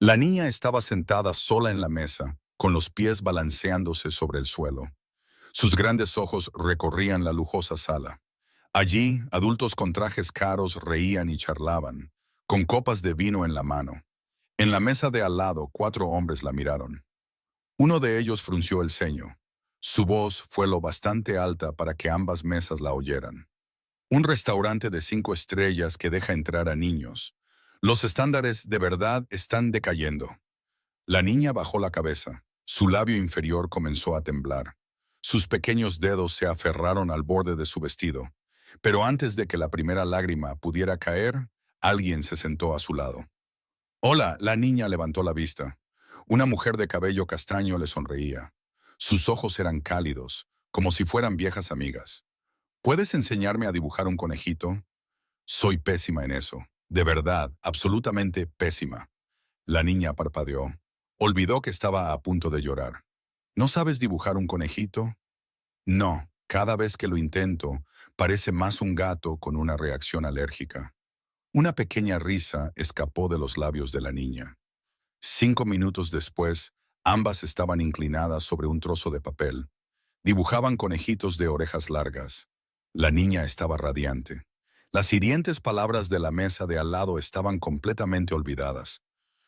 La niña estaba sentada sola en la mesa, con los pies balanceándose sobre el suelo. Sus grandes ojos recorrían la lujosa sala. Allí, adultos con trajes caros reían y charlaban, con copas de vino en la mano. En la mesa de al lado, 4 hombres la miraron. Uno de ellos frunció el ceño. Su voz fue lo bastante alta para que ambas mesas la oyeran. Un restaurante de 5 estrellas que deja entrar a niños. Los estándares de verdad están decayendo. La niña bajó la cabeza. Su labio inferior comenzó a temblar. Sus pequeños dedos se aferraron al borde de su vestido. Pero antes de que la primera lágrima pudiera caer, alguien se sentó a su lado. Hola, la niña levantó la vista. Una mujer de cabello castaño le sonreía. Sus ojos eran cálidos, como si fueran viejas amigas. ¿Puedes enseñarme a dibujar un conejito? Soy pésima en eso. De verdad, absolutamente pésima. La niña parpadeó. Olvidó que estaba a punto de llorar. ¿No sabes dibujar un conejito? No, cada vez que lo intento, parece más un gato con una reacción alérgica. Una pequeña risa escapó de los labios de la niña. 5 minutos después, ambas estaban inclinadas sobre un trozo de papel. Dibujaban conejitos de orejas largas. La niña estaba radiante. Las hirientes palabras de la mesa de al lado estaban completamente olvidadas.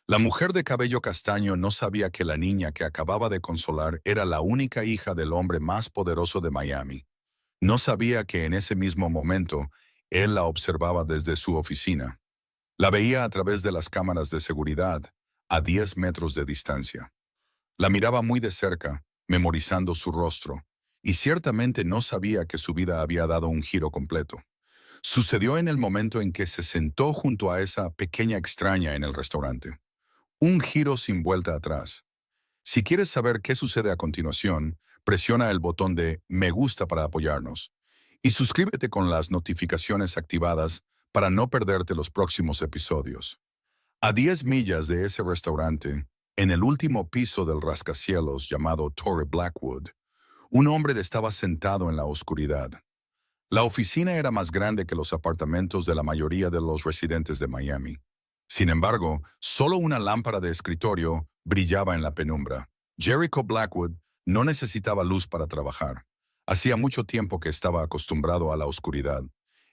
La mujer de cabello castaño no sabía que la niña que acababa de consolar era la única hija del hombre más poderoso de Miami. No sabía que en ese mismo momento él la observaba desde su oficina. La veía a través de las cámaras de seguridad, a 10 metros de distancia. La miraba muy de cerca, memorizando su rostro, y ciertamente no sabía que su vida había dado un giro completo. Sucedió en el momento en que se sentó junto a esa pequeña extraña en el restaurante. Un giro sin vuelta atrás. Si quieres saber qué sucede a continuación, presiona el botón de Me gusta para apoyarnos. Y suscríbete con las notificaciones activadas para no perderte los próximos episodios. A 10 millas de ese restaurante, en el último piso del rascacielos llamado Torre Blackwood, un hombre estaba sentado en la oscuridad. La oficina era más grande que los apartamentos de la mayoría de los residentes de Miami. Sin embargo, solo una lámpara de escritorio brillaba en la penumbra. Jericho Blackwood no necesitaba luz para trabajar. Hacía mucho tiempo que estaba acostumbrado a la oscuridad.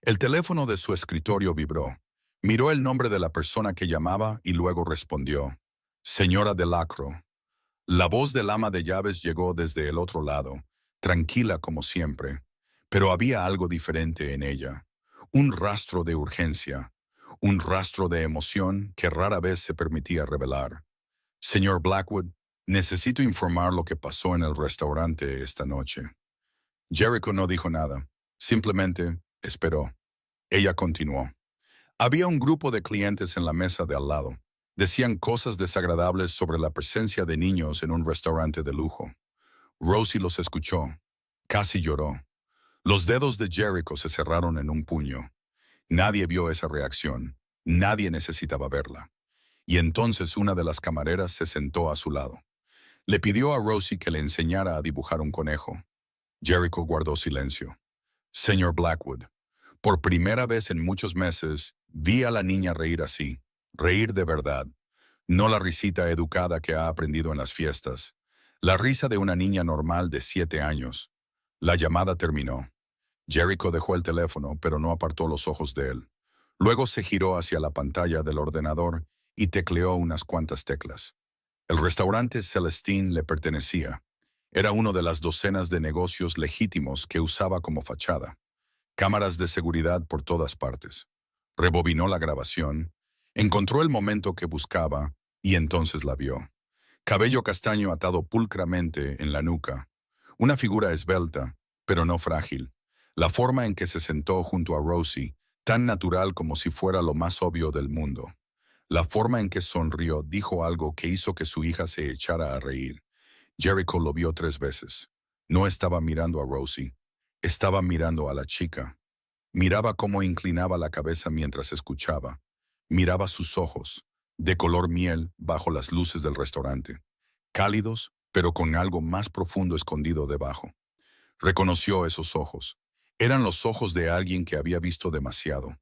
El teléfono de su escritorio vibró. Miró el nombre de la persona que llamaba y luego respondió. Señora Delacro. La voz del ama de llaves llegó desde el otro lado, tranquila como siempre. Pero había algo diferente en ella. Un rastro de urgencia. Un rastro de emoción que rara vez se permitía revelar. Señor Blackwood, necesito informar lo que pasó en el restaurante esta noche. Jericho no dijo nada. Simplemente esperó. Ella continuó. Había un grupo de clientes en la mesa de al lado. Decían cosas desagradables sobre la presencia de niños en un restaurante de lujo. Rosie los escuchó. Casi lloró. Los dedos de Jericho se cerraron en un puño. Nadie vio esa reacción. Nadie necesitaba verla. Y entonces una de las camareras se sentó a su lado. Le pidió a Rosie que le enseñara a dibujar un conejo. Jericho guardó silencio. Señor Blackwood, por primera vez en muchos meses, vi a la niña reír así. Reír de verdad. No la risita educada que ha aprendido en las fiestas. La risa de una niña normal de 7 años. La llamada terminó. Jericho dejó el teléfono, pero no apartó los ojos de él. Luego se giró hacia la pantalla del ordenador y tecleó unas cuantas teclas. El restaurante Celestine le pertenecía. Era uno de las docenas de negocios legítimos que usaba como fachada. Cámaras de seguridad por todas partes. Rebobinó la grabación, encontró el momento que buscaba y entonces la vio. Cabello castaño atado pulcramente en la nuca. Una figura esbelta, pero no frágil. La forma en que se sentó junto a Rosie, tan natural como si fuera lo más obvio del mundo. La forma en que sonrió dijo algo que hizo que su hija se echara a reír. Jericho lo vio 3 veces. No estaba mirando a Rosie. Estaba mirando a la chica. Miraba cómo inclinaba la cabeza mientras escuchaba. Miraba sus ojos, de color miel bajo las luces del restaurante. Cálidos, pero con algo más profundo escondido debajo. Reconoció esos ojos. Eran los ojos de alguien que había visto demasiado,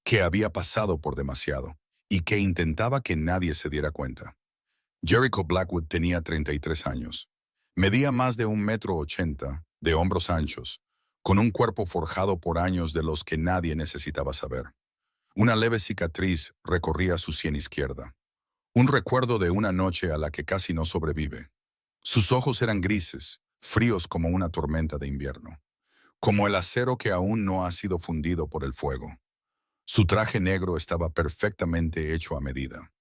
que había pasado por demasiado, y que intentaba que nadie se diera cuenta. Jericho Blackwood tenía 33 años. Medía más de 1,80 m, de hombros anchos, con un cuerpo forjado por años de los que nadie necesitaba saber. Una leve cicatriz recorría su sien izquierda. Un recuerdo de una noche a la que casi no sobrevive. Sus ojos eran grises, fríos como una tormenta de invierno, como el acero que aún no ha sido fundido por el fuego. Su traje negro estaba perfectamente hecho a medida.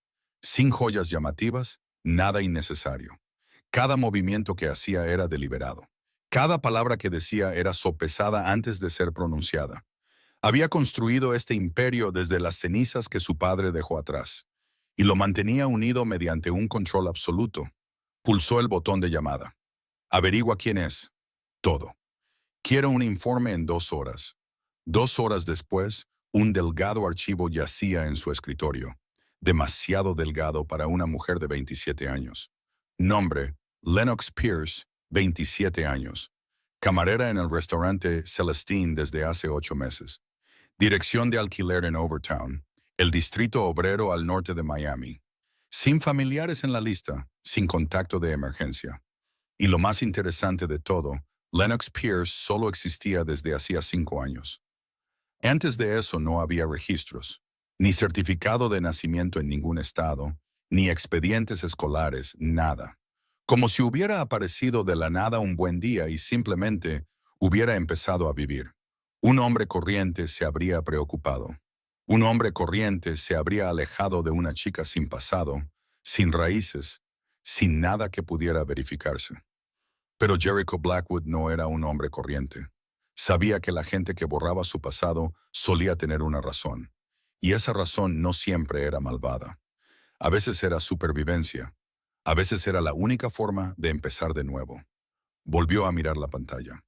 Sin joyas llamativas, nada innecesario. Cada movimiento que hacía era deliberado. Cada palabra que decía era sopesada antes de ser pronunciada. Había construido este imperio desde las cenizas que su padre dejó atrás, y lo mantenía unido mediante un control absoluto. Pulsó el botón de llamada. Averigua quién es. Todo. Quiero un informe en 2 horas. 2 horas después, un delgado archivo yacía en su escritorio. Demasiado delgado para una mujer de 27 años. Nombre: Lennox Pierce, 27 años. Camarera en el restaurante Celestine desde hace 8 meses. Dirección de alquiler en Overtown, el distrito obrero al norte de Miami. Sin familiares en la lista, sin contacto de emergencia. Y lo más interesante de todo, Lennox Pierce solo existía desde hacía 5 años. Antes de eso no había registros, ni certificado de nacimiento en ningún estado, ni expedientes escolares, nada. Como si hubiera aparecido de la nada un buen día y simplemente hubiera empezado a vivir. Un hombre corriente se habría preocupado. Un hombre corriente se habría alejado de una chica sin pasado, sin raíces, sin nada que pudiera verificarse. Pero Jericho Blackwood no era un hombre corriente. Sabía que la gente que borraba su pasado solía tener una razón, y esa razón no siempre era malvada. A veces era supervivencia. A veces era la única forma de empezar de nuevo. Volvió a mirar la pantalla.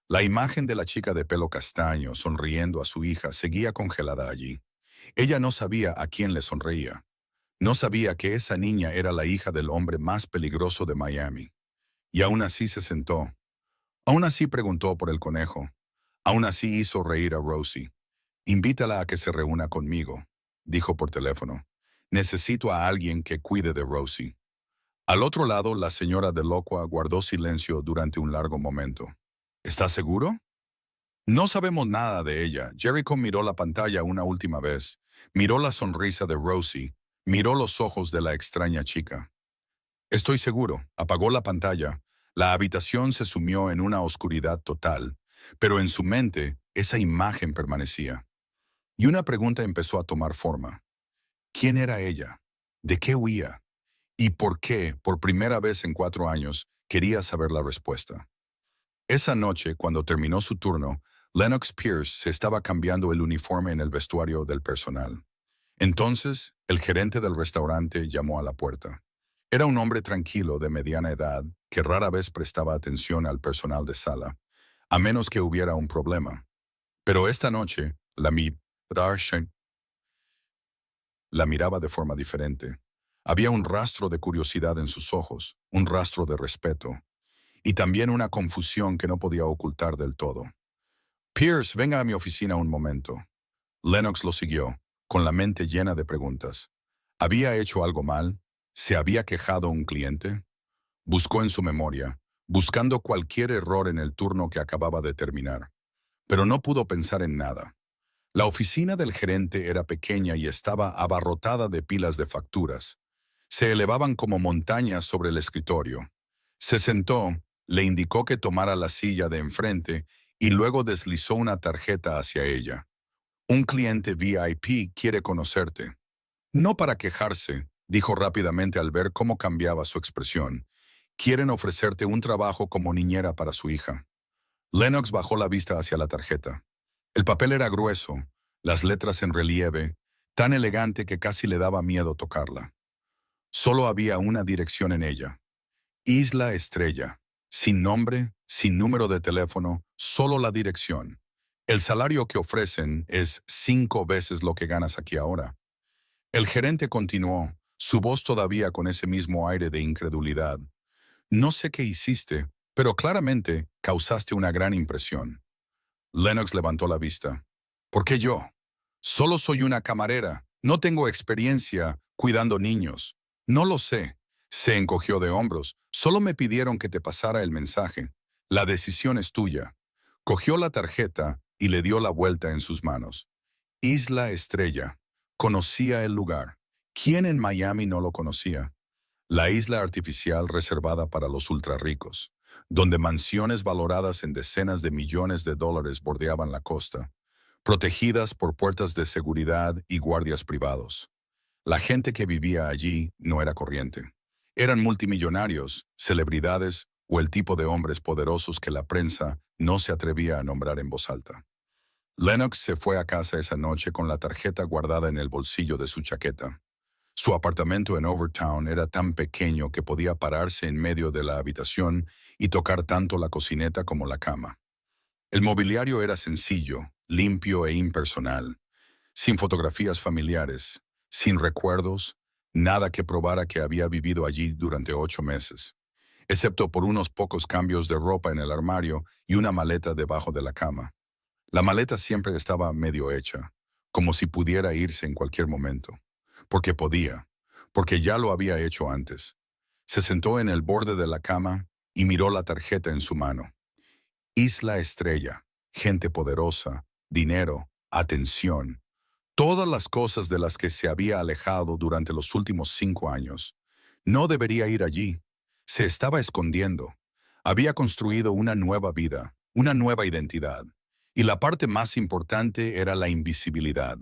La imagen de la chica de pelo castaño sonriendo a su hija seguía congelada allí. Ella no sabía a quién le sonreía. No sabía que esa niña era la hija del hombre más peligroso de Miami. Y aún así se sentó. Aún así preguntó por el conejo. Aún así hizo reír a Rosie. Invítala a que se reúna conmigo, dijo por teléfono. Necesito a alguien que cuide de Rosie. Al otro lado, la señora Delacroix guardó silencio durante un largo momento. ¿Estás seguro? No sabemos nada de ella. Jericho miró la pantalla una última vez. Miró la sonrisa de Rosie. Miró los ojos de la extraña chica. Estoy seguro. Apagó la pantalla. La habitación se sumió en una oscuridad total, pero en su mente esa imagen permanecía. Y una pregunta empezó a tomar forma. ¿Quién era ella? ¿De qué huía? ¿Y por qué, por primera vez en 4 años, quería saber la respuesta? Esa noche, cuando terminó su turno, Lennox Pierce se estaba cambiando el uniforme en el vestuario del personal. Entonces, el gerente del restaurante llamó a la puerta. Era un hombre tranquilo de mediana edad que rara vez prestaba atención al personal de sala, a menos que hubiera un problema. Pero esta noche, la miraba de forma diferente. Había un rastro de curiosidad en sus ojos, un rastro de respeto, y también una confusión que no podía ocultar del todo. Pierce, venga a mi oficina un momento. Lennox lo siguió, con la mente llena de preguntas. ¿Había hecho algo mal? ¿Se había quejado un cliente? Buscó en su memoria, buscando cualquier error en el turno que acababa de terminar, pero no pudo pensar en nada. La oficina del gerente era pequeña y estaba abarrotada de pilas de facturas. Se elevaban como montañas sobre el escritorio. Se sentó, le indicó que tomara la silla de enfrente y luego deslizó una tarjeta hacia ella. Un cliente VIP quiere conocerte. No para quejarse, dijo rápidamente al ver cómo cambiaba su expresión. Quieren ofrecerte un trabajo como niñera para su hija. Lennox bajó la vista hacia la tarjeta. El papel era grueso, las letras en relieve, tan elegante que casi le daba miedo tocarla. Solo había una dirección en ella. Isla Estrella. Sin nombre, sin número de teléfono, solo la dirección. El salario que ofrecen es 5 veces lo que ganas aquí ahora. El gerente continuó, su voz todavía con ese mismo aire de incredulidad. No sé qué hiciste, pero claramente causaste una gran impresión. Lennox levantó la vista. ¿Por qué yo? Solo soy una camarera, No tengo experiencia cuidando niños. No lo sé. Se encogió de hombros. Solo me pidieron que te pasara el mensaje. La decisión es tuya. Cogió la tarjeta y le dio la vuelta en sus manos. Isla Estrella. Conocía el lugar. ¿Quién en Miami no lo conocía? La isla artificial reservada para los ultrarricos, donde mansiones valoradas en decenas de millones de dólares bordeaban la costa, protegidas por puertas de seguridad y guardias privados. La gente que vivía allí no era corriente. Eran multimillonarios, celebridades o el tipo de hombres poderosos que la prensa no se atrevía a nombrar en voz alta. Lennox se fue a casa esa noche con la tarjeta guardada en el bolsillo de su chaqueta. Su apartamento en Overtown era tan pequeño que podía pararse en medio de la habitación y tocar tanto la cocineta como la cama. El mobiliario era sencillo, limpio e impersonal, sin fotografías familiares, sin recuerdos, nada que probara que había vivido allí durante 8 meses, excepto por unos pocos cambios de ropa en el armario y una maleta debajo de la cama. La maleta siempre estaba medio hecha, como si pudiera irse en cualquier momento, porque podía, porque ya lo había hecho antes. Se sentó en el borde de la cama y miró la tarjeta en su mano. Isla Estrella, gente poderosa, dinero, atención, todas las cosas de las que se había alejado durante los últimos 5 años. No debería ir allí. Se estaba escondiendo. Había construido una nueva vida, una nueva identidad. Y la parte más importante era la invisibilidad.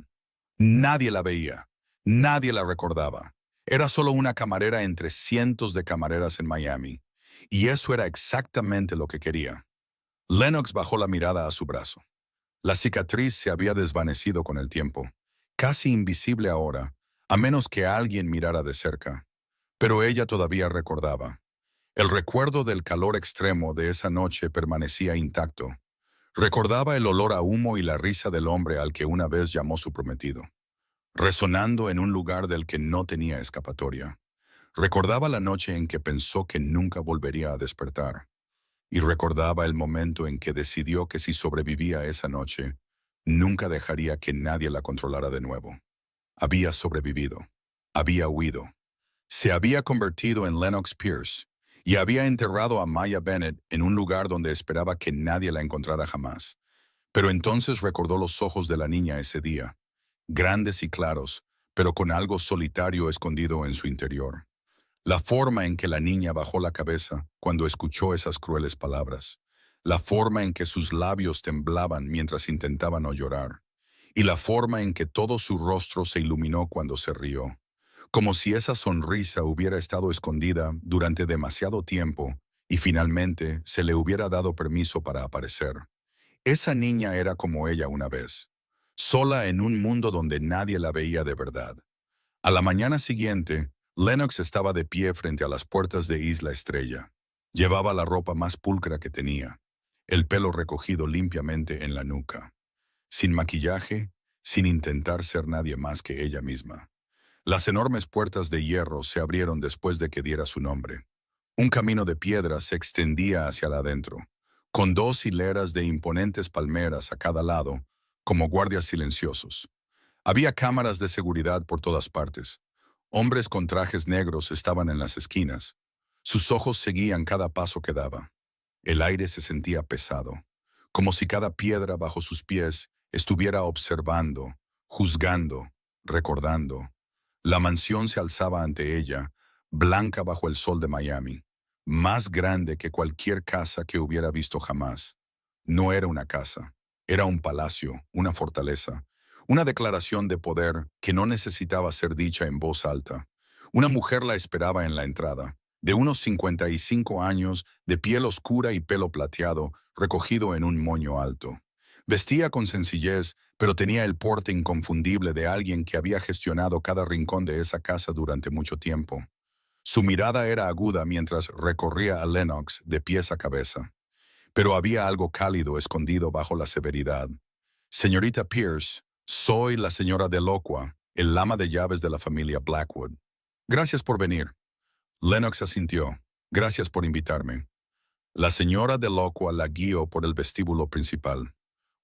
Nadie la veía. Nadie la recordaba. Era solo una camarera entre cientos de camareras en Miami. Y eso era exactamente lo que quería. Lennox bajó la mirada a su brazo. La cicatriz se había desvanecido con el tiempo, casi invisible ahora, a menos que alguien mirara de cerca. Pero ella todavía recordaba. El recuerdo del calor extremo de esa noche permanecía intacto. Recordaba el olor a humo y la risa del hombre al que una vez llamó su prometido, resonando en un lugar del que no tenía escapatoria. Recordaba la noche en que pensó que nunca volvería a despertar. Y recordaba el momento en que decidió que si sobrevivía esa noche, nunca dejaría que nadie la controlara de nuevo. Había sobrevivido. Había huido. Se había convertido en Lennox Pierce y había enterrado a Maya Bennett en un lugar donde esperaba que nadie la encontrara jamás. Pero entonces recordó los ojos de la niña ese día, grandes y claros, pero con algo solitario escondido en su interior. La forma en que la niña bajó la cabeza cuando escuchó esas crueles palabras, la forma en que sus labios temblaban mientras intentaba no llorar, y la forma en que todo su rostro se iluminó cuando se rió, como si esa sonrisa hubiera estado escondida durante demasiado tiempo y finalmente se le hubiera dado permiso para aparecer. Esa niña era como ella una vez, sola en un mundo donde nadie la veía de verdad. A la mañana siguiente, Lennox estaba de pie frente a las puertas de Isla Estrella. Llevaba la ropa más pulcra que tenía, el pelo recogido limpiamente en la nuca, sin maquillaje, sin intentar ser nadie más que ella misma. Las enormes puertas de hierro se abrieron después de que diera su nombre. Un camino de piedra se extendía hacia adentro, con 2 hileras de imponentes palmeras a cada lado, como guardias silenciosos. Había cámaras de seguridad por todas partes. Hombres con trajes negros estaban en las esquinas. Sus ojos seguían cada paso que daba. El aire se sentía pesado, como si cada piedra bajo sus pies estuviera observando, juzgando, recordando. La mansión se alzaba ante ella, blanca bajo el sol de Miami, más grande que cualquier casa que hubiera visto jamás. No era una casa, era un palacio, una fortaleza, una declaración de poder que no necesitaba ser dicha en voz alta. Una mujer la esperaba en la entrada, de unos 55 años, de piel oscura y pelo plateado, recogido en un moño alto. Vestía con sencillez, pero tenía el porte inconfundible de alguien que había gestionado cada rincón de esa casa durante mucho tiempo. Su mirada era aguda mientras recorría a Lennox de pies a cabeza. Pero había algo cálido escondido bajo la severidad. Señorita Pierce, soy la señora Delocua, el ama de llaves de la familia Blackwood. Gracias por venir. Lennox asintió. Gracias por invitarme. La señora Delocua la guió por el vestíbulo principal.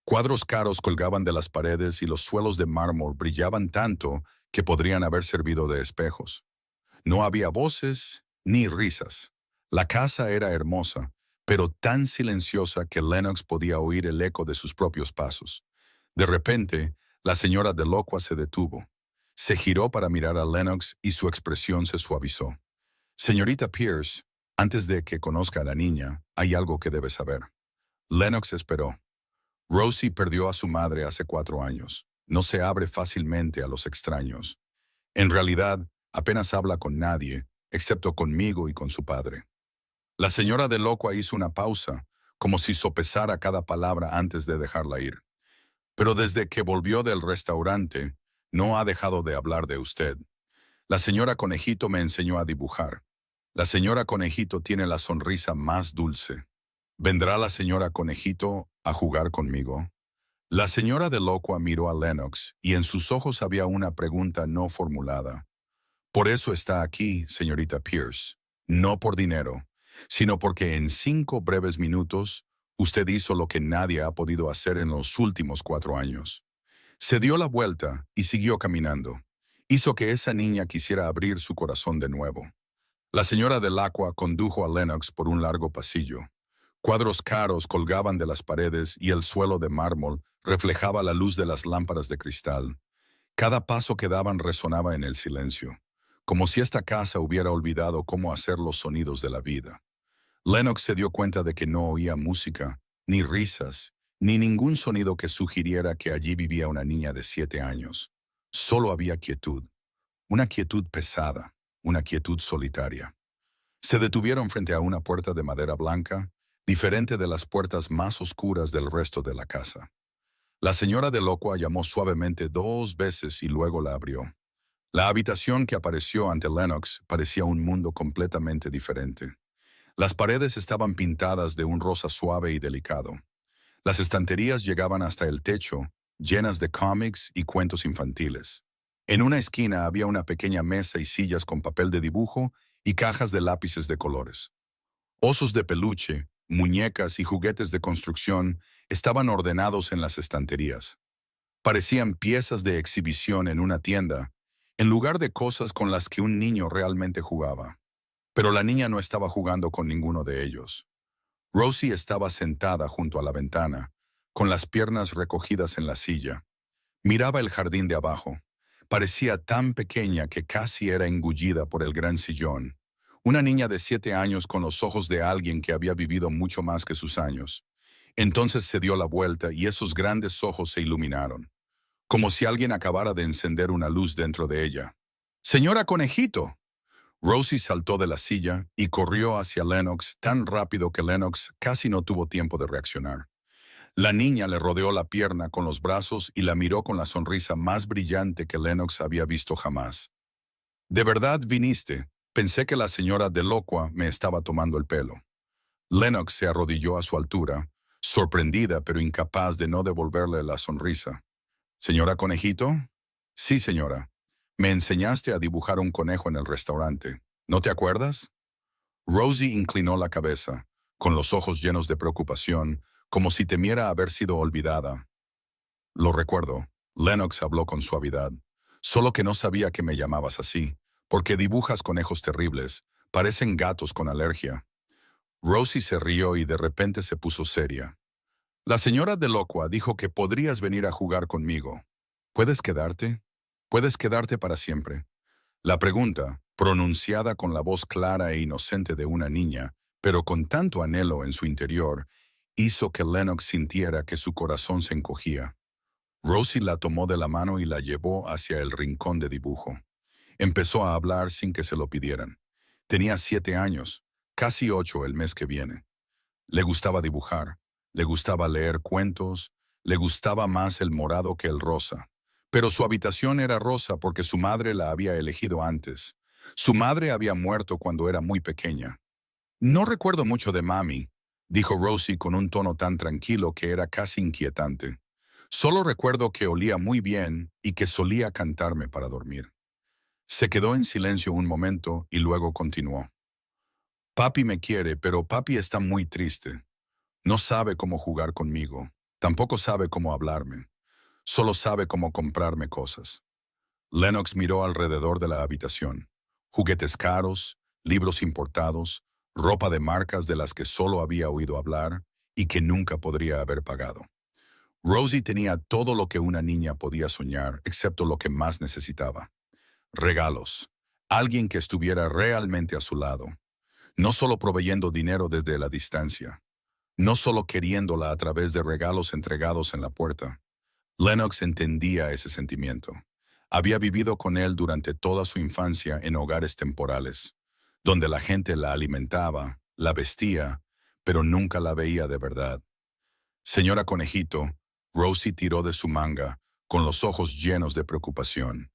Cuadros caros colgaban de las paredes y los suelos de mármol brillaban tanto que podrían haber servido de espejos. No había voces ni risas. La casa era hermosa, pero tan silenciosa que Lennox podía oír el eco de sus propios pasos. De repente, la señora Delacroix se detuvo. Se giró para mirar a Lennox y su expresión se suavizó. Señorita Pierce, antes de que conozca a la niña, hay algo que debe saber. Lennox esperó. Rosie perdió a su madre hace 4 años. No se abre fácilmente a los extraños. En realidad, apenas habla con nadie, excepto conmigo y con su padre. La señora Delacroix hizo una pausa, como si sopesara cada palabra antes de dejarla ir. Pero desde que volvió del restaurante, no ha dejado de hablar de usted. La señora Conejito me enseñó a dibujar. La señora Conejito tiene la sonrisa más dulce. ¿Vendrá la señora Conejito a jugar conmigo? La señora Delacroix miró a Lennox y en sus ojos había una pregunta no formulada. Por eso está aquí, señorita Pierce. No por dinero, sino porque en 5 breves minutos usted hizo lo que nadie ha podido hacer en los últimos 4 años. Se dio la vuelta y siguió caminando. Hizo que esa niña quisiera abrir su corazón de nuevo. La señora Delacroix condujo a Lennox por un largo pasillo. Cuadros caros colgaban de las paredes y el suelo de mármol reflejaba la luz de las lámparas de cristal. Cada paso que daban resonaba en el silencio, como si esta casa hubiera olvidado cómo hacer los sonidos de la vida. Lennox se dio cuenta de que no oía música, ni risas, ni ningún sonido que sugiriera que allí vivía una niña de 7 años. Solo había quietud, una quietud pesada, una quietud solitaria. Se detuvieron frente a una puerta de madera blanca, diferente de las puertas más oscuras del resto de la casa. La señora Delacroix llamó suavemente 2 veces y luego la abrió. La habitación que apareció ante Lennox parecía un mundo completamente diferente. Las paredes estaban pintadas de un rosa suave y delicado. Las estanterías llegaban hasta el techo, llenas de cómics y cuentos infantiles. En una esquina había una pequeña mesa y sillas con papel de dibujo y cajas de lápices de colores. Osos de peluche, muñecas y juguetes de construcción estaban ordenados en las estanterías. Parecían piezas de exhibición en una tienda, en lugar de cosas con las que un niño realmente jugaba. Pero la niña no estaba jugando con ninguno de ellos. Rosie estaba sentada junto a la ventana, con las piernas recogidas en la silla. Miraba el jardín de abajo. Parecía tan pequeña que casi era engullida por el gran sillón. Una niña de 7 años con los ojos de alguien que había vivido mucho más que sus años. Entonces se dio la vuelta y esos grandes ojos se iluminaron, como si alguien acabara de encender una luz dentro de ella. ¡Señora Conejito! Rosie saltó de la silla y corrió hacia Lennox tan rápido que Lennox casi no tuvo tiempo de reaccionar. La niña le rodeó la pierna con los brazos y la miró con la sonrisa más brillante que Lennox había visto jamás. «¿De verdad viniste? Pensé que la señora Delacroix me estaba tomando el pelo». Lennox se arrodilló a su altura, sorprendida pero incapaz de no devolverle la sonrisa. «¿Señora Conejito?» «Sí, señora. Me enseñaste a dibujar un conejo en el restaurante. ¿No te acuerdas?» Rosie inclinó la cabeza, con los ojos llenos de preocupación, como si temiera haber sido olvidada. «Lo recuerdo», Lennox habló con suavidad. «Solo que no sabía que me llamabas así, porque dibujas conejos terribles, parecen gatos con alergia». Rosie se rió y de repente se puso seria. «La señora Delacroix dijo que podrías venir a jugar conmigo. ¿Puedes quedarte? Puedes quedarte para siempre». La pregunta, pronunciada con la voz clara e inocente de una niña, pero con tanto anhelo en su interior, hizo que Lennox sintiera que su corazón se encogía. Rosie la tomó de la mano y la llevó hacia el rincón de dibujo. Empezó a hablar sin que se lo pidieran. Tenía 7 años, casi 8 el mes que viene. Le gustaba dibujar, le gustaba leer cuentos, le gustaba más el morado que el rosa. Pero su habitación era rosa porque su madre la había elegido antes. Su madre había muerto cuando era muy pequeña. «No recuerdo mucho de mami», dijo Rosie con un tono tan tranquilo que era casi inquietante. «Solo recuerdo que olía muy bien y que solía cantarme para dormir». Se quedó en silencio un momento y luego continuó. «Papi me quiere, pero papi está muy triste. No sabe cómo jugar conmigo. Tampoco sabe cómo hablarme. Solo sabe cómo comprarme cosas». Lennox miró alrededor de la habitación. Juguetes caros, libros importados, ropa de marcas de las que solo había oído hablar y que nunca podría haber pagado. Rosie tenía todo lo que una niña podía soñar, excepto lo que más necesitaba. Regalos. Alguien que estuviera realmente a su lado. No solo proveyendo dinero desde la distancia. No solo queriéndola a través de regalos entregados en la puerta. Lennox entendía ese sentimiento. Había vivido con él durante toda su infancia en hogares temporales, donde la gente la alimentaba, la vestía, pero nunca la veía de verdad. Señora Conejito, Rosie tiró de su manga, con los ojos llenos de preocupación.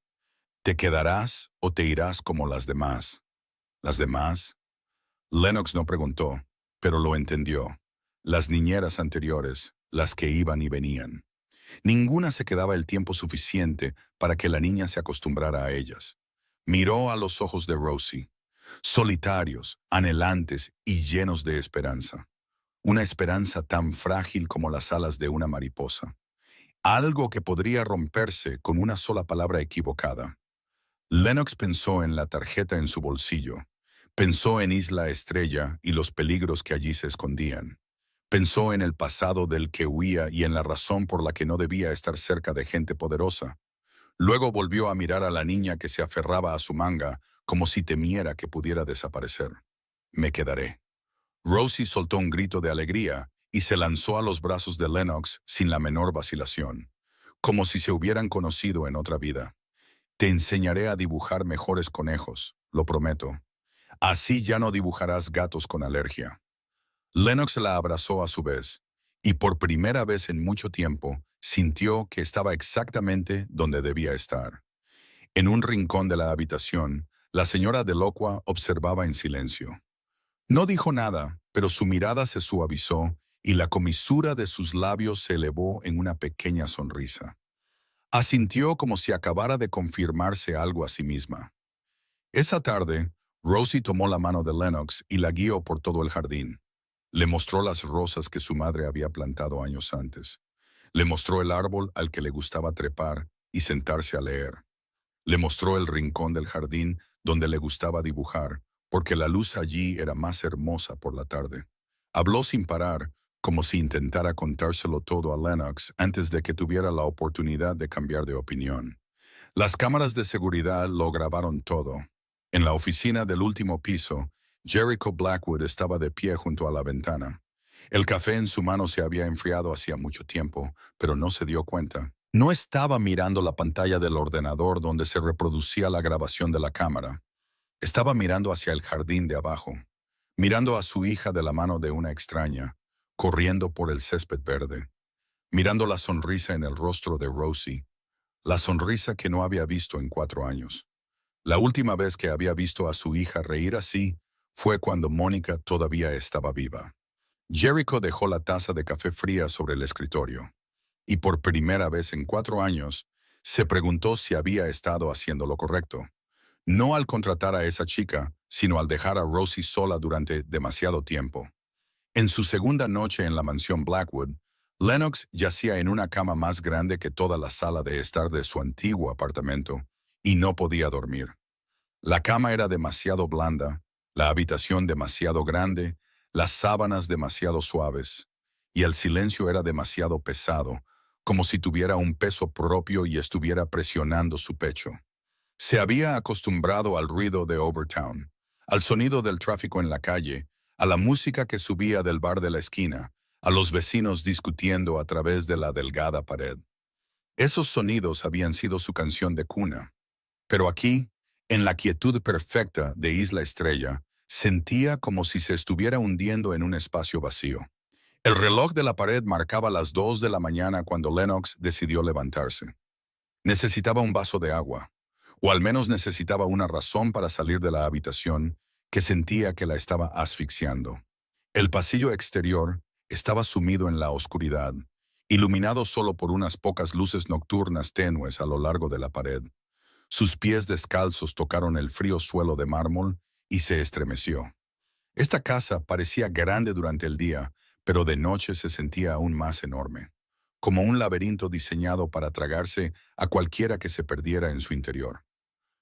¿Te quedarás o te irás como las demás? ¿Las demás? Lennox no preguntó, pero lo entendió. Las niñeras anteriores, las que iban y venían. Ninguna se quedaba el tiempo suficiente para que la niña se acostumbrara a ellas. Miró a los ojos de Rosie, solitarios, anhelantes y llenos de esperanza. Una esperanza tan frágil como las alas de una mariposa. Algo que podría romperse con una sola palabra equivocada. Lennox pensó en la tarjeta en su bolsillo. Pensó en Isla Estrella y los peligros que allí se escondían. Pensó en el pasado del que huía y en la razón por la que no debía estar cerca de gente poderosa. Luego volvió a mirar a la niña que se aferraba a su manga como si temiera que pudiera desaparecer. Me quedaré. Rosie soltó un grito de alegría y se lanzó a los brazos de Lennox sin la menor vacilación, como si se hubieran conocido en otra vida. Te enseñaré a dibujar mejores conejos, lo prometo. Así ya no dibujarás gatos con alergia. Lennox la abrazó a su vez, y por primera vez en mucho tiempo sintió que estaba exactamente donde debía estar. En un rincón de la habitación, la señora Delocua observaba en silencio. No dijo nada, pero su mirada se suavizó y la comisura de sus labios se elevó en una pequeña sonrisa. Asintió como si acabara de confirmarse algo a sí misma. Esa tarde, Rosie tomó la mano de Lennox y la guió por todo el jardín. Le mostró las rosas que su madre había plantado años antes. Le mostró el árbol al que le gustaba trepar y sentarse a leer. Le mostró el rincón del jardín donde le gustaba dibujar, porque la luz allí era más hermosa por la tarde. Habló sin parar, como si intentara contárselo todo a Lennox antes de que tuviera la oportunidad de cambiar de opinión. Las cámaras de seguridad lo grabaron todo. En la oficina del último piso, Jericho Blackwood estaba de pie junto a la ventana. El café en su mano se había enfriado hacía mucho tiempo, pero no se dio cuenta. No estaba mirando la pantalla del ordenador donde se reproducía la grabación de la cámara. Estaba mirando hacia el jardín de abajo, mirando a su hija de la mano de una extraña, corriendo por el césped verde, mirando la sonrisa en el rostro de Rosie, la sonrisa que no había visto en 4 años. La última vez que había visto a su hija reír así fue cuando Mónica todavía estaba viva. Jericho dejó la taza de café fría sobre el escritorio, y por primera vez en 4 años se preguntó si había estado haciendo lo correcto. No al contratar a esa chica, sino al dejar a Rosie sola durante demasiado tiempo. En su segunda noche en la mansión Blackwood, Lennox yacía en una cama más grande que toda la sala de estar de su antiguo apartamento, y no podía dormir. La cama era demasiado blanda, la habitación demasiado grande, las sábanas demasiado suaves, y el silencio era demasiado pesado, como si tuviera un peso propio y estuviera presionando su pecho. Se había acostumbrado al ruido de Overtown, al sonido del tráfico en la calle, a la música que subía del bar de la esquina, a los vecinos discutiendo a través de la delgada pared. Esos sonidos habían sido su canción de cuna. Pero aquí, en la quietud perfecta de Isla Estrella, sentía como si se estuviera hundiendo en un espacio vacío. El reloj de la pared marcaba las 2 de la mañana cuando Lennox decidió levantarse. Necesitaba un vaso de agua, o al menos necesitaba una razón para salir de la habitación que sentía que la estaba asfixiando. El pasillo exterior estaba sumido en la oscuridad, iluminado solo por unas pocas luces nocturnas tenues a lo largo de la pared. Sus pies descalzos tocaron el frío suelo de mármol y se estremeció. Esta casa parecía grande durante el día, pero de noche se sentía aún más enorme. como un laberinto diseñado para tragarse a cualquiera que se perdiera en su interior.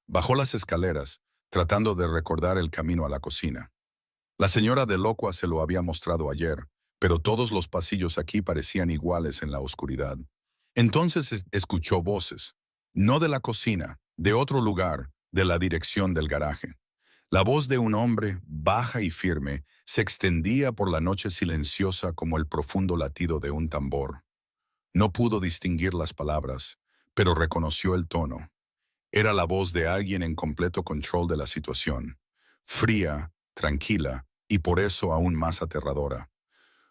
Bajó las escaleras, tratando de recordar el camino a la cocina. La señora de Locua se lo había mostrado ayer, pero todos los pasillos aquí parecían iguales en la oscuridad. Entonces escuchó voces, no de la cocina, de otro lugar, de la dirección del garaje. La voz de un hombre, baja y firme, se extendía por la noche silenciosa como el profundo latido de un tambor. No pudo distinguir las palabras, pero reconoció el tono. Era la voz de alguien en completo control de la situación, fría, tranquila y por eso aún más aterradora.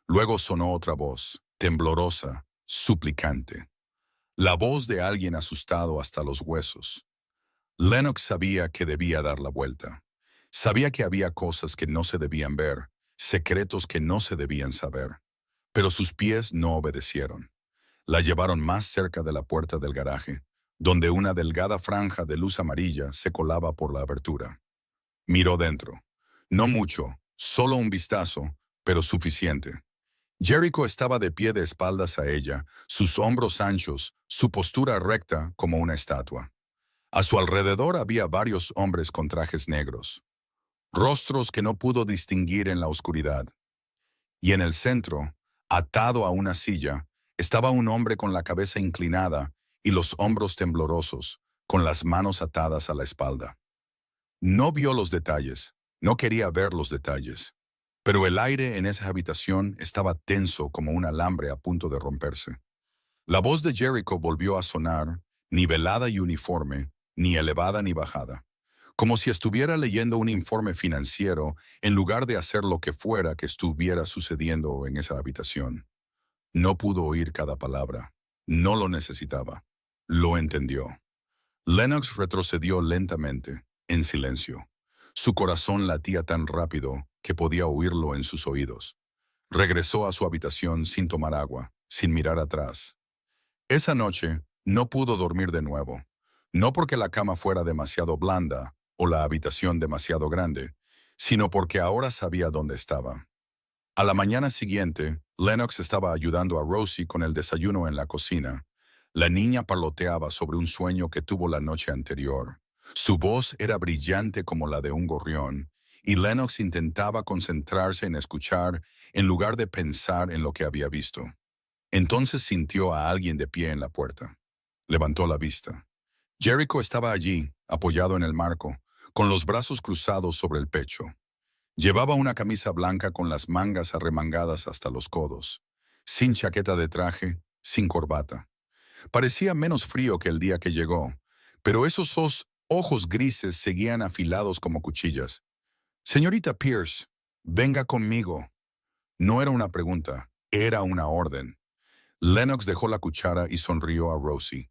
Luego sonó otra voz, temblorosa, suplicante. La voz de alguien asustado hasta los huesos. Lennox sabía que debía dar la vuelta. Sabía que había cosas que no se debían ver, secretos que no se debían saber. Pero sus pies no obedecieron. La llevaron más cerca de la puerta del garaje, donde una delgada franja de luz amarilla se colaba por la abertura. Miró dentro. No mucho, solo un vistazo, pero suficiente. Jericho estaba de pie de espaldas a ella, sus hombros anchos, su postura recta como una estatua. A su alrededor había varios hombres con trajes negros, rostros que no pudo distinguir en la oscuridad. Y en el centro, atado a una silla, estaba un hombre con la cabeza inclinada y los hombros temblorosos, con las manos atadas a la espalda. No vio los detalles, no quería ver los detalles, pero el aire en esa habitación estaba tenso como un alambre a punto de romperse. La voz de Jericho volvió a sonar, ni velada y uniforme, ni elevada ni bajada, como si estuviera leyendo un informe financiero en lugar de hacer lo que fuera que estuviera sucediendo en esa habitación. No pudo oír cada palabra. No lo necesitaba. Lo entendió. Lennox retrocedió lentamente, en silencio. Su corazón latía tan rápido que podía oírlo en sus oídos. Regresó a su habitación sin tomar agua, sin mirar atrás. Esa noche no pudo dormir de nuevo. No porque la cama fuera demasiado blanda o la habitación demasiado grande, sino porque ahora sabía dónde estaba. A la mañana siguiente, Lennox estaba ayudando a Rosie con el desayuno en la cocina. La niña parloteaba sobre un sueño que tuvo la noche anterior. Su voz era brillante como la de un gorrión, y Lennox intentaba concentrarse en escuchar en lugar de pensar en lo que había visto. Entonces sintió a alguien de pie en la puerta. Levantó la vista. Jericho estaba allí, apoyado en el marco, con los brazos cruzados sobre el pecho. Llevaba una camisa blanca con las mangas arremangadas hasta los codos, sin chaqueta de traje, sin corbata. Parecía menos frío que el día que llegó, pero esos ojos grises seguían afilados como cuchillas. Señorita Pierce, venga conmigo. No era una pregunta, era una orden. Lennox dejó la cuchara y sonrió a Rosie.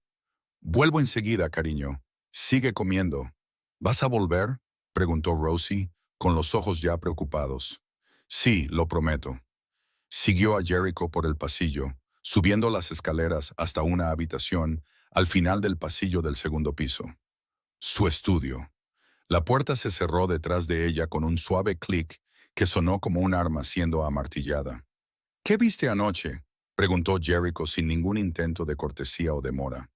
Vuelvo enseguida, cariño. Sigue comiendo. ¿Vas a volver?, preguntó Rosie, con los ojos ya preocupados. Sí, lo prometo. Siguió a Jericho por el pasillo, subiendo las escaleras hasta una habitación al final del pasillo del segundo piso. Su estudio. La puerta se cerró detrás de ella con un suave clic que sonó como un arma siendo amartillada. ¿Qué viste anoche?, preguntó Jericho sin ningún intento de cortesía o demora.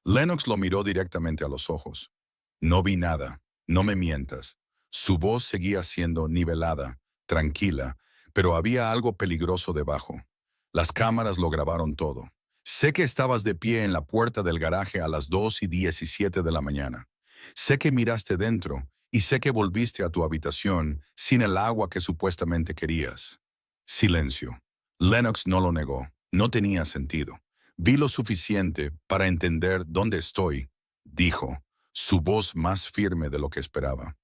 Lennox lo miró directamente a los ojos. No vi nada, no me mientas. Su voz seguía siendo nivelada, tranquila, pero había algo peligroso debajo. Las cámaras lo grabaron todo. Sé que estabas de pie en la puerta del garaje a las 2:17 de la mañana. Sé que miraste dentro y sé que volviste a tu habitación sin el agua que supuestamente querías. Silencio. Lennox no lo negó. No tenía sentido. Vi lo suficiente para entender dónde estoy, dijo, su voz más firme de lo que esperaba.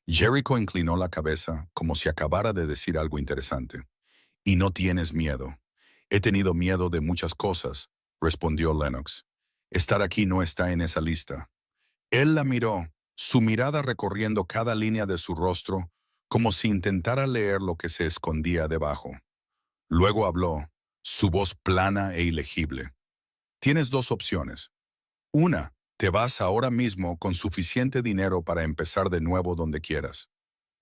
Jericho inclinó la cabeza como si acabara de decir algo interesante. «Y no tienes miedo». «He tenido miedo de muchas cosas», respondió Lennox. «Estar aquí no está en esa lista». Él la miró, su mirada recorriendo cada línea de su rostro, como si intentara leer lo que se escondía debajo. Luego habló, su voz plana e ilegible. «Tienes dos opciones. Una, te vas ahora mismo con suficiente dinero para empezar de nuevo donde quieras.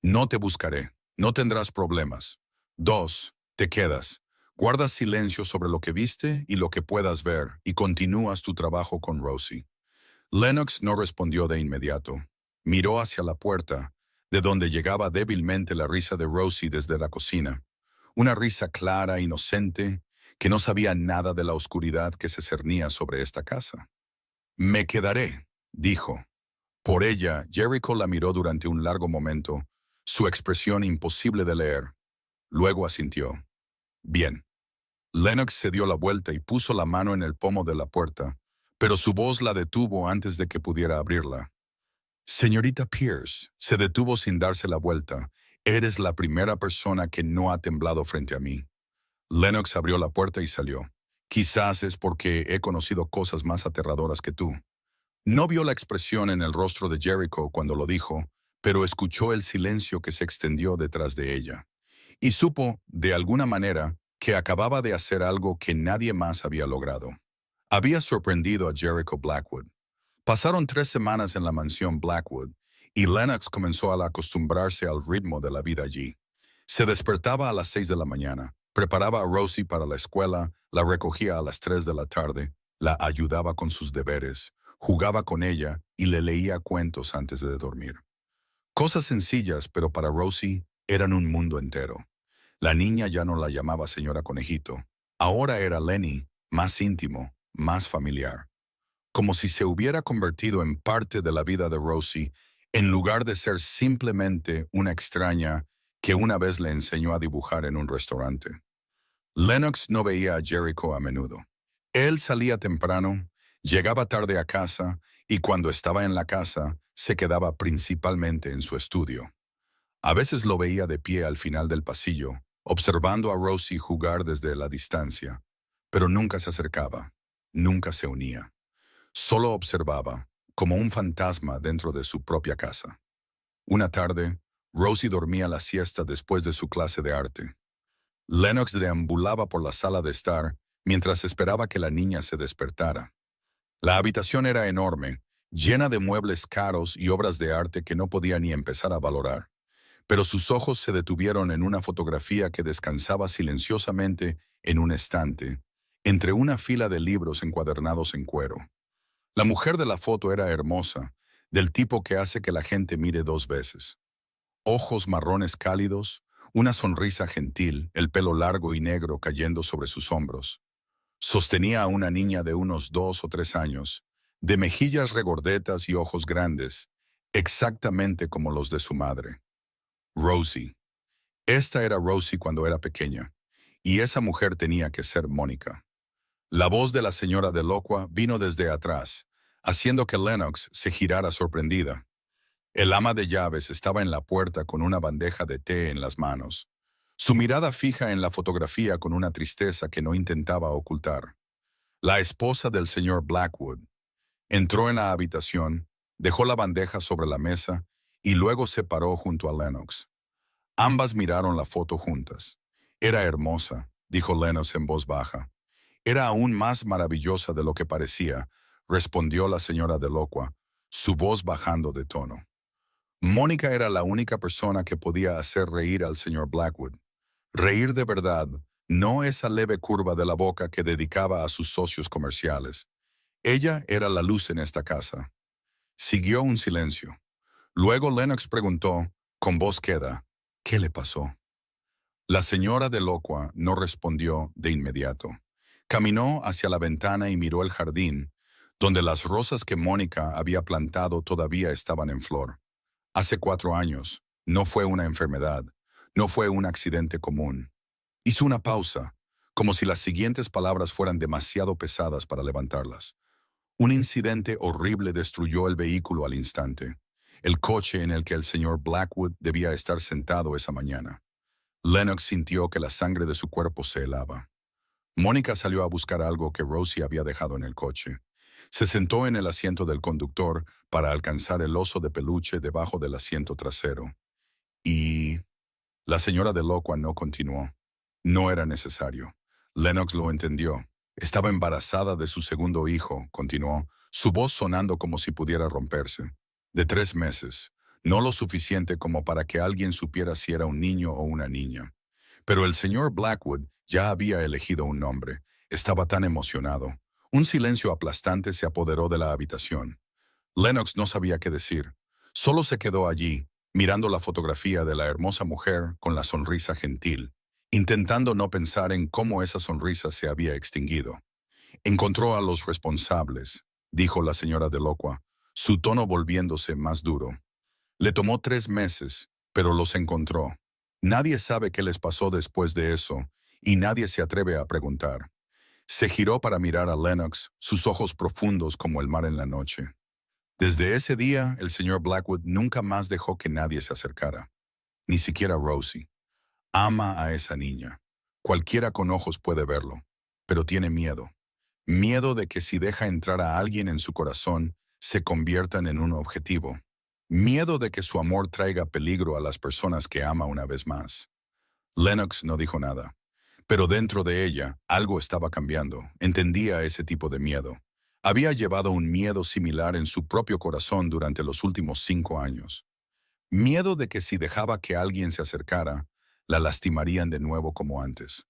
No te buscaré, no tendrás problemas. Dos, te quedas, Guarda silencio sobre lo que viste y lo que puedas ver y continúas tu trabajo con Rosie. Lennox no respondió de inmediato. Miró hacia la puerta, de donde llegaba débilmente la risa de Rosie desde la cocina. Una risa clara, inocente, que no sabía nada de la oscuridad que se cernía sobre esta casa. Me quedaré, dijo. Por ella, Jericho la miró durante un largo momento, su expresión imposible de leer. Luego asintió. Bien. Lennox se dio la vuelta y puso la mano en el pomo de la puerta, pero su voz la detuvo antes de que pudiera abrirla. Señorita Pierce, se detuvo sin darse la vuelta. Eres la primera persona que no ha temblado frente a mí. Lennox abrió la puerta y salió. Quizás es porque he conocido cosas más aterradoras que tú. No vio la expresión en el rostro de Jericho cuando lo dijo, pero escuchó el silencio que se extendió detrás de ella. Y supo, de alguna manera, que acababa de hacer algo que nadie más había logrado. Había sorprendido a Jericho Blackwood. Pasaron 3 semanas en la mansión Blackwood, y Lennox comenzó a acostumbrarse al ritmo de la vida allí. Se despertaba a las 6 de la mañana, preparaba a Rosie para la escuela, la recogía a las 3 de la tarde, la ayudaba con sus deberes, jugaba con ella y le leía cuentos antes de dormir. Cosas sencillas, pero para Rosie eran un mundo entero. La niña ya no la llamaba señora Conejito. Ahora era Lenny, más íntimo, más familiar. Como si se hubiera convertido en parte de la vida de Rosie, en lugar de ser simplemente una extraña que una vez le enseñó a dibujar en un restaurante. Lennox no veía a Jericho a menudo. Él salía temprano, llegaba tarde a casa y cuando estaba en la casa se quedaba principalmente en su estudio. A veces lo veía de pie al final del pasillo, observando a Rosie jugar desde la distancia, pero nunca se acercaba, nunca se unía. Solo observaba, como un fantasma dentro de su propia casa. Una tarde, Rosie dormía la siesta después de su clase de arte. Lennox deambulaba por la sala de estar mientras esperaba que la niña se despertara. La habitación era enorme, llena de muebles caros y obras de arte que no podía ni empezar a valorar. Pero sus ojos se detuvieron en una fotografía que descansaba silenciosamente en un estante, entre una fila de libros encuadernados en cuero. La mujer de la foto era hermosa, del tipo que hace que la gente mire 2 veces. Ojos marrones cálidos, una sonrisa gentil, el pelo largo y negro cayendo sobre sus hombros. Sostenía a una niña de unos 2 o 3 años, de mejillas regordetas y ojos grandes, exactamente como los de su madre. Rosie. Esta era Rosie cuando era pequeña, y esa mujer tenía que ser Mónica. La voz de la señora Delacroix vino desde atrás, haciendo que Lennox se girara sorprendida. El ama de llaves estaba en la puerta con una bandeja de té en las manos, su mirada fija en la fotografía con una tristeza que no intentaba ocultar. La esposa del señor Blackwood entró en la habitación, dejó la bandeja sobre la mesa y luego se paró junto a Lennox. Ambas miraron la foto juntas. Era hermosa, dijo Lennox en voz baja. Era aún más maravillosa de lo que parecía, respondió la señora Delacroix, su voz bajando de tono. Mónica era la única persona que podía hacer reír al señor Blackwood. Reír de verdad, no esa leve curva de la boca que dedicaba a sus socios comerciales. Ella era la luz en esta casa. Siguió un silencio. Luego Lennox preguntó, con voz queda, ¿qué le pasó? La señora Delacroix no respondió de inmediato. Caminó hacia la ventana y miró el jardín, donde las rosas que Mónica había plantado todavía estaban en flor. Hace 4 años, no fue una enfermedad, no fue un accidente común. Hizo una pausa, como si las siguientes palabras fueran demasiado pesadas para levantarlas. Un incidente horrible destruyó el vehículo al instante, el coche en el que el señor Blackwood debía estar sentado esa mañana. Lennox sintió que la sangre de su cuerpo se helaba. Mónica salió a buscar algo que Rosie había dejado en el coche. Se sentó en el asiento del conductor para alcanzar el oso de peluche debajo del asiento trasero. Y la señora Delacroix no continuó. No era necesario. Lennox lo entendió. Estaba embarazada de su segundo hijo, continuó, su voz sonando como si pudiera romperse. De 3 meses, no lo suficiente como para que alguien supiera si era un niño o una niña. Pero el señor Blackwood ya había elegido un nombre. Estaba tan emocionado. Un silencio aplastante se apoderó de la habitación. Lennox no sabía qué decir. Solo se quedó allí, mirando la fotografía de la hermosa mujer con la sonrisa gentil, intentando no pensar en cómo esa sonrisa se había extinguido. Encontró a los responsables, dijo la señora Delacroix, su tono volviéndose más duro. Le tomó 3 meses, pero los encontró. Nadie sabe qué les pasó después de eso, y nadie se atreve a preguntar. Se giró para mirar a Lennox, sus ojos profundos como el mar en la noche. Desde ese día, el señor Blackwood nunca más dejó que nadie se acercara, ni siquiera Rosie. Ama a esa niña. Cualquiera con ojos puede verlo, pero tiene miedo. Miedo de que si deja entrar a alguien en su corazón, se conviertan en un objetivo. Miedo de que su amor traiga peligro a las personas que ama una vez más. Lennox no dijo nada, pero dentro de ella algo estaba cambiando. Entendía ese tipo de miedo. Había llevado un miedo similar en su propio corazón durante los últimos 5 años. Miedo de que si dejaba que alguien se acercara, la lastimarían de nuevo como antes.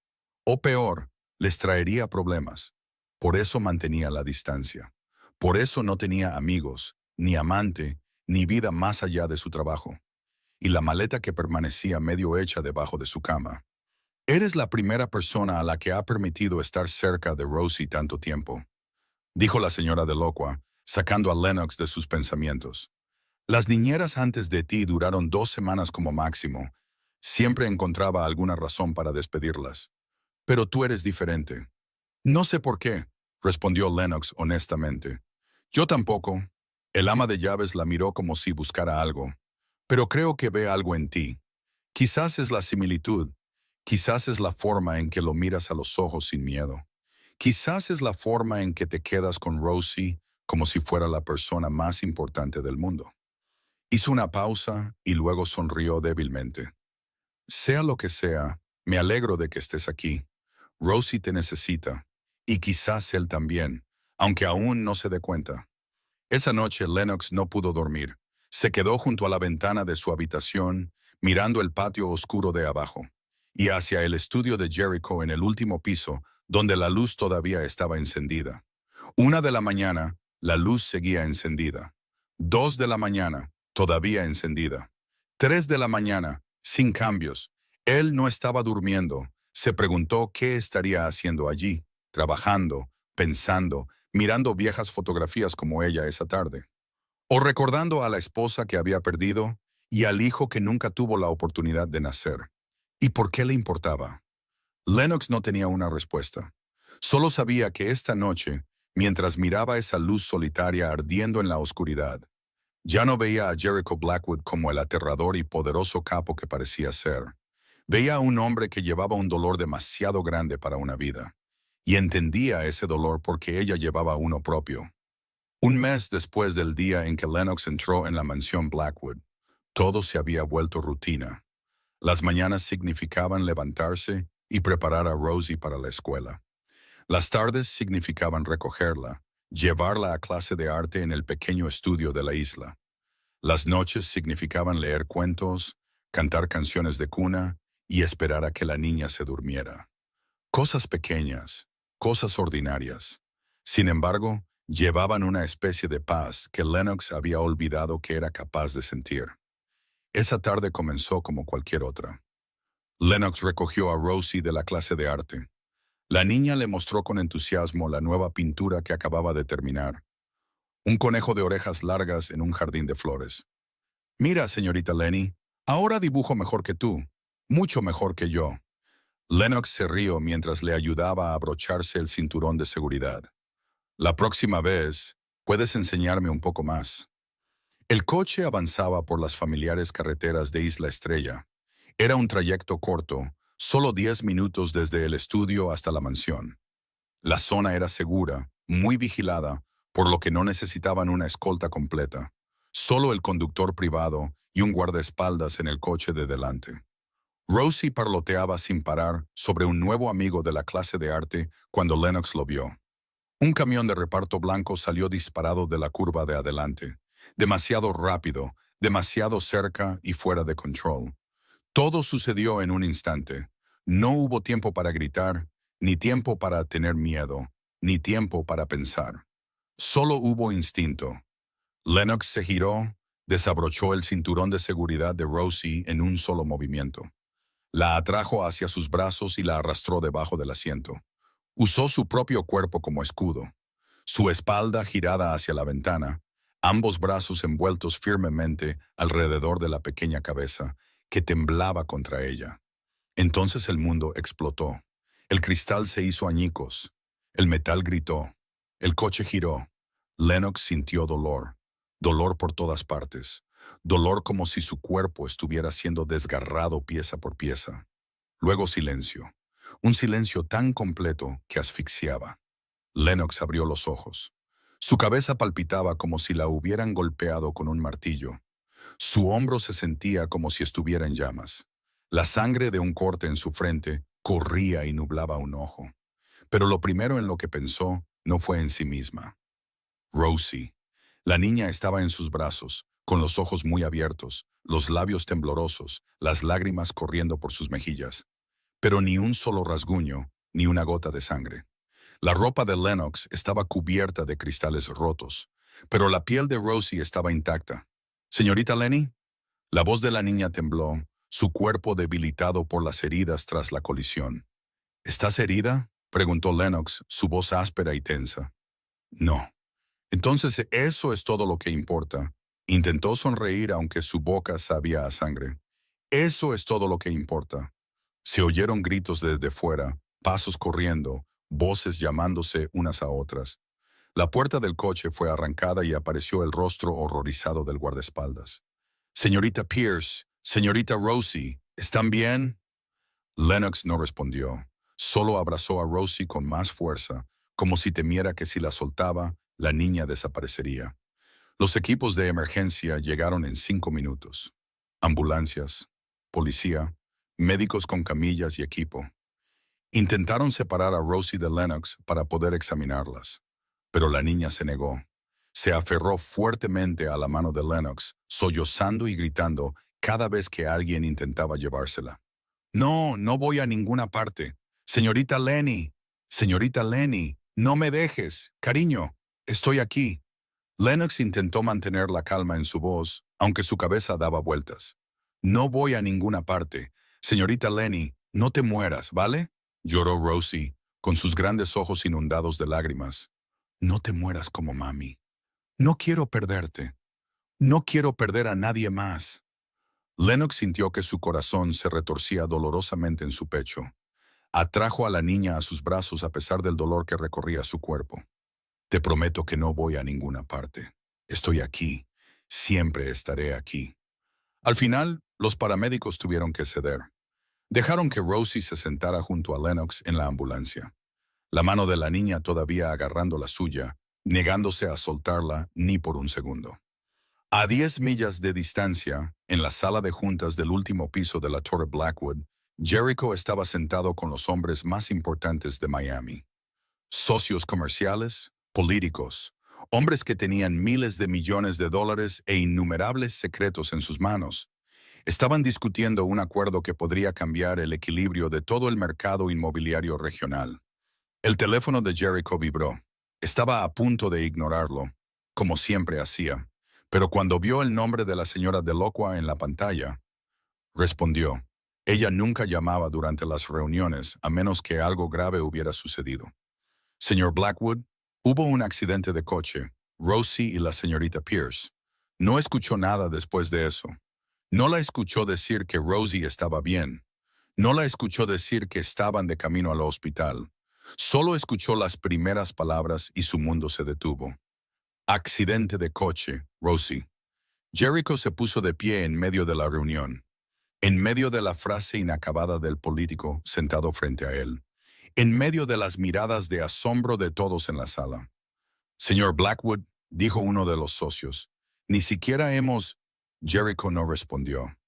O peor, les traería problemas. Por eso mantenía la distancia. Por eso no tenía amigos, ni amante, ni vida más allá de su trabajo. Y la maleta que permanecía medio hecha debajo de su cama. Eres la primera persona a la que ha permitido estar cerca de Rosie tanto tiempo, dijo la señora Delacroix, sacando a Lennox de sus pensamientos. Las niñeras antes de ti duraron 2 semanas como máximo. Siempre encontraba alguna razón para despedirlas. Pero tú eres diferente. No sé por qué, respondió Lennox honestamente. Yo tampoco. El ama de llaves la miró como si buscara algo. Pero creo que ve algo en ti. Quizás es la similitud. Quizás es la forma en que lo miras a los ojos sin miedo. Quizás es la forma en que te quedas con Rosie como si fuera la persona más importante del mundo. Hizo una pausa y luego sonrió débilmente. Sea lo que sea, me alegro de que estés aquí. Rosie te necesita, y quizás él también, aunque aún no se dé cuenta. Esa noche Lennox no pudo dormir. Se quedó junto a la ventana de su habitación, mirando el patio oscuro de abajo, y hacia el estudio de Jericho en el último piso, donde la luz todavía estaba encendida. 1 de la mañana, la luz seguía encendida. 2 de la mañana, todavía encendida. 3 de la mañana, sin cambios. Él no estaba durmiendo. Se preguntó qué estaría haciendo allí, trabajando, pensando, mirando viejas fotografías como ella esa tarde. O recordando a la esposa que había perdido y al hijo que nunca tuvo la oportunidad de nacer. ¿Y por qué le importaba? Lennox no tenía una respuesta. Solo sabía que esta noche, mientras miraba esa luz solitaria ardiendo en la oscuridad, ya no veía a Jericho Blackwood como el aterrador y poderoso capo que parecía ser. Veía a un hombre que llevaba un dolor demasiado grande para una vida. Y entendía ese dolor porque ella llevaba uno propio. 1 mes después del día en que Lennox entró en la mansión Blackwood, todo se había vuelto rutina. Las mañanas significaban levantarse y preparar a Rosie para la escuela. Las tardes significaban recogerla, llevarla a clase de arte en el pequeño estudio de la isla. Las noches significaban leer cuentos, cantar canciones de cuna y esperar a que la niña se durmiera. Cosas pequeñas, cosas ordinarias. Sin embargo, llevaban una especie de paz que Lennox había olvidado que era capaz de sentir. Esa tarde comenzó como cualquier otra. Lennox recogió a Rosie de la clase de arte. La niña le mostró con entusiasmo la nueva pintura que acababa de terminar. Un conejo de orejas largas en un jardín de flores. Mira, señorita Lenny, ahora dibujo mejor que tú, mucho mejor que yo. Lennox se rió mientras le ayudaba a abrocharse el cinturón de seguridad. La próxima vez, puedes enseñarme un poco más. El coche avanzaba por las familiares carreteras de Isla Estrella. Era un trayecto corto, solo 10 minutos desde el estudio hasta la mansión. La zona era segura, muy vigilada, por lo que no necesitaban una escolta completa. Solo el conductor privado y un guardaespaldas en el coche de delante. Rosie parloteaba sin parar sobre un nuevo amigo de la clase de arte cuando Lennox lo vio. Un camión de reparto blanco salió disparado de la curva de adelante. Demasiado rápido, demasiado cerca y fuera de control. Todo sucedió en un instante. No hubo tiempo para gritar, ni tiempo para tener miedo, ni tiempo para pensar. Solo hubo instinto. Lennox se giró, desabrochó el cinturón de seguridad de Rosie en un solo movimiento. La atrajo hacia sus brazos y la arrastró debajo del asiento. Usó su propio cuerpo como escudo, su espalda girada hacia la ventana, ambos brazos envueltos firmemente alrededor de la pequeña cabeza, que temblaba contra ella. Entonces el mundo explotó. El cristal se hizo añicos. El metal gritó. El coche giró. Lennox sintió dolor. Dolor por todas partes. Dolor como si su cuerpo estuviera siendo desgarrado pieza por pieza. Luego silencio. Un silencio tan completo que asfixiaba. Lennox abrió los ojos. Su cabeza palpitaba como si la hubieran golpeado con un martillo. Su hombro se sentía como si estuviera en llamas. La sangre de un corte en su frente corría y nublaba un ojo. Pero lo primero en lo que pensó no fue en sí misma. Rosie. La niña estaba en sus brazos, con los ojos muy abiertos, los labios temblorosos, las lágrimas corriendo por sus mejillas. Pero ni un solo rasguño, ni una gota de sangre. La ropa de Lennox estaba cubierta de cristales rotos, pero la piel de Rosie estaba intacta. «¿Señorita Lenny?» La voz de la niña tembló, su cuerpo debilitado por las heridas tras la colisión. «¿Estás herida?», preguntó Lennox, su voz áspera y tensa. «No». «Entonces eso es todo lo que importa». Intentó sonreír aunque su boca sabía a sangre. «Eso es todo lo que importa». Se oyeron gritos desde fuera, pasos corriendo, voces llamándose unas a otras. La puerta del coche fue arrancada y apareció el rostro horrorizado del guardaespaldas. «Señorita Pierce, señorita Rosie, ¿están bien?» Lennox no respondió. Solo abrazó a Rosie con más fuerza, como si temiera que si la soltaba, la niña desaparecería. Los equipos de emergencia llegaron en 5 minutos. Ambulancias, policía, médicos con camillas y equipo. Intentaron separar a Rosie de Lennox para poder examinarlas, pero la niña se negó. Se aferró fuertemente a la mano de Lennox, sollozando y gritando cada vez que alguien intentaba llevársela. «No, no voy a ninguna parte. Señorita Lenny, señorita Lenny, no me dejes. Cariño, estoy aquí». Lennox intentó mantener la calma en su voz, aunque su cabeza daba vueltas. «No voy a ninguna parte. Señorita Lenny, no te mueras, ¿vale?», lloró Rosie, con sus grandes ojos inundados de lágrimas. «No te mueras como mami. No quiero perderte. No quiero perder a nadie más». Lennox sintió que su corazón se retorcía dolorosamente en su pecho. Atrajo a la niña a sus brazos a pesar del dolor que recorría su cuerpo. «Te prometo que no voy a ninguna parte. Estoy aquí. Siempre estaré aquí». Al final, los paramédicos tuvieron que ceder. Dejaron que Rosie se sentara junto a Lennox en la ambulancia. La mano de la niña todavía agarrando la suya, negándose a soltarla ni por un segundo. A 10 millas de distancia, en la sala de juntas del último piso de la Torre Blackwood, Jericho estaba sentado con los hombres más importantes de Miami. Socios comerciales, políticos, hombres que tenían miles de millones de dólares e innumerables secretos en sus manos. Estaban discutiendo un acuerdo que podría cambiar el equilibrio de todo el mercado inmobiliario regional. El teléfono de Jericho vibró. Estaba a punto de ignorarlo, como siempre hacía, pero cuando vio el nombre de la señora Delacroix en la pantalla, respondió. Ella nunca llamaba durante las reuniones a menos que algo grave hubiera sucedido. «Señor Blackwood, hubo un accidente de coche, Rosie y la señorita Pierce. No escuchó nada después de eso. No la escuchó decir que Rosie estaba bien. No la escuchó decir que estaban de camino al hospital. Solo escuchó las primeras palabras y su mundo se detuvo. Accidente de coche, Rosie». Jericho se puso de pie en medio de la reunión, en medio de la frase inacabada del político sentado frente a él, en medio de las miradas de asombro de todos en la sala. «Señor Blackwood», dijo uno de los socios, «ni siquiera hemos...». Jericho no respondió.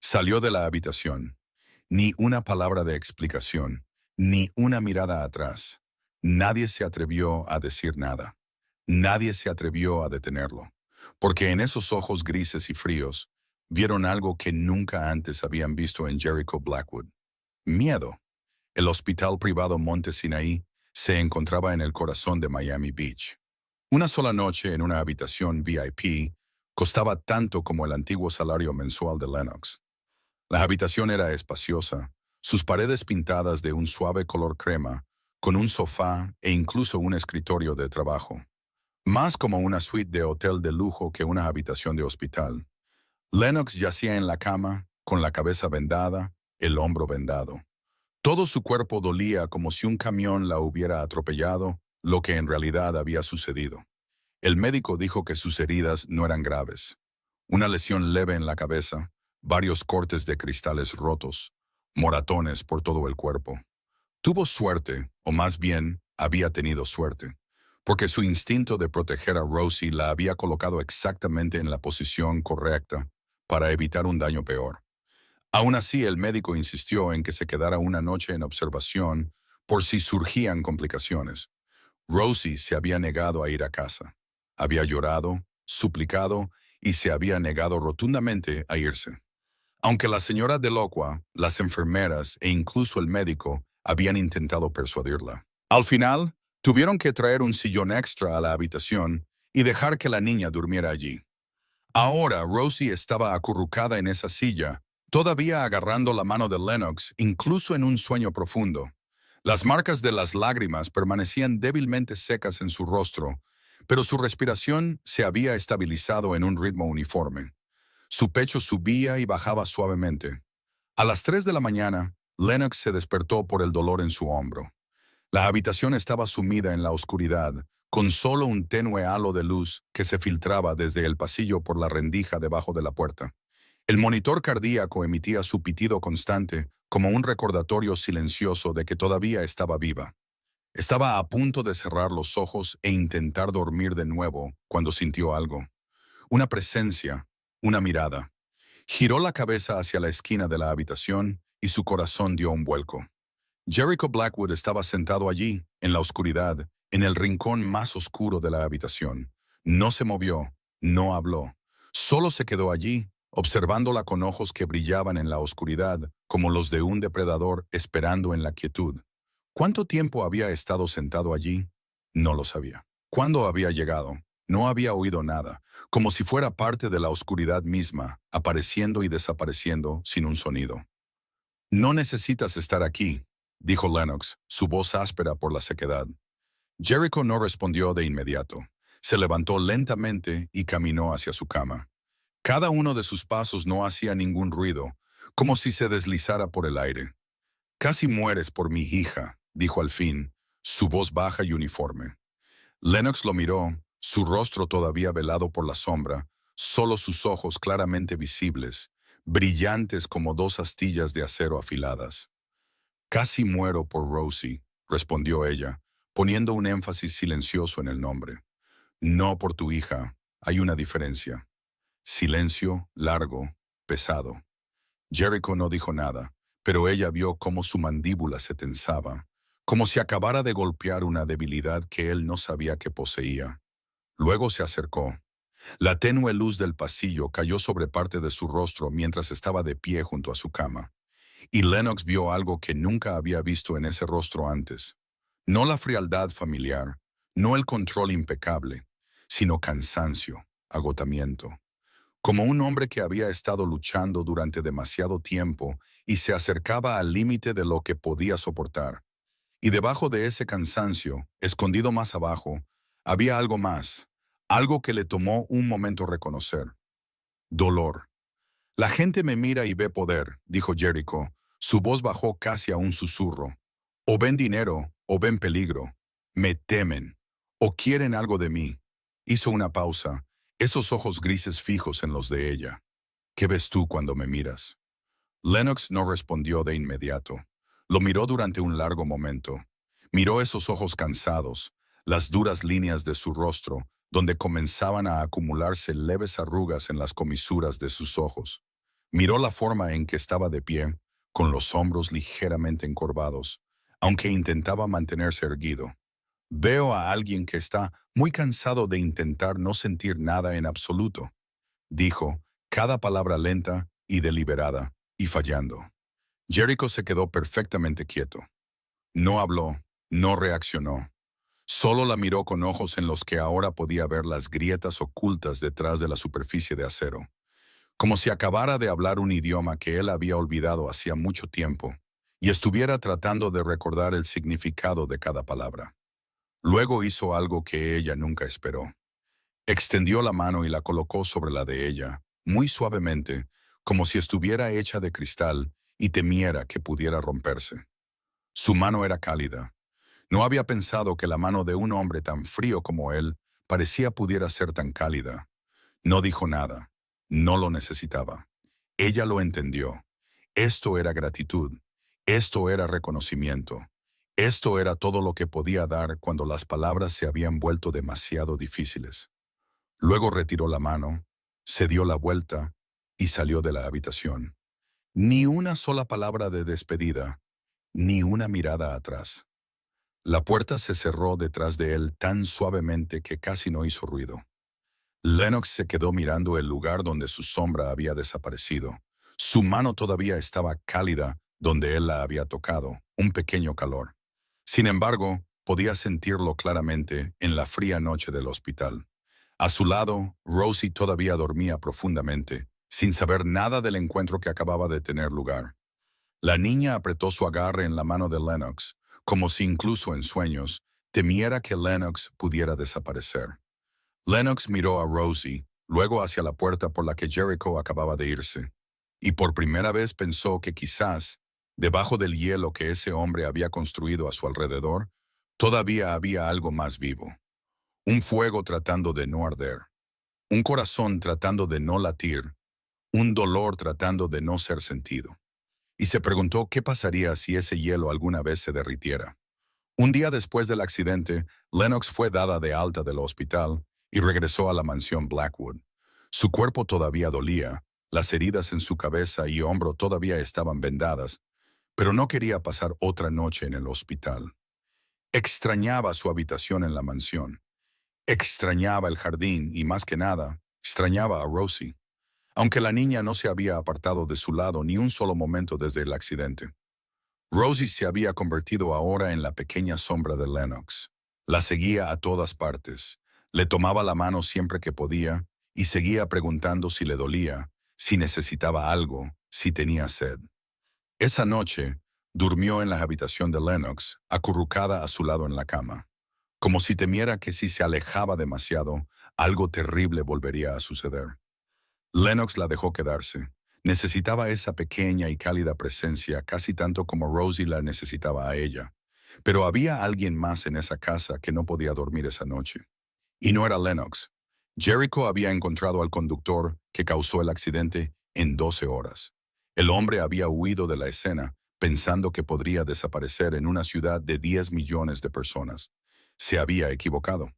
Salió de la habitación. Ni una palabra de explicación, ni una mirada atrás. Nadie se atrevió a decir nada. Nadie se atrevió a detenerlo, porque en esos ojos grises y fríos vieron algo que nunca antes habían visto en Jericho Blackwood. Miedo. El hospital privado Monte Sinaí se encontraba en el corazón de Miami Beach. Una sola noche en una habitación VIP costaba tanto como el antiguo salario mensual de Lennox. La habitación era espaciosa, sus paredes pintadas de un suave color crema, con un sofá e incluso un escritorio de trabajo. Más como una suite de hotel de lujo que una habitación de hospital. Lennox yacía en la cama, con la cabeza vendada, el hombro vendado. Todo su cuerpo dolía como si un camión la hubiera atropellado, lo que en realidad había sucedido. El médico dijo que sus heridas no eran graves. Una lesión leve en la cabeza, varios cortes de cristales rotos, moratones por todo el cuerpo. Tuvo suerte, o más bien, había tenido suerte, porque su instinto de proteger a Rosie la había colocado exactamente en la posición correcta para evitar un daño peor. Aún así, el médico insistió en que se quedara una noche en observación por si surgían complicaciones. Rosie se había negado a ir a casa. Había llorado, suplicado y se había negado rotundamente a irse. Aunque la señora Delocua, las enfermeras e incluso el médico habían intentado persuadirla. Al final, tuvieron que traer un sillón extra a la habitación y dejar que la niña durmiera allí. Ahora Rosie estaba acurrucada en esa silla, todavía agarrando la mano de Lennox, incluso en un sueño profundo. Las marcas de las lágrimas permanecían débilmente secas en su rostro, pero su respiración se había estabilizado en un ritmo uniforme. Su pecho subía y bajaba suavemente. A las 3 de la mañana, Lennox se despertó por el dolor en su hombro. La habitación estaba sumida en la oscuridad, con solo un tenue halo de luz que se filtraba desde el pasillo por la rendija debajo de la puerta. El monitor cardíaco emitía su pitido constante, como un recordatorio silencioso de que todavía estaba viva. Estaba a punto de cerrar los ojos e intentar dormir de nuevo cuando sintió algo. Una presencia, una mirada. Giró la cabeza hacia la esquina de la habitación y su corazón dio un vuelco. Jericho Blackwood estaba sentado allí, en la oscuridad, en el rincón más oscuro de la habitación. No se movió, no habló. Solo se quedó allí, observándola con ojos que brillaban en la oscuridad, como los de un depredador esperando en la quietud. ¿Cuánto tiempo había estado sentado allí? No lo sabía. ¿Cuándo había llegado? No había oído nada, como si fuera parte de la oscuridad misma, apareciendo y desapareciendo sin un sonido. No necesitas estar aquí, dijo Lennox, su voz áspera por la sequedad. Jericho no respondió de inmediato. Se levantó lentamente y caminó hacia su cama. Cada uno de sus pasos no hacía ningún ruido, como si se deslizara por el aire. Casi mueres por mi hija, dijo al fin, su voz baja y uniforme. Lennox lo miró, su rostro todavía velado por la sombra, solo sus ojos claramente visibles, brillantes como dos astillas de acero afiladas. Casi muero por Rosie, respondió ella, poniendo un énfasis silencioso en el nombre. No por tu hija, hay una diferencia. Silencio, largo, pesado. Jericho no dijo nada, pero ella vio cómo su mandíbula se tensaba, como si acabara de golpear una debilidad que él no sabía que poseía. Luego se acercó. La tenue luz del pasillo cayó sobre parte de su rostro mientras estaba de pie junto a su cama. Y Lennox vio algo que nunca había visto en ese rostro antes. No la frialdad familiar, no el control impecable, sino cansancio, agotamiento. Como un hombre que había estado luchando durante demasiado tiempo y se acercaba al límite de lo que podía soportar. Y debajo de ese cansancio, escondido más abajo, había algo más, algo que le tomó un momento reconocer. Dolor. La gente me mira y ve poder, dijo Jericho. Su voz bajó casi a un susurro. O ven dinero, o ven peligro. Me temen, o quieren algo de mí. Hizo una pausa, esos ojos grises fijos en los de ella. ¿Qué ves tú cuando me miras? Lennox no respondió de inmediato. Lo miró durante un largo momento. Miró esos ojos cansados, las duras líneas de su rostro, donde comenzaban a acumularse leves arrugas en las comisuras de sus ojos. Miró la forma en que estaba de pie, con los hombros ligeramente encorvados, aunque intentaba mantenerse erguido. Veo a alguien que está muy cansado de intentar no sentir nada en absoluto, dijo, cada palabra lenta y deliberada, y fallando. Jericho se quedó perfectamente quieto. No habló, no reaccionó. Solo la miró con ojos en los que ahora podía ver las grietas ocultas detrás de la superficie de acero, como si acabara de hablar un idioma que él había olvidado hacía mucho tiempo y estuviera tratando de recordar el significado de cada palabra. Luego hizo algo que ella nunca esperó. Extendió la mano y la colocó sobre la de ella, muy suavemente, como si estuviera hecha de cristal y temiera que pudiera romperse. Su mano era cálida. No había pensado que la mano de un hombre tan frío como él parecía pudiera ser tan cálida. No dijo nada. No lo necesitaba. Ella lo entendió. Esto era gratitud. Esto era reconocimiento. Esto era todo lo que podía dar cuando las palabras se habían vuelto demasiado difíciles. Luego retiró la mano, se dio la vuelta y salió de la habitación. Ni una sola palabra de despedida, ni una mirada atrás. La puerta se cerró detrás de él tan suavemente que casi no hizo ruido. Lennox se quedó mirando el lugar donde su sombra había desaparecido. Su mano todavía estaba cálida donde él la había tocado, un pequeño calor. Sin embargo, podía sentirlo claramente en la fría noche del hospital. A su lado, Rosie todavía dormía profundamente, sin saber nada del encuentro que acababa de tener lugar. La niña apretó su agarre en la mano de Lennox, como si incluso en sueños temiera que Lennox pudiera desaparecer. Lennox miró a Rosie, luego hacia la puerta por la que Jericho acababa de irse, y por primera vez pensó que quizás, debajo del hielo que ese hombre había construido a su alrededor, todavía había algo más vivo. Un fuego tratando de no arder, un corazón tratando de no latir, un dolor tratando de no ser sentido. Y se preguntó qué pasaría si ese hielo alguna vez se derritiera. Un día después del accidente, Lennox fue dada de alta del hospital y regresó a la mansión Blackwood. Su cuerpo todavía dolía, las heridas en su cabeza y hombro todavía estaban vendadas, pero no quería pasar otra noche en el hospital. Extrañaba su habitación en la mansión. Extrañaba el jardín y, más que nada, extrañaba a Rosie, aunque la niña no se había apartado de su lado ni un solo momento desde el accidente. Rosie se había convertido ahora en la pequeña sombra de Lennox. La seguía a todas partes, le tomaba la mano siempre que podía y seguía preguntando si le dolía, si necesitaba algo, si tenía sed. Esa noche, durmió en la habitación de Lennox, acurrucada a su lado en la cama, como si temiera que si se alejaba demasiado, algo terrible volvería a suceder. Lennox la dejó quedarse. Necesitaba esa pequeña y cálida presencia casi tanto como Rosie la necesitaba a ella. Pero había alguien más en esa casa que no podía dormir esa noche. Y no era Lennox. Jericho había encontrado al conductor que causó el accidente en 12 horas. El hombre había huido de la escena, pensando que podría desaparecer en una ciudad de 10 millones de personas. Se había equivocado.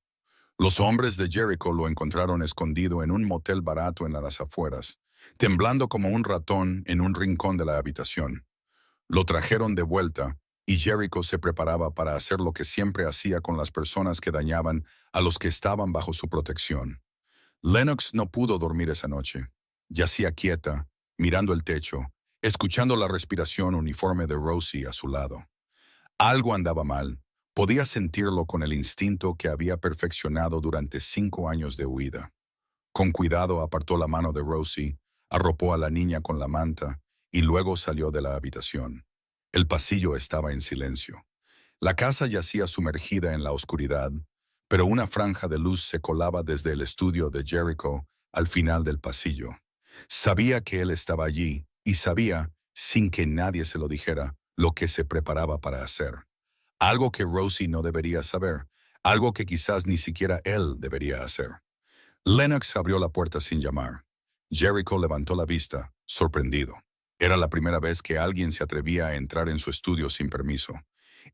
Los hombres de Jericho lo encontraron escondido en un motel barato en las afueras, temblando como un ratón en un rincón de la habitación. Lo trajeron de vuelta y Jericho se preparaba para hacer lo que siempre hacía con las personas que dañaban a los que estaban bajo su protección. Lennox no pudo dormir esa noche. Yacía quieta, mirando el techo, escuchando la respiración uniforme de Rosie a su lado. Algo andaba mal. Podía sentirlo con el instinto que había perfeccionado durante 5 años de huida. Con cuidado apartó la mano de Rosie, arropó a la niña con la manta y luego salió de la habitación. El pasillo estaba en silencio. La casa yacía sumergida en la oscuridad, pero una franja de luz se colaba desde el estudio de Jericho al final del pasillo. Sabía que él estaba allí y sabía, sin que nadie se lo dijera, lo que se preparaba para hacer. Algo que Rosie no debería saber, algo que quizás ni siquiera él debería hacer. Lennox abrió la puerta sin llamar. Jericho levantó la vista, sorprendido. Era la primera vez que alguien se atrevía a entrar en su estudio sin permiso.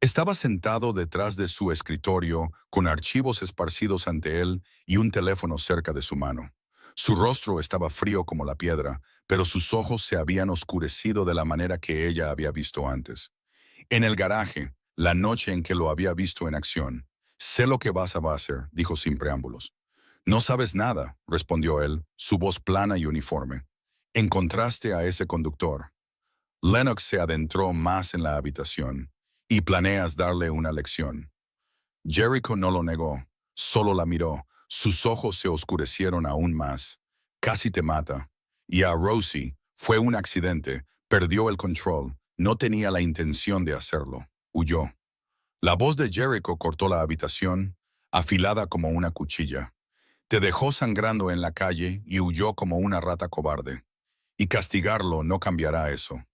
Estaba sentado detrás de su escritorio, con archivos esparcidos ante él y un teléfono cerca de su mano. Su rostro estaba frío como la piedra, pero sus ojos se habían oscurecido de la manera que ella había visto antes. En el garaje, la noche en que lo había visto en acción. Sé lo que vas a hacer, dijo sin preámbulos. No sabes nada, respondió él, su voz plana y uniforme. Encontraste a ese conductor. Lennox se adentró más en la habitación, y planeas darle una lección. Jericho no lo negó, solo la miró. Sus ojos se oscurecieron aún más. Casi te mata. Y a Rosie, fue un accidente, perdió el control, no tenía la intención de hacerlo. Huyó. La voz de Jericho cortó la habitación, afilada como una cuchilla. Te dejó sangrando en la calle y huyó como una rata cobarde. Y castigarlo no cambiará eso.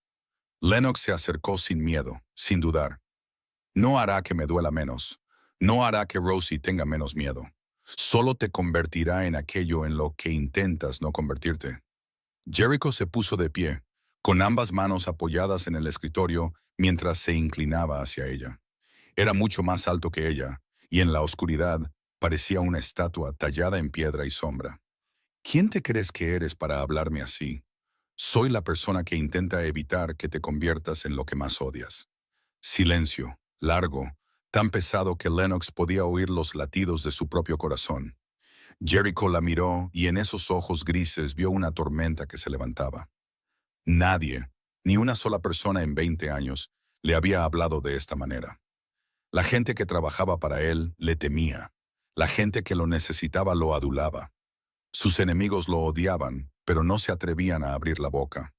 Lennox se acercó sin miedo, sin dudar. No hará que me duela menos. No hará que Rosie tenga menos miedo. Solo te convertirá en aquello en lo que intentas no convertirte. Jericho se puso de pie, con ambas manos apoyadas en el escritorio mientras se inclinaba hacia ella. Era mucho más alto que ella, y en la oscuridad parecía una estatua tallada en piedra y sombra. ¿Quién te crees que eres para hablarme así? Soy la persona que intenta evitar que te conviertas en lo que más odias. Silencio, largo, tan pesado que Lennox podía oír los latidos de su propio corazón. Jericho la miró y en esos ojos grises vio una tormenta que se levantaba. Nadie, ni una sola persona en 20 años, le había hablado de esta manera. La gente que trabajaba para él le temía. La gente que lo necesitaba lo adulaba. Sus enemigos lo odiaban, pero no se atrevían a abrir la boca.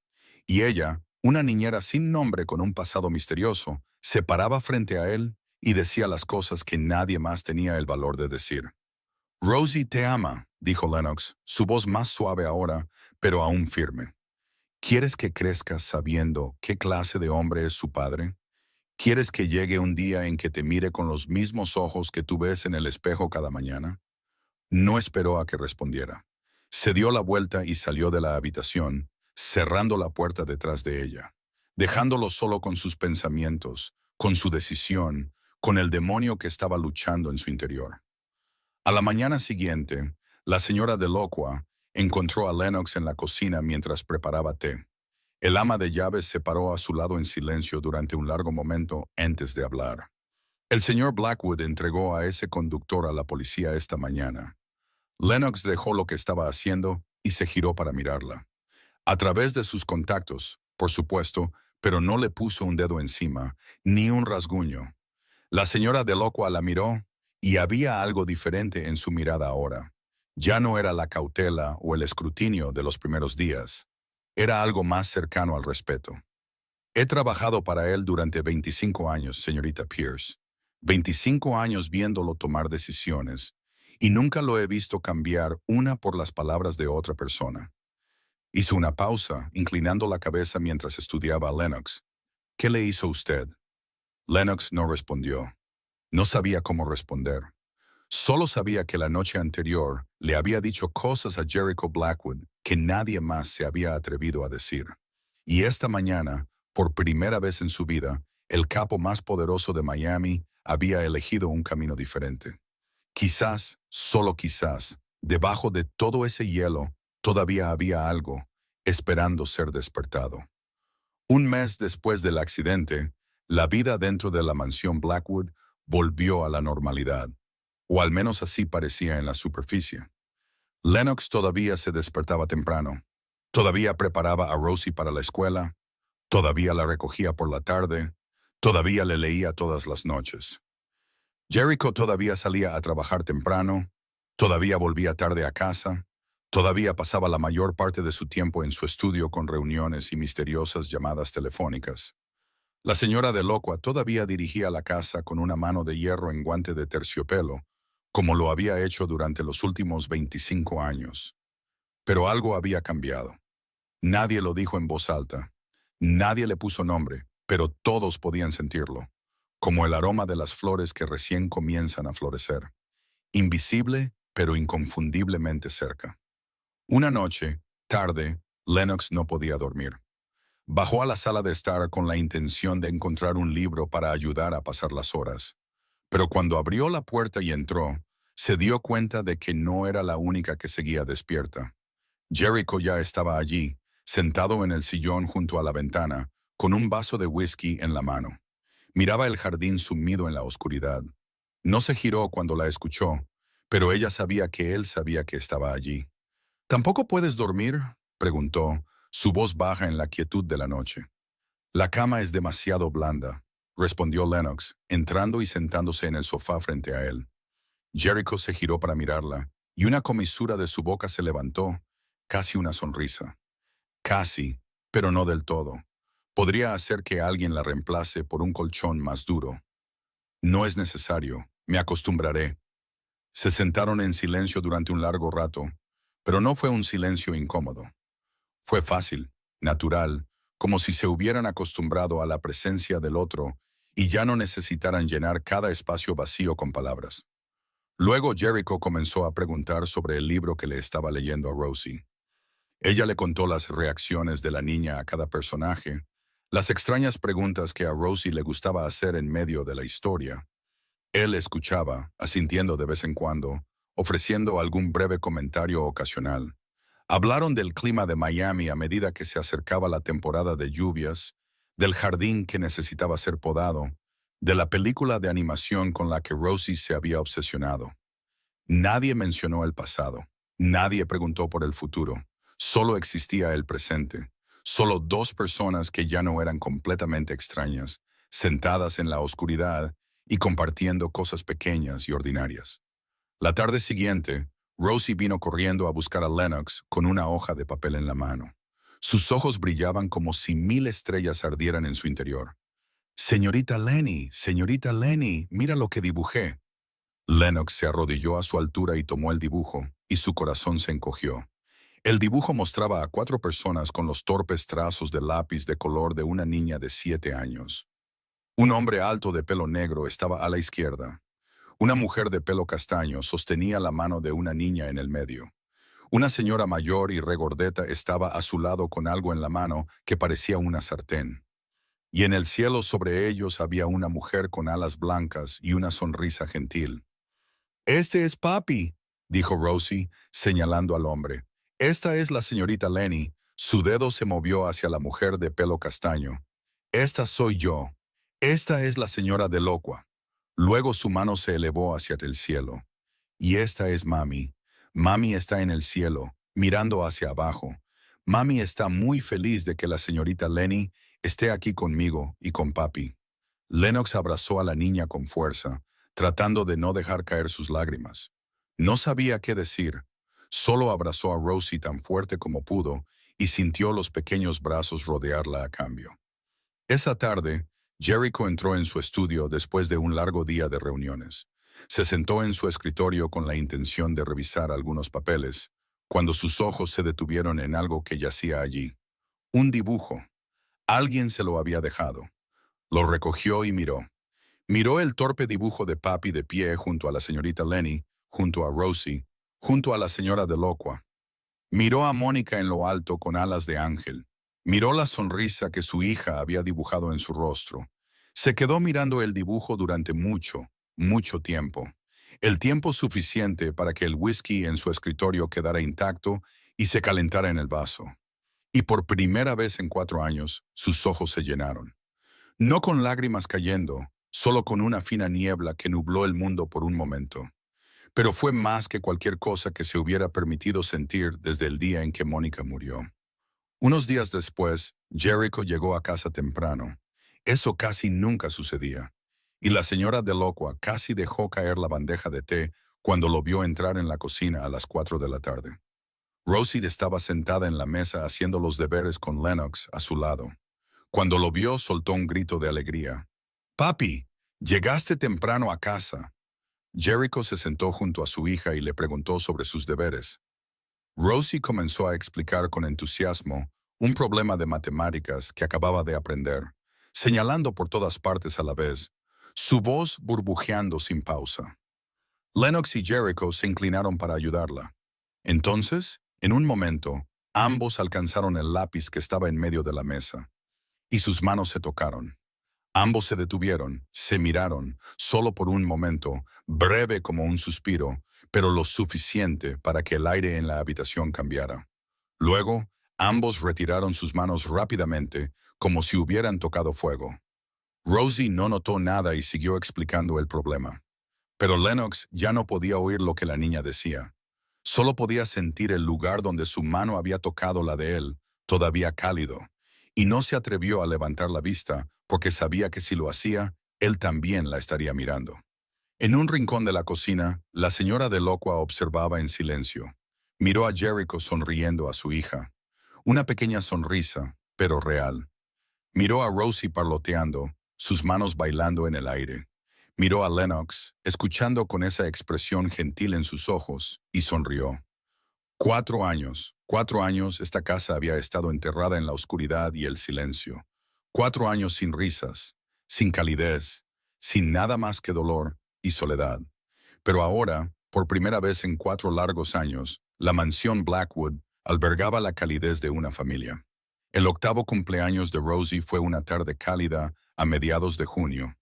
Y ella, una niñera sin nombre con un pasado misterioso, se paraba frente a él y decía las cosas que nadie más tenía el valor de decir. Rosie te ama, dijo Lennox, su voz más suave ahora, pero aún firme. ¿Quieres que crezcas sabiendo qué clase de hombre es su padre? ¿Quieres que llegue un día en que te mire con los mismos ojos que tú ves en el espejo cada mañana? No esperó a que respondiera. Se dio la vuelta y salió de la habitación, cerrando la puerta detrás de ella, dejándolo solo con sus pensamientos, con su decisión, con el demonio que estaba luchando en su interior. A la mañana siguiente, la señora Delacroix encontró a Lennox en la cocina mientras preparaba té. El ama de llaves se paró a su lado en silencio durante un largo momento antes de hablar. El señor Blackwood entregó a ese conductor a la policía esta mañana. Lennox dejó lo que estaba haciendo y se giró para mirarla. A través de sus contactos, por supuesto, pero no le puso un dedo encima, ni un rasguño. La señora Delacroix la miró y había algo diferente en su mirada ahora. Ya no era la cautela o el escrutinio de los primeros días. Era algo más cercano al respeto. He trabajado para él durante 25 años, señorita Pierce. 25 años viéndolo tomar decisiones, y nunca lo he visto cambiar una por las palabras de otra persona. Hizo una pausa, inclinando la cabeza mientras estudiaba a Lennox. ¿Qué le hizo usted? Lennox no respondió. No sabía cómo responder. Solo sabía que la noche anterior le había dicho cosas a Jericho Blackwood que nadie más se había atrevido a decir. Y esta mañana, por primera vez en su vida, el capo más poderoso de Miami había elegido un camino diferente. Quizás, solo quizás, debajo de todo ese hielo, todavía había algo, esperando ser despertado. Un mes después del accidente, la vida dentro de la mansión Blackwood volvió a la normalidad, o al menos así parecía en la superficie. Lennox todavía se despertaba temprano, todavía preparaba a Rosie para la escuela, todavía la recogía por la tarde, todavía le leía todas las noches. Jericho todavía salía a trabajar temprano, todavía volvía tarde a casa, todavía pasaba la mayor parte de su tiempo en su estudio con reuniones y misteriosas llamadas telefónicas. La señora Delacroix todavía dirigía la casa con una mano de hierro en guante de terciopelo, como lo había hecho durante los últimos 25 años. Pero algo había cambiado. Nadie lo dijo en voz alta. Nadie le puso nombre, pero todos podían sentirlo, como el aroma de las flores que recién comienzan a florecer. Invisible, pero inconfundiblemente cerca. Una noche, tarde, Lennox no podía dormir. Bajó a la sala de estar con la intención de encontrar un libro para ayudar a pasar las horas. Pero cuando abrió la puerta y entró, se dio cuenta de que no era la única que seguía despierta. Jericho ya estaba allí, sentado en el sillón junto a la ventana, con un vaso de whisky en la mano. Miraba el jardín sumido en la oscuridad. No se giró cuando la escuchó, pero ella sabía que él sabía que estaba allí. ¿Tampoco puedes dormir?, preguntó, su voz baja en la quietud de la noche. La cama es demasiado blanda, respondió Lennox, entrando y sentándose en el sofá frente a él. Jericho se giró para mirarla, y una comisura de su boca se levantó, casi una sonrisa. Casi, pero no del todo. Podría hacer que alguien la reemplace por un colchón más duro. No es necesario, me acostumbraré. Se sentaron en silencio durante un largo rato, pero no fue un silencio incómodo. Fue fácil, natural, como si se hubieran acostumbrado a la presencia del otro y ya no necesitaran llenar cada espacio vacío con palabras. Luego Jericho comenzó a preguntar sobre el libro que le estaba leyendo a Rosie. Ella le contó las reacciones de la niña a cada personaje, las extrañas preguntas que a Rosie le gustaba hacer en medio de la historia. Él escuchaba, asintiendo de vez en cuando, ofreciendo algún breve comentario ocasional. Hablaron del clima de Miami a medida que se acercaba la temporada de lluvias, del jardín que necesitaba ser podado, de la película de animación con la que Rosie se había obsesionado. Nadie mencionó el pasado, nadie preguntó por el futuro, solo existía el presente, solo dos personas que ya no eran completamente extrañas, sentadas en la oscuridad y compartiendo cosas pequeñas y ordinarias. La tarde siguiente, Rosie vino corriendo a buscar a Lennox con una hoja de papel en la mano. Sus ojos brillaban como si 1000 estrellas ardieran en su interior. Señorita Lenny, mira lo que dibujé. Lennox se arrodilló a su altura y tomó el dibujo, y su corazón se encogió. El dibujo mostraba a 4 personas con los torpes trazos de lápiz de color de una niña de 7 años. Un hombre alto de pelo negro estaba a la izquierda. Una mujer de pelo castaño sostenía la mano de una niña en el medio. Una señora mayor y regordeta estaba a su lado con algo en la mano que parecía una sartén. Y en el cielo sobre ellos había una mujer con alas blancas y una sonrisa gentil. «Este es papi», dijo Rosie, señalando al hombre. «Esta es la señorita Lenny». Su dedo se movió hacia la mujer de pelo castaño. «Esta soy yo. Esta es la señora Delocua». Luego su mano se elevó hacia el cielo. «Y esta es Mami. Mami está en el cielo, mirando hacia abajo. Mami está muy feliz de que la señorita Lenny esté aquí conmigo y con papi». Lennox abrazó a la niña con fuerza, tratando de no dejar caer sus lágrimas. No sabía qué decir. Solo abrazó a Rosie tan fuerte como pudo y sintió los pequeños brazos rodearla a cambio. Esa tarde, Jericho entró en su estudio después de un largo día de reuniones. Se sentó en su escritorio con la intención de revisar algunos papeles, cuando sus ojos se detuvieron en algo que yacía allí. Un dibujo. Alguien se lo había dejado. Lo recogió y miró. Miró el torpe dibujo de papi de pie junto a la señorita Lenny, junto a Rosie, junto a la señora Delocua. Miró a Mónica en lo alto con alas de ángel. Miró la sonrisa que su hija había dibujado en su rostro. Se quedó mirando el dibujo durante mucho, mucho tiempo. El tiempo suficiente para que el whisky en su escritorio quedara intacto y se calentara en el vaso. Y por primera vez en 4 años, sus ojos se llenaron. No con lágrimas cayendo, solo con una fina niebla que nubló el mundo por un momento. Pero fue más que cualquier cosa que se hubiera permitido sentir desde el día en que Mónica murió. Unos días después, Jericho llegó a casa temprano. Eso casi nunca sucedía. Y la señora Delocua casi dejó caer la bandeja de té cuando lo vio entrar en la cocina a las 4 de la tarde. Rosie estaba sentada en la mesa haciendo los deberes con Lennox a su lado. Cuando lo vio, soltó un grito de alegría. «Papi, llegaste temprano a casa». Jericho se sentó junto a su hija y le preguntó sobre sus deberes. Rosie comenzó a explicar con entusiasmo un problema de matemáticas que acababa de aprender, señalando por todas partes a la vez, su voz burbujeando sin pausa. Lennox y Jericho se inclinaron para ayudarla. Entonces, en un momento, ambos alcanzaron el lápiz que estaba en medio de la mesa, y sus manos se tocaron. Ambos se detuvieron, se miraron, solo por un momento, breve como un suspiro, pero lo suficiente para que el aire en la habitación cambiara. Luego, ambos retiraron sus manos rápidamente, como si hubieran tocado fuego. Rosie no notó nada y siguió explicando el problema. Pero Lennox ya no podía oír lo que la niña decía. Solo podía sentir el lugar donde su mano había tocado la de él, todavía cálido, y no se atrevió a levantar la vista porque sabía que si lo hacía, él también la estaría mirando. En un rincón de la cocina, la señora de Locua observaba en silencio. Miró a Jericho sonriendo a su hija. Una pequeña sonrisa, pero real. Miró a Rosie parloteando, sus manos bailando en el aire. Miró a Lennox, escuchando con esa expresión gentil en sus ojos, y sonrió. 4 años esta casa había estado enterrada en la oscuridad y el silencio. 4 años sin risas, sin calidez, sin nada más que dolor y soledad. Pero ahora, por primera vez en 4 largos años, la mansión Blackwood albergaba la calidez de una familia. El octavo cumpleaños de Rosie fue una tarde cálida a mediados de junio,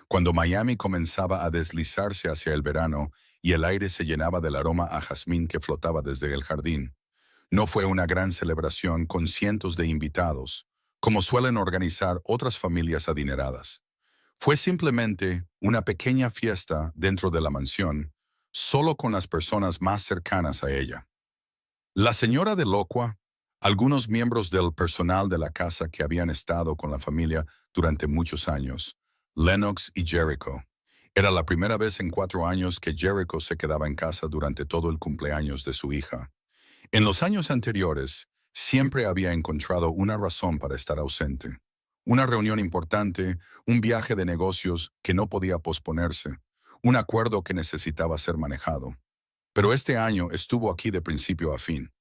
cuando Miami comenzaba a deslizarse hacia el verano y el aire se llenaba del aroma a jazmín que flotaba desde el jardín. No fue una gran celebración con cientos de invitados, como suelen organizar otras familias adineradas. Fue simplemente una pequeña fiesta dentro de la mansión, solo con las personas más cercanas a ella. La señora de Locua, algunos miembros del personal de la casa que habían estado con la familia durante muchos años, Lennox y Jericho. Era la primera vez en 4 años que Jericho se quedaba en casa durante todo el cumpleaños de su hija. En los años anteriores, siempre había encontrado una razón para estar ausente. Una reunión importante, un viaje de negocios que no podía posponerse, un acuerdo que necesitaba ser manejado. Pero este año estuvo aquí de principio a fin.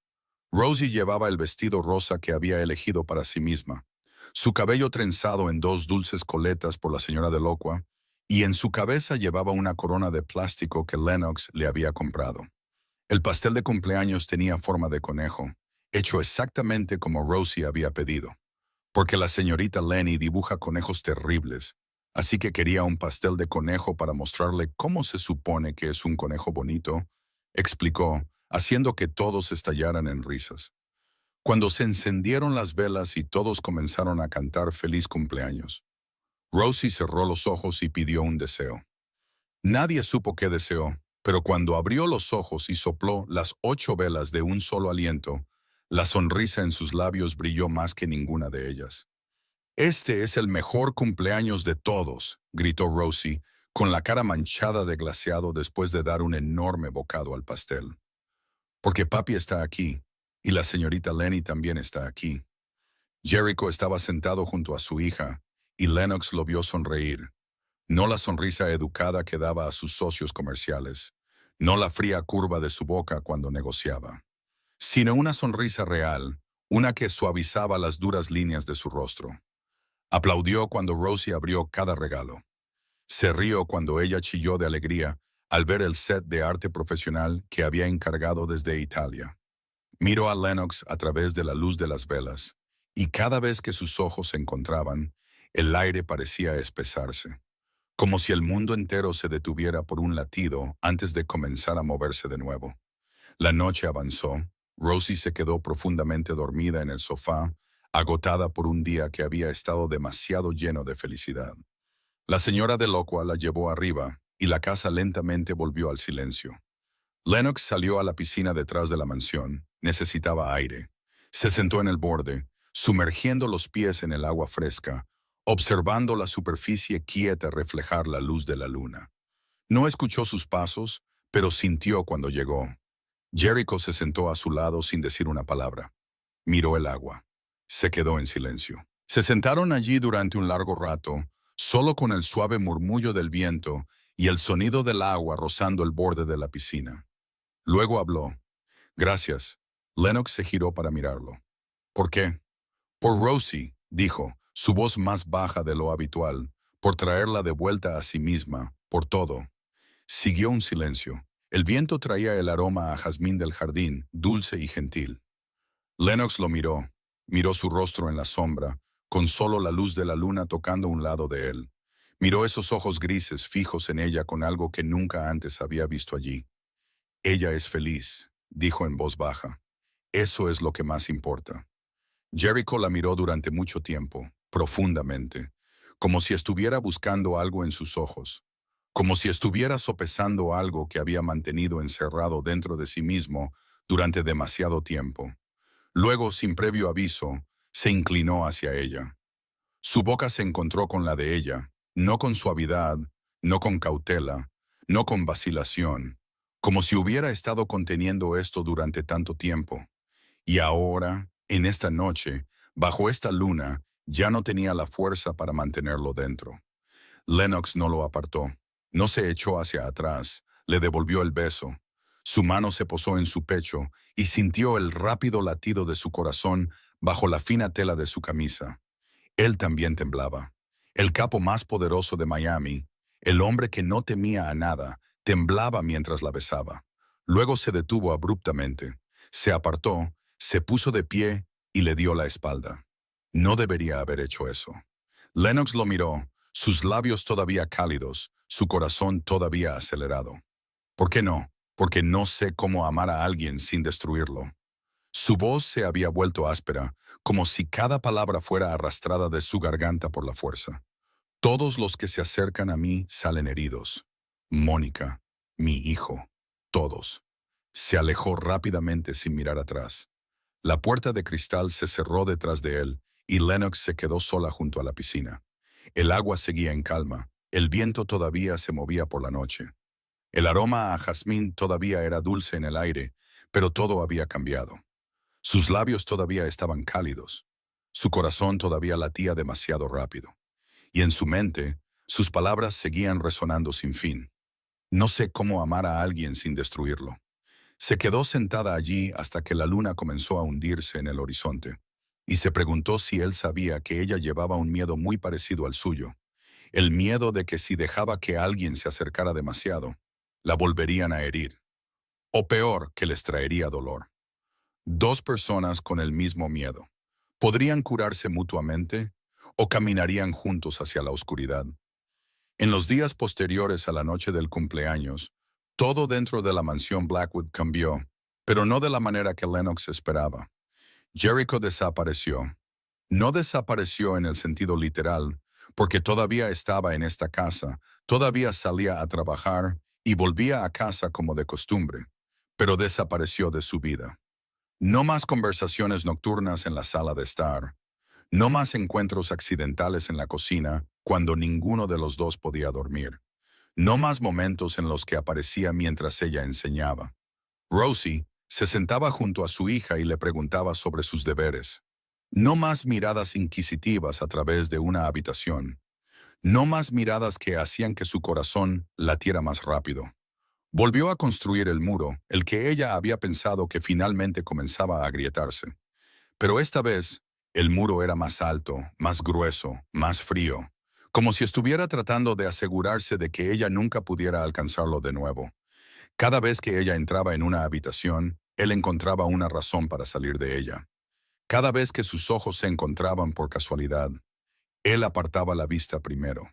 Rosie llevaba el vestido rosa que había elegido para sí misma, su cabello trenzado en dos dulces coletas por la señora de Locua, y en su cabeza llevaba una corona de plástico que Lennox le había comprado. El pastel de cumpleaños tenía forma de conejo, hecho exactamente como Rosie había pedido, porque la señorita Lenny dibuja conejos terribles, así que quería un pastel de conejo para mostrarle cómo se supone que es un conejo bonito, explicó, haciendo que todos estallaran en risas. Cuando se encendieron las velas y todos comenzaron a cantar feliz cumpleaños, Rosie cerró los ojos y pidió un deseo. Nadie supo qué deseó, pero cuando abrió los ojos y sopló las 8 velas de un solo aliento, la sonrisa en sus labios brilló más que ninguna de ellas. «Este es el mejor cumpleaños de todos», gritó Rosie, con la cara manchada de glaseado después de dar un enorme bocado al pastel. «Porque papi está aquí, y la señorita Lenny también está aquí». Jericho estaba sentado junto a su hija, y Lennox lo vio sonreír. No la sonrisa educada que daba a sus socios comerciales, no la fría curva de su boca cuando negociaba, sino una sonrisa real, una que suavizaba las duras líneas de su rostro. Aplaudió cuando Rosie abrió cada regalo. Se rió cuando ella chilló de alegría al ver el set de arte profesional que había encargado desde Italia. Miró a Lennox a través de la luz de las velas, y cada vez que sus ojos se encontraban, el aire parecía espesarse, como si el mundo entero se detuviera por un latido antes de comenzar a moverse de nuevo. La noche avanzó. Rosie se quedó profundamente dormida en el sofá, agotada por un día que había estado demasiado lleno de felicidad. La señora de Locua la llevó arriba, y la casa lentamente volvió al silencio. Lennox salió a la piscina detrás de la mansión. Necesitaba aire. Se sentó en el borde, sumergiendo los pies en el agua fresca, observando la superficie quieta reflejar la luz de la luna. No escuchó sus pasos, pero sintió cuando llegó. Jericho se sentó a su lado sin decir una palabra. Miró el agua. Se quedó en silencio. Se sentaron allí durante un largo rato, solo con el suave murmullo del viento y el sonido del agua rozando el borde de la piscina. Luego habló. «Gracias». Lennox se giró para mirarlo. «¿Por qué?» «Por Rosie», dijo, su voz más baja de lo habitual, «por traerla de vuelta a sí misma, por todo». Siguió un silencio. El viento traía el aroma a jazmín del jardín, dulce y gentil. Lennox lo miró su rostro en la sombra, con solo la luz de la luna tocando un lado de él. Miró esos ojos grises fijos en ella con algo que nunca antes había visto allí. «Ella es feliz», dijo en voz baja. «Eso es lo que más importa». Jericho la miró durante mucho tiempo, profundamente, como si estuviera buscando algo en sus ojos, como si estuviera sopesando algo que había mantenido encerrado dentro de sí mismo durante demasiado tiempo. Luego, sin previo aviso, Se inclinó hacia ella. Su boca se encontró con la de ella, no con suavidad, no con cautela, no con vacilación, como si hubiera estado conteniendo esto durante tanto tiempo. Y ahora, en esta noche, bajo esta luna, ya no tenía la fuerza para mantenerlo dentro. Lennox no lo apartó, no se echó hacia atrás, le devolvió el beso. Su mano se posó en su pecho y sintió el rápido latido de su corazón bajo la fina tela de su camisa. Él también temblaba. El capo más poderoso de Miami, el hombre que no temía a nada, temblaba mientras la besaba. Luego se detuvo abruptamente, se apartó, se puso de pie y le dio la espalda. No debería haber hecho eso. Lennox lo miró, sus labios todavía cálidos, su corazón todavía acelerado. ¿Por qué no? Porque no sé cómo amar a alguien sin destruirlo. Su voz se había vuelto áspera, como si cada palabra fuera arrastrada de su garganta por la fuerza. Todos los que se acercan a mí salen heridos. Mónica, mi hijo, todos. Se alejó rápidamente sin mirar atrás. La puerta de cristal se cerró detrás de él y Lennox se quedó sola junto a la piscina. El agua seguía en calma, el viento todavía se movía por la noche. El aroma a jazmín todavía era dulce en el aire, pero todo había cambiado. Sus labios todavía estaban cálidos. Su corazón todavía latía demasiado rápido. Y en su mente, sus palabras seguían resonando sin fin. No sé cómo amar a alguien sin destruirlo. Se quedó sentada allí hasta que la luna comenzó a hundirse en el horizonte, y se preguntó si él sabía que ella llevaba un miedo muy parecido al suyo, el miedo de que si dejaba que alguien se acercara demasiado, la volverían a herir, o peor, que les traería dolor. Dos personas con el mismo miedo. ¿Podrían curarse mutuamente o caminarían juntos hacia la oscuridad? En los días posteriores a la noche del cumpleaños, todo dentro de la mansión Blackwood cambió, pero no de la manera que Lennox esperaba. Jericho desapareció. No desapareció en el sentido literal, porque todavía estaba en esta casa, todavía salía a trabajar y volvía a casa como de costumbre, pero desapareció de su vida. No más conversaciones nocturnas en la sala de estar. No más encuentros accidentales en la cocina cuando ninguno de los dos podía dormir. No más momentos en los que aparecía mientras ella enseñaba. Rosie se sentaba junto a su hija y le preguntaba sobre sus deberes. No más miradas inquisitivas a través de una habitación. No más miradas que hacían que su corazón latiera más rápido. Volvió a construir el muro, el que ella había pensado que finalmente comenzaba a agrietarse. Pero esta vez, el muro era más alto, más grueso, más frío, como si estuviera tratando de asegurarse de que ella nunca pudiera alcanzarlo de nuevo. Cada vez que ella entraba en una habitación, él encontraba una razón para salir de ella. Cada vez que sus ojos se encontraban por casualidad, él apartaba la vista primero.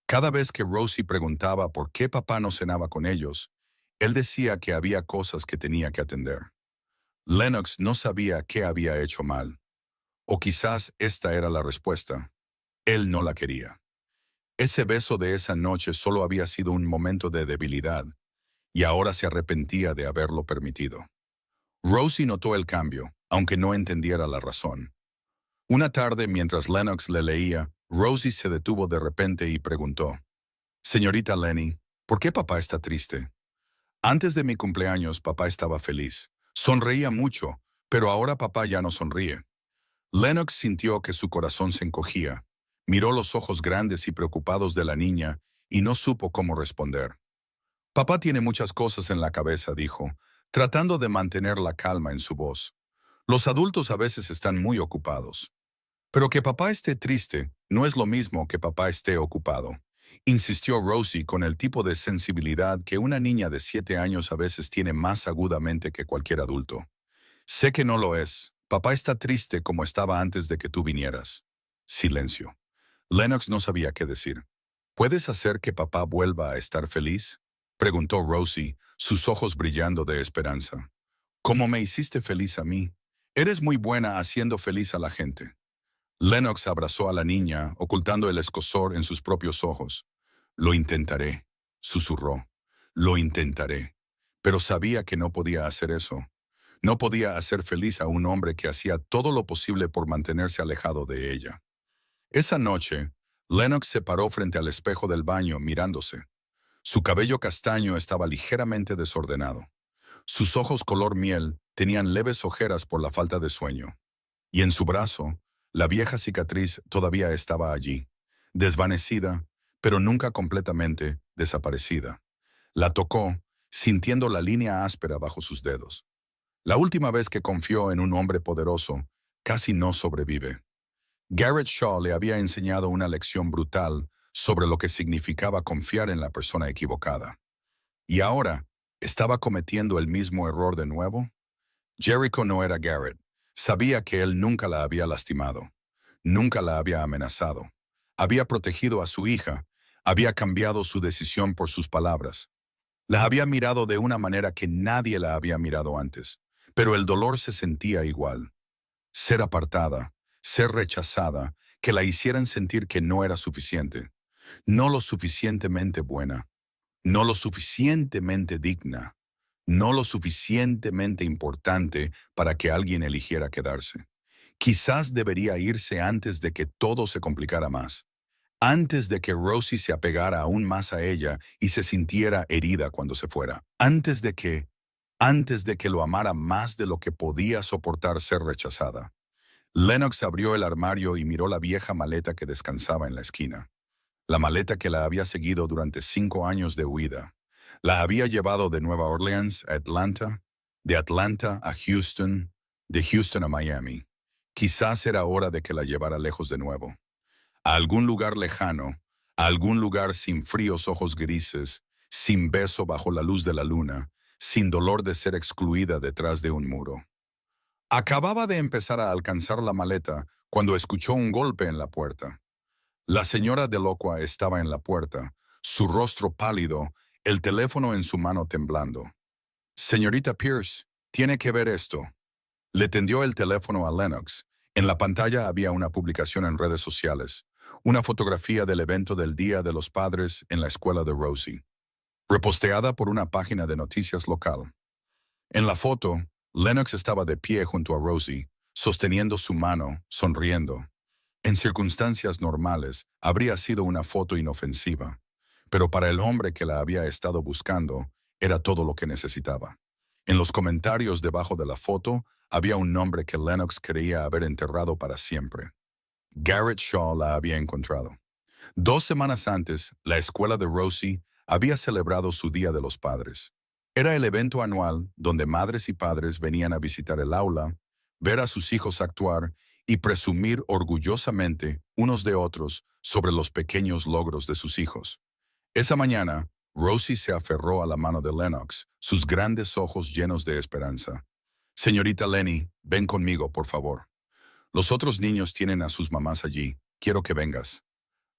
Cada vez que Rosie preguntaba por qué papá no cenaba con ellos, él decía que había cosas que tenía que atender. Lennox no sabía qué había hecho mal. O quizás esta era la respuesta. Él no la quería. Ese beso de esa noche solo había sido un momento de debilidad, y ahora se arrepentía de haberlo permitido. Rosie notó el cambio, aunque no entendiera la razón. Una tarde, mientras Lennox le leía, Rosie se detuvo de repente y preguntó, «Señorita Lenny, ¿por qué papá está triste?» Antes de mi cumpleaños, papá estaba feliz. Sonreía mucho, pero ahora papá ya no sonríe. Lennox sintió que su corazón se encogía. Miró los ojos grandes y preocupados de la niña y no supo cómo responder. Papá tiene muchas cosas en la cabeza, dijo, tratando de mantener la calma en su voz. Los adultos a veces están muy ocupados. Pero que papá esté triste no es lo mismo que papá esté ocupado, insistió Rosie con el tipo de sensibilidad que una niña de 7 años a veces tiene más agudamente que cualquier adulto. Sé que no lo es. Papá está triste como estaba antes de que tú vinieras. Silencio. Lennox no sabía qué decir. ¿Puedes hacer que papá vuelva a estar feliz?, preguntó Rosie, sus ojos brillando de esperanza. ¿Cómo me hiciste feliz a mí? Eres muy buena haciendo feliz a la gente. Lennox abrazó a la niña, ocultando el escozor en sus propios ojos. Lo intentaré, susurró. Lo intentaré. Pero sabía que no podía hacer eso. No podía hacer feliz a un hombre que hacía todo lo posible por mantenerse alejado de ella. Esa noche, Lennox se paró frente al espejo del baño mirándose. Su cabello castaño estaba ligeramente desordenado. Sus ojos color miel tenían leves ojeras por la falta de sueño. Y en su brazo, la vieja cicatriz todavía estaba allí, desvanecida, pero nunca completamente desaparecida. La tocó, sintiendo la línea áspera bajo sus dedos. La última vez que confió en un hombre poderoso, casi no sobrevive. Garrett Shaw le había enseñado una lección brutal sobre lo que significaba confiar en la persona equivocada. Y ahora, ¿estaba cometiendo el mismo error de nuevo? Jericho no era Garrett. Sabía que él nunca la había lastimado, nunca la había amenazado. Había protegido a su hija, había cambiado su decisión por sus palabras. La había mirado de una manera que nadie la había mirado antes, pero el dolor se sentía igual. Ser apartada, ser rechazada, que la hicieran sentir que no era suficiente, no lo suficientemente buena, no lo suficientemente digna, no lo suficientemente importante para que alguien eligiera quedarse. Quizás debería irse antes de que todo se complicara más, antes de que Rosie se apegara aún más a ella y se sintiera herida cuando se fuera, antes de que lo amara más de lo que podía soportar ser rechazada. Lennox abrió el armario y miró la vieja maleta que descansaba en la esquina. La maleta que la había seguido durante 5 años de huida. La había llevado de Nueva Orleans a Atlanta, de Atlanta a Houston, de Houston a Miami. Quizás era hora de que la llevara lejos de nuevo. A algún lugar lejano, a algún lugar sin fríos ojos grises, sin beso bajo la luz de la luna, sin dolor de ser excluida detrás de un muro. Acababa de empezar a alcanzar la maleta cuando escuchó un golpe en la puerta. La señora Delocua estaba en la puerta, su rostro pálido, el teléfono en su mano temblando. Señorita Pierce, tiene que ver esto. Le tendió el teléfono a Lennox. En la pantalla había una publicación en redes sociales, una fotografía del evento del Día de los Padres en la escuela de Rosie, reposteada por una página de noticias local. En la foto, Lennox estaba de pie junto a Rosie, sosteniendo su mano, sonriendo. En circunstancias normales, habría sido una foto inofensiva, pero para el hombre que la había estado buscando, era todo lo que necesitaba. En los comentarios debajo de la foto, había un nombre que Lennox creía haber enterrado para siempre. Garrett Shaw la había encontrado. 2 semanas antes, la escuela de Rosie había celebrado su Día de los Padres. Era el evento anual donde madres y padres venían a visitar el aula, ver a sus hijos actuar y presumir orgullosamente unos de otros sobre los pequeños logros de sus hijos. Esa mañana, Rosie se aferró a la mano de Lennox, sus grandes ojos llenos de esperanza. Señorita Lenny, ven conmigo, por favor. Los otros niños tienen a sus mamás allí. Quiero que vengas.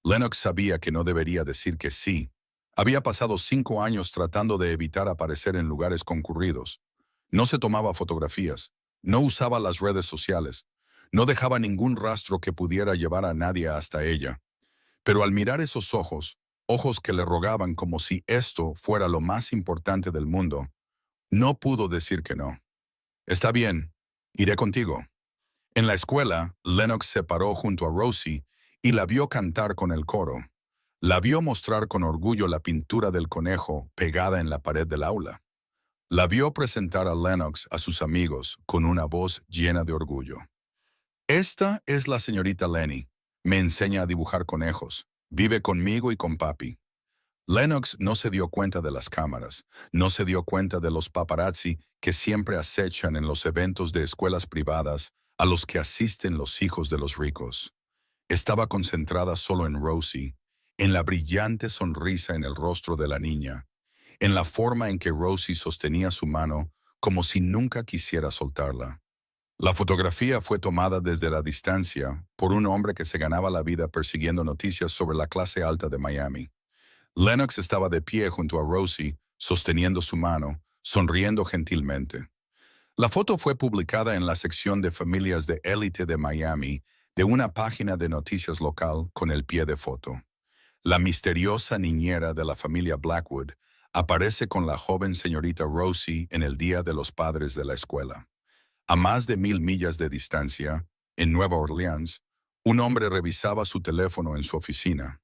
Lennox sabía que no debería decir que sí. Había pasado 5 años tratando de evitar aparecer en lugares concurridos. No se tomaba fotografías, no usaba las redes sociales, no dejaba ningún rastro que pudiera llevar a nadie hasta ella. Pero al mirar esos ojos, ojos que le rogaban como si esto fuera lo más importante del mundo, no pudo decir que no. Está bien, iré contigo. En la escuela, Lennox se paró junto a Rosie y la vio cantar con el coro. La vio mostrar con orgullo la pintura del conejo pegada en la pared del aula. La vio presentar a Lennox a sus amigos con una voz llena de orgullo. Esta es la señorita Lenny. Me enseña a dibujar conejos. Vive conmigo y con papi. Lennox no se dio cuenta de las cámaras, no se dio cuenta de los paparazzi que siempre acechan en los eventos de escuelas privadas a los que asisten los hijos de los ricos. Estaba concentrada solo en Rosie, en la brillante sonrisa en el rostro de la niña, en la forma en que Rosie sostenía su mano como si nunca quisiera soltarla. La fotografía fue tomada desde la distancia por un hombre que se ganaba la vida persiguiendo noticias sobre la clase alta de Miami. Lennox estaba de pie junto a Rosie, sosteniendo su mano, sonriendo gentilmente. La foto fue publicada en la sección de familias de élite de Miami de una página de noticias local con el pie de foto. La misteriosa niñera de la familia Blackwood aparece con la joven señorita Rosie en el Día de los Padres de la escuela. A más de 1000 millas de distancia, en Nueva Orleans, un hombre revisaba su teléfono en su oficina.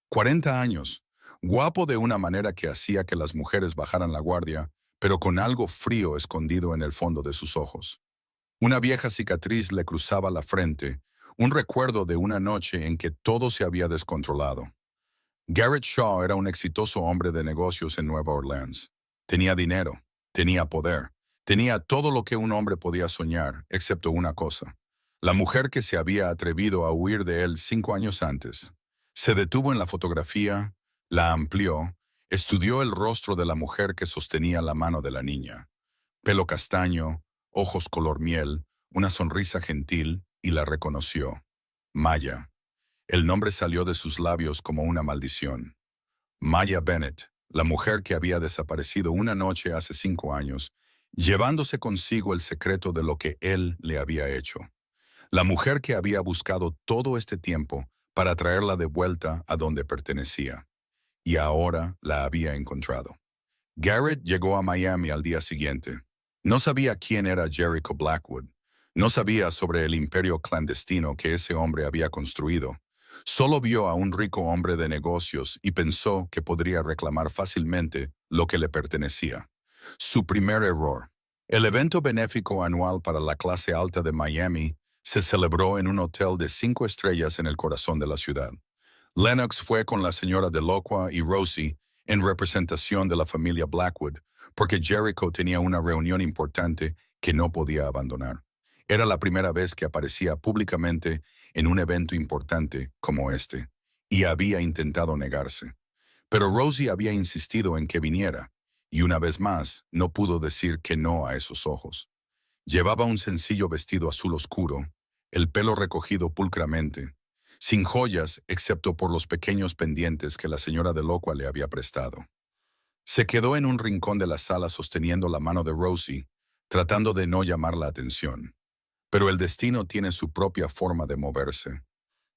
40 años, guapo de una manera que hacía que las mujeres bajaran la guardia, pero con algo frío escondido en el fondo de sus ojos. Una vieja cicatriz le cruzaba la frente, un recuerdo de una noche en que todo se había descontrolado. Garrett Shaw era un exitoso hombre de negocios en Nueva Orleans. Tenía dinero, tenía poder, tenía todo lo que un hombre podía soñar, excepto una cosa: la mujer que se había atrevido a huir de él 5 años antes. Se detuvo en la fotografía, la amplió, estudió el rostro de la mujer que sostenía la mano de la niña. Pelo castaño, ojos color miel, una sonrisa gentil, y la reconoció. Maya. El nombre salió de sus labios como una maldición. Maya Bennett, la mujer que había desaparecido una noche hace 5 años, llevándose consigo el secreto de lo que él le había hecho. La mujer que había buscado todo este tiempo para traerla de vuelta a donde pertenecía. Y ahora la había encontrado. Garrett llegó a Miami al día siguiente. No sabía quién era Jericho Blackwood. No sabía sobre el imperio clandestino que ese hombre había construido. Solo vio a un rico hombre de negocios y pensó que podría reclamar fácilmente lo que le pertenecía. Su primer error. El evento benéfico anual para la clase alta de Miami se celebró en un hotel de 5 estrellas en el corazón de la ciudad. Lennox fue con la señora Delacroix y Rosie en representación de la familia Blackwood, porque Jericho tenía una reunión importante que no podía abandonar. Era la primera vez que aparecía públicamente en un evento importante como este, y había intentado negarse. Pero Rosie había insistido en que viniera, y una vez más no pudo decir que no a esos ojos. Llevaba un sencillo vestido azul oscuro, el pelo recogido pulcramente, sin joyas excepto por los pequeños pendientes que la señora Delacroix le había prestado. Se quedó en un rincón de la sala sosteniendo la mano de Rosie, tratando de no llamar la atención. Pero el destino tiene su propia forma de moverse.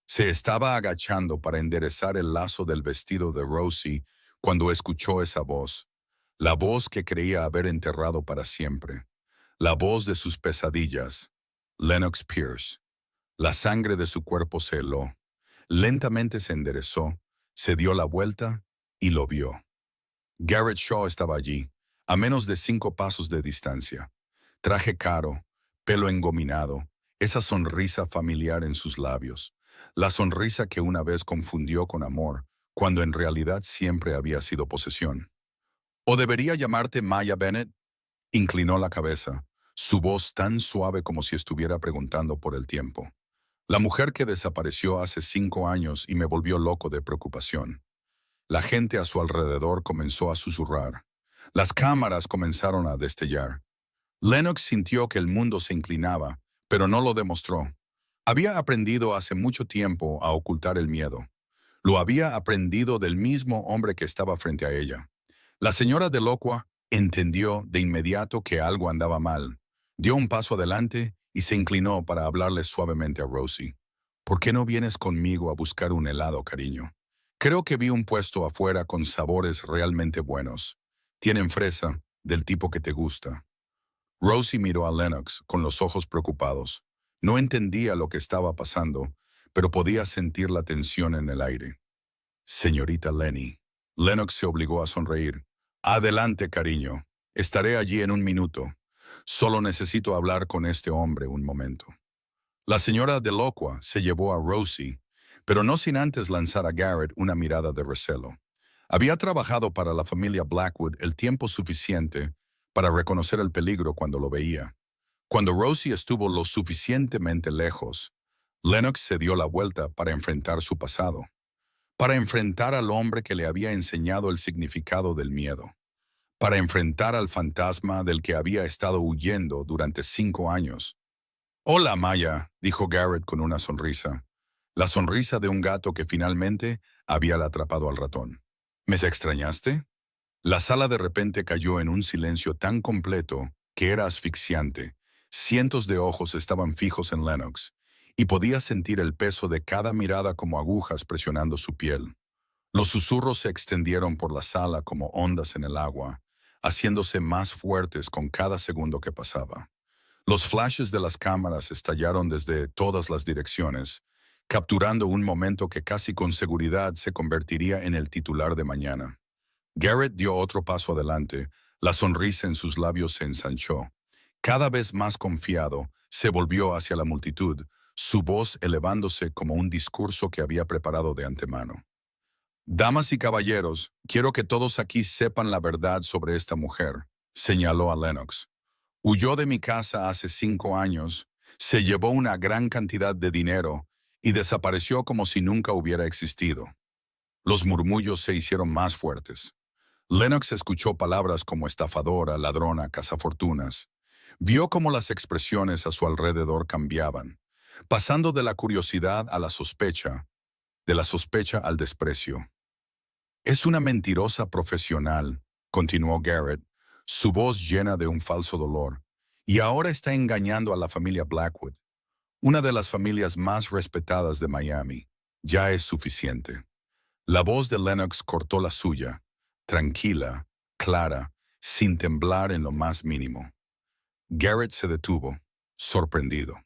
Se estaba agachando para enderezar el lazo del vestido de Rosie cuando escuchó esa voz, la voz que creía haber enterrado para siempre, la voz de sus pesadillas, Lennox Pierce. La sangre de su cuerpo se heló. Lentamente se enderezó, se dio la vuelta y lo vio. Garrett Shaw estaba allí, a menos de 5 pasos de distancia. Traje caro, pelo engominado, esa sonrisa familiar en sus labios. La sonrisa que una vez confundió con amor, cuando en realidad siempre había sido posesión. ¿O debería llamarte Maya Bennett? Inclinó la cabeza, su voz tan suave como si estuviera preguntando por el tiempo. La mujer que desapareció hace 5 años y me volvió loco de preocupación. La gente a su alrededor comenzó a susurrar. Las cámaras comenzaron a destellar. Lennox sintió que el mundo se inclinaba, pero no lo demostró. Había aprendido hace mucho tiempo a ocultar el miedo. Lo había aprendido del mismo hombre que estaba frente a ella. La señora Delacroix entendió de inmediato que algo andaba mal. Dio un paso adelante y se inclinó para hablarle suavemente a Rosie. ¿Por qué no vienes conmigo a buscar un helado, cariño? Creo que vi un puesto afuera con sabores realmente buenos. Tienen fresa, del tipo que te gusta. Rosie miró a Lennox con los ojos preocupados. No entendía lo que estaba pasando, pero podía sentir la tensión en el aire. Señorita Lenny. Lennox se obligó a sonreír. Adelante, cariño. Estaré allí en un minuto. Solo necesito hablar con este hombre un momento. La señora Delacroix se llevó a Rosie, pero no sin antes lanzar a Garrett una mirada de recelo. Había trabajado para la familia Blackwood el tiempo suficiente para reconocer el peligro cuando lo veía. Cuando Rosie estuvo lo suficientemente lejos, Lennox se dio la vuelta para enfrentar su pasado, para enfrentar al hombre que le había enseñado el significado del miedo, para enfrentar al fantasma del que había estado huyendo durante 5 años. Hola, Maya, dijo Garrett con una sonrisa, la sonrisa de un gato que finalmente había atrapado al ratón. ¿Me extrañaste? La sala de repente cayó en un silencio tan completo que era asfixiante. Cientos de ojos estaban fijos en Lennox, y podía sentir el peso de cada mirada como agujas presionando su piel. Los susurros se extendieron por la sala como ondas en el agua, haciéndose más fuertes con cada segundo que pasaba. Los flashes de las cámaras estallaron desde todas las direcciones, capturando un momento que casi con seguridad se convertiría en el titular de mañana. Garrett dio otro paso adelante, la sonrisa en sus labios se ensanchó. Cada vez más confiado, se volvió hacia la multitud, su voz elevándose como un discurso que había preparado de antemano. Damas y caballeros, quiero que todos aquí sepan la verdad sobre esta mujer, señaló a Lennox. Huyó de mi casa hace 5 años, se llevó una gran cantidad de dinero y desapareció como si nunca hubiera existido. Los murmullos se hicieron más fuertes. Lennox escuchó palabras como estafadora, ladrona, cazafortunas. Vio cómo las expresiones a su alrededor cambiaban, pasando de la curiosidad a la sospecha, de la sospecha al desprecio. Es una mentirosa profesional, continuó Garrett, su voz llena de un falso dolor, y ahora está engañando a la familia Blackwood, una de las familias más respetadas de Miami. Ya es suficiente. La voz de Lennox cortó la suya, tranquila, clara, sin temblar en lo más mínimo. Garrett se detuvo, sorprendido.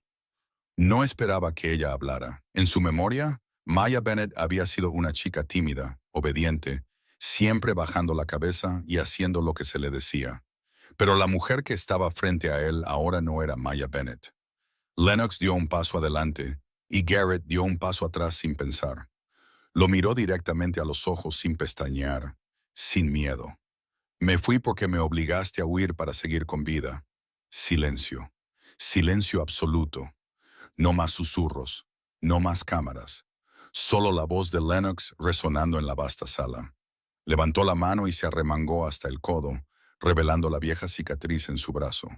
No esperaba que ella hablara. En su memoria, Maya Bennett había sido una chica tímida, obediente, siempre bajando la cabeza y haciendo lo que se le decía. Pero la mujer que estaba frente a él ahora no era Maya Bennett. Lennox dio un paso adelante y Garrett dio un paso atrás sin pensar. Lo miró directamente a los ojos sin pestañear, sin miedo. Me fui porque me obligaste a huir para seguir con vida. Silencio. Silencio absoluto. No más susurros. No más cámaras. Solo la voz de Lennox resonando en la vasta sala. Levantó la mano y se arremangó hasta el codo, revelando la vieja cicatriz en su brazo.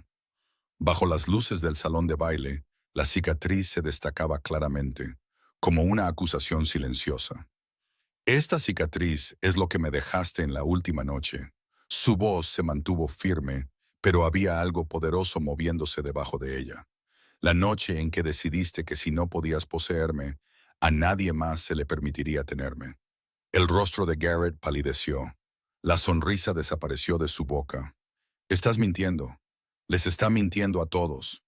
Bajo las luces del salón de baile, la cicatriz se destacaba claramente, como una acusación silenciosa. Esta cicatriz es lo que me dejaste en la última noche. Su voz se mantuvo firme, pero había algo poderoso moviéndose debajo de ella. La noche en que decidiste que si no podías poseerme, a nadie más se le permitiría tenerme. El rostro de Garrett palideció. La sonrisa desapareció de su boca. Estás mintiendo. Les está mintiendo a todos.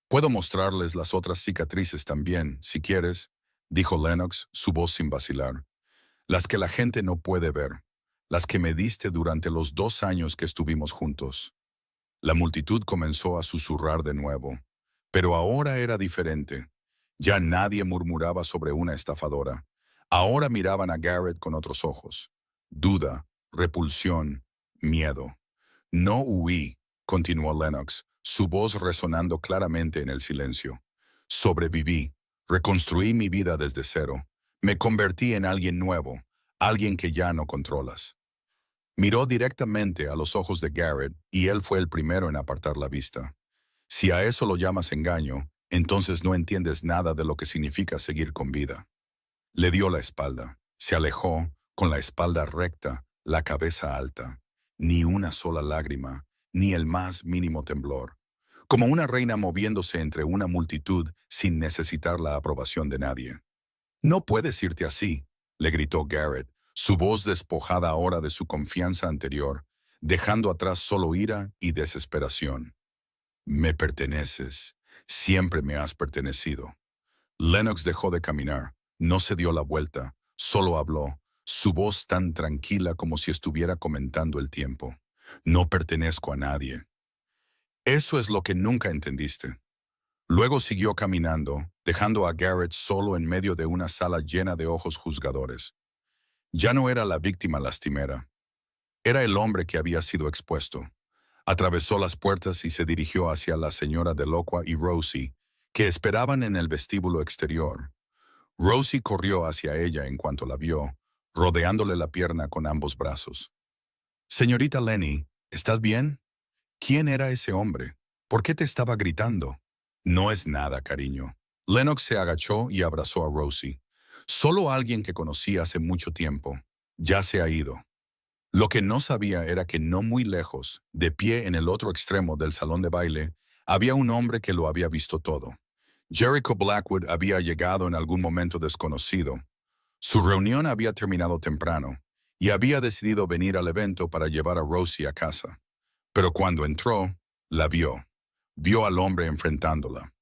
Puedo mostrarles las otras cicatrices también, si quieres, dijo Lennox, su voz sin vacilar. Las que la gente no puede ver, las que me diste durante los 2 años que estuvimos juntos. La multitud comenzó a susurrar de nuevo, pero ahora era diferente. Ya nadie murmuraba sobre una estafadora. Ahora miraban a Garrett con otros ojos. Duda, repulsión, miedo. No huí, continuó Lennox, su voz resonando claramente en el silencio. Sobreviví, reconstruí mi vida desde cero. Me convertí en alguien nuevo, alguien que ya no controlas. Miró directamente a los ojos de Garrett y él fue el primero en apartar la vista. Si a eso lo llamas engaño, entonces no entiendes nada de lo que significa seguir con vida. Le dio la espalda, se alejó, con la espalda recta, la cabeza alta. Ni una sola lágrima, ni el más mínimo temblor. Como una reina moviéndose entre una multitud sin necesitar la aprobación de nadie. No puedes irte así, le gritó Garrett, su voz despojada ahora de su confianza anterior, dejando atrás solo ira y desesperación. Me perteneces, siempre me has pertenecido. Lennox dejó de caminar, no se dio la vuelta, solo habló, su voz tan tranquila como si estuviera comentando el tiempo. No pertenezco a nadie. Eso es lo que nunca entendiste. Luego siguió caminando, dejando a Garrett solo en medio de una sala llena de ojos juzgadores. Ya no era la víctima lastimera. Era el hombre que había sido expuesto. Atravesó las puertas y se dirigió hacia la señora Delocua y Rosie, que esperaban en el vestíbulo exterior. Rosie corrió hacia ella en cuanto la vio, rodeándole la pierna con ambos brazos. Señorita Lenny, ¿estás bien? ¿Quién era ese hombre? ¿Por qué te estaba gritando? No es nada, cariño. Lennox se agachó y abrazó a Rosie. Solo alguien que conocí hace mucho tiempo. Ya se ha ido. Lo que no sabía era que no muy lejos, de pie en el otro extremo del salón de baile, había un hombre que lo había visto todo. Jericho Blackwood había llegado en algún momento desconocido. Su reunión había terminado temprano y había decidido venir al evento para llevar a Rosie a casa. Pero cuando entró, la vio. Vio al hombre enfrentándola.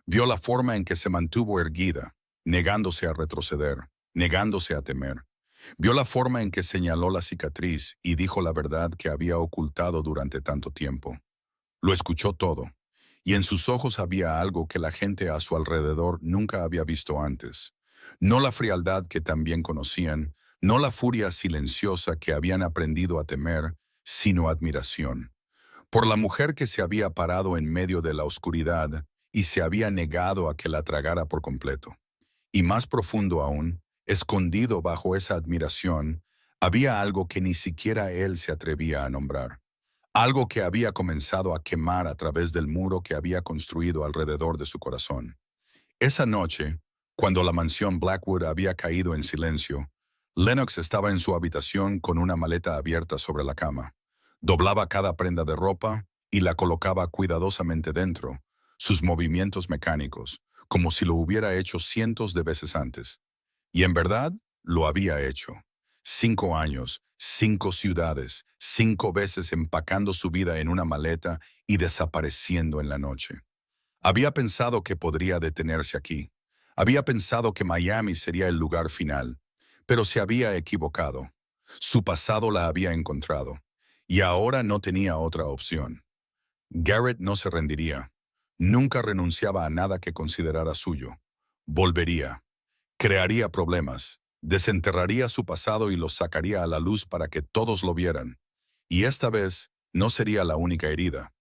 Vio la forma en que se mantuvo erguida, negándose a retroceder, negándose a temer. Vio la forma en que señaló la cicatriz y dijo la verdad que había ocultado durante tanto tiempo. Lo escuchó todo, y en sus ojos había algo que la gente a su alrededor nunca había visto antes. No la frialdad que también conocían, no la furia silenciosa que habían aprendido a temer, sino admiración. Por la mujer que se había parado en medio de la oscuridad y se había negado a que la tragara por completo. Y más profundo aún, escondido bajo esa admiración, había algo que ni siquiera él se atrevía a nombrar. Algo que había comenzado a quemar a través del muro que había construido alrededor de su corazón. Esa noche, cuando la mansión Blackwood había caído en silencio, Lennox estaba en su habitación con una maleta abierta sobre la cama. Doblaba cada prenda de ropa y la colocaba cuidadosamente dentro, sus movimientos mecánicos, como si lo hubiera hecho cientos de veces antes. Y en verdad, lo había hecho. 5 años, 5 ciudades, 5 veces empacando su vida en una maleta y desapareciendo en la noche. Había pensado que podría detenerse aquí. Había pensado que Miami sería el lugar final, pero se había equivocado. Su pasado la había encontrado, y ahora no tenía otra opción. Garrett no se rendiría. Nunca renunciaba a nada que considerara suyo. Volvería. Crearía problemas. Desenterraría su pasado y los sacaría a la luz para que todos lo vieran. Y esta vez no sería la única herida.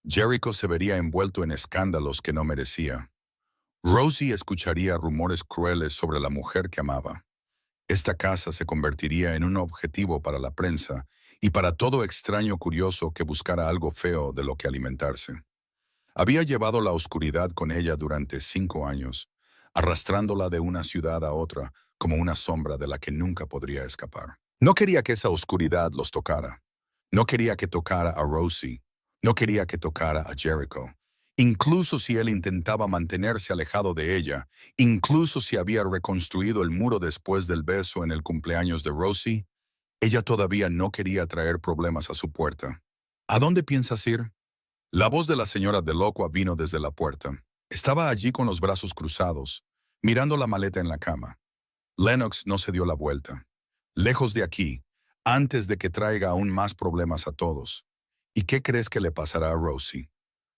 Jericho se vería envuelto en escándalos que no merecía. Rosie escucharía rumores crueles sobre la mujer que amaba. Esta casa se convertiría en un objetivo para la prensa y para todo extraño curioso que buscara algo feo de lo que alimentarse. Había llevado la oscuridad con ella durante 5 años, arrastrándola de una ciudad a otra como una sombra de la que nunca podría escapar. No quería que esa oscuridad los tocara. No quería que tocara a Rosie. No quería que tocara a Jericho. Incluso si él intentaba mantenerse alejado de ella, incluso si había reconstruido el muro después del beso en el cumpleaños de Rosie, ella todavía no quería traer problemas a su puerta. ¿A dónde piensas ir? La voz de la señora Delacroix vino desde la puerta. Estaba allí con los brazos cruzados, mirando la maleta en la cama. Lennox no se dio la vuelta. Lejos de aquí, antes de que traiga aún más problemas a todos. ¿Y qué crees que le pasará a Rosie?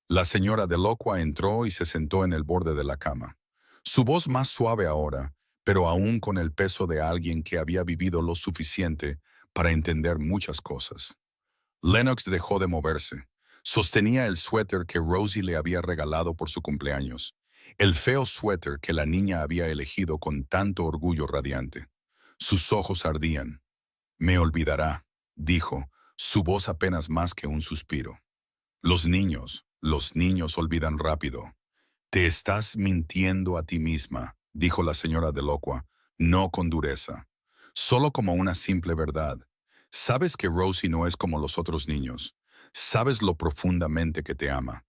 La señora Delacroix entró y se sentó en el borde de la cama. Su voz más suave ahora, pero aún con el peso de alguien que había vivido lo suficiente para entender muchas cosas. Lennox dejó de moverse. Sostenía el suéter que Rosie le había regalado por su cumpleaños. El feo suéter que la niña había elegido con tanto orgullo radiante. Sus ojos ardían. «Me olvidará», dijo, su voz apenas más que un suspiro. Los niños olvidan rápido. «Te estás mintiendo a ti misma», dijo la señora Delacroix, no con dureza, solo como una simple verdad. Sabes que Rosie no es como los otros niños. Sabes lo profundamente que te ama.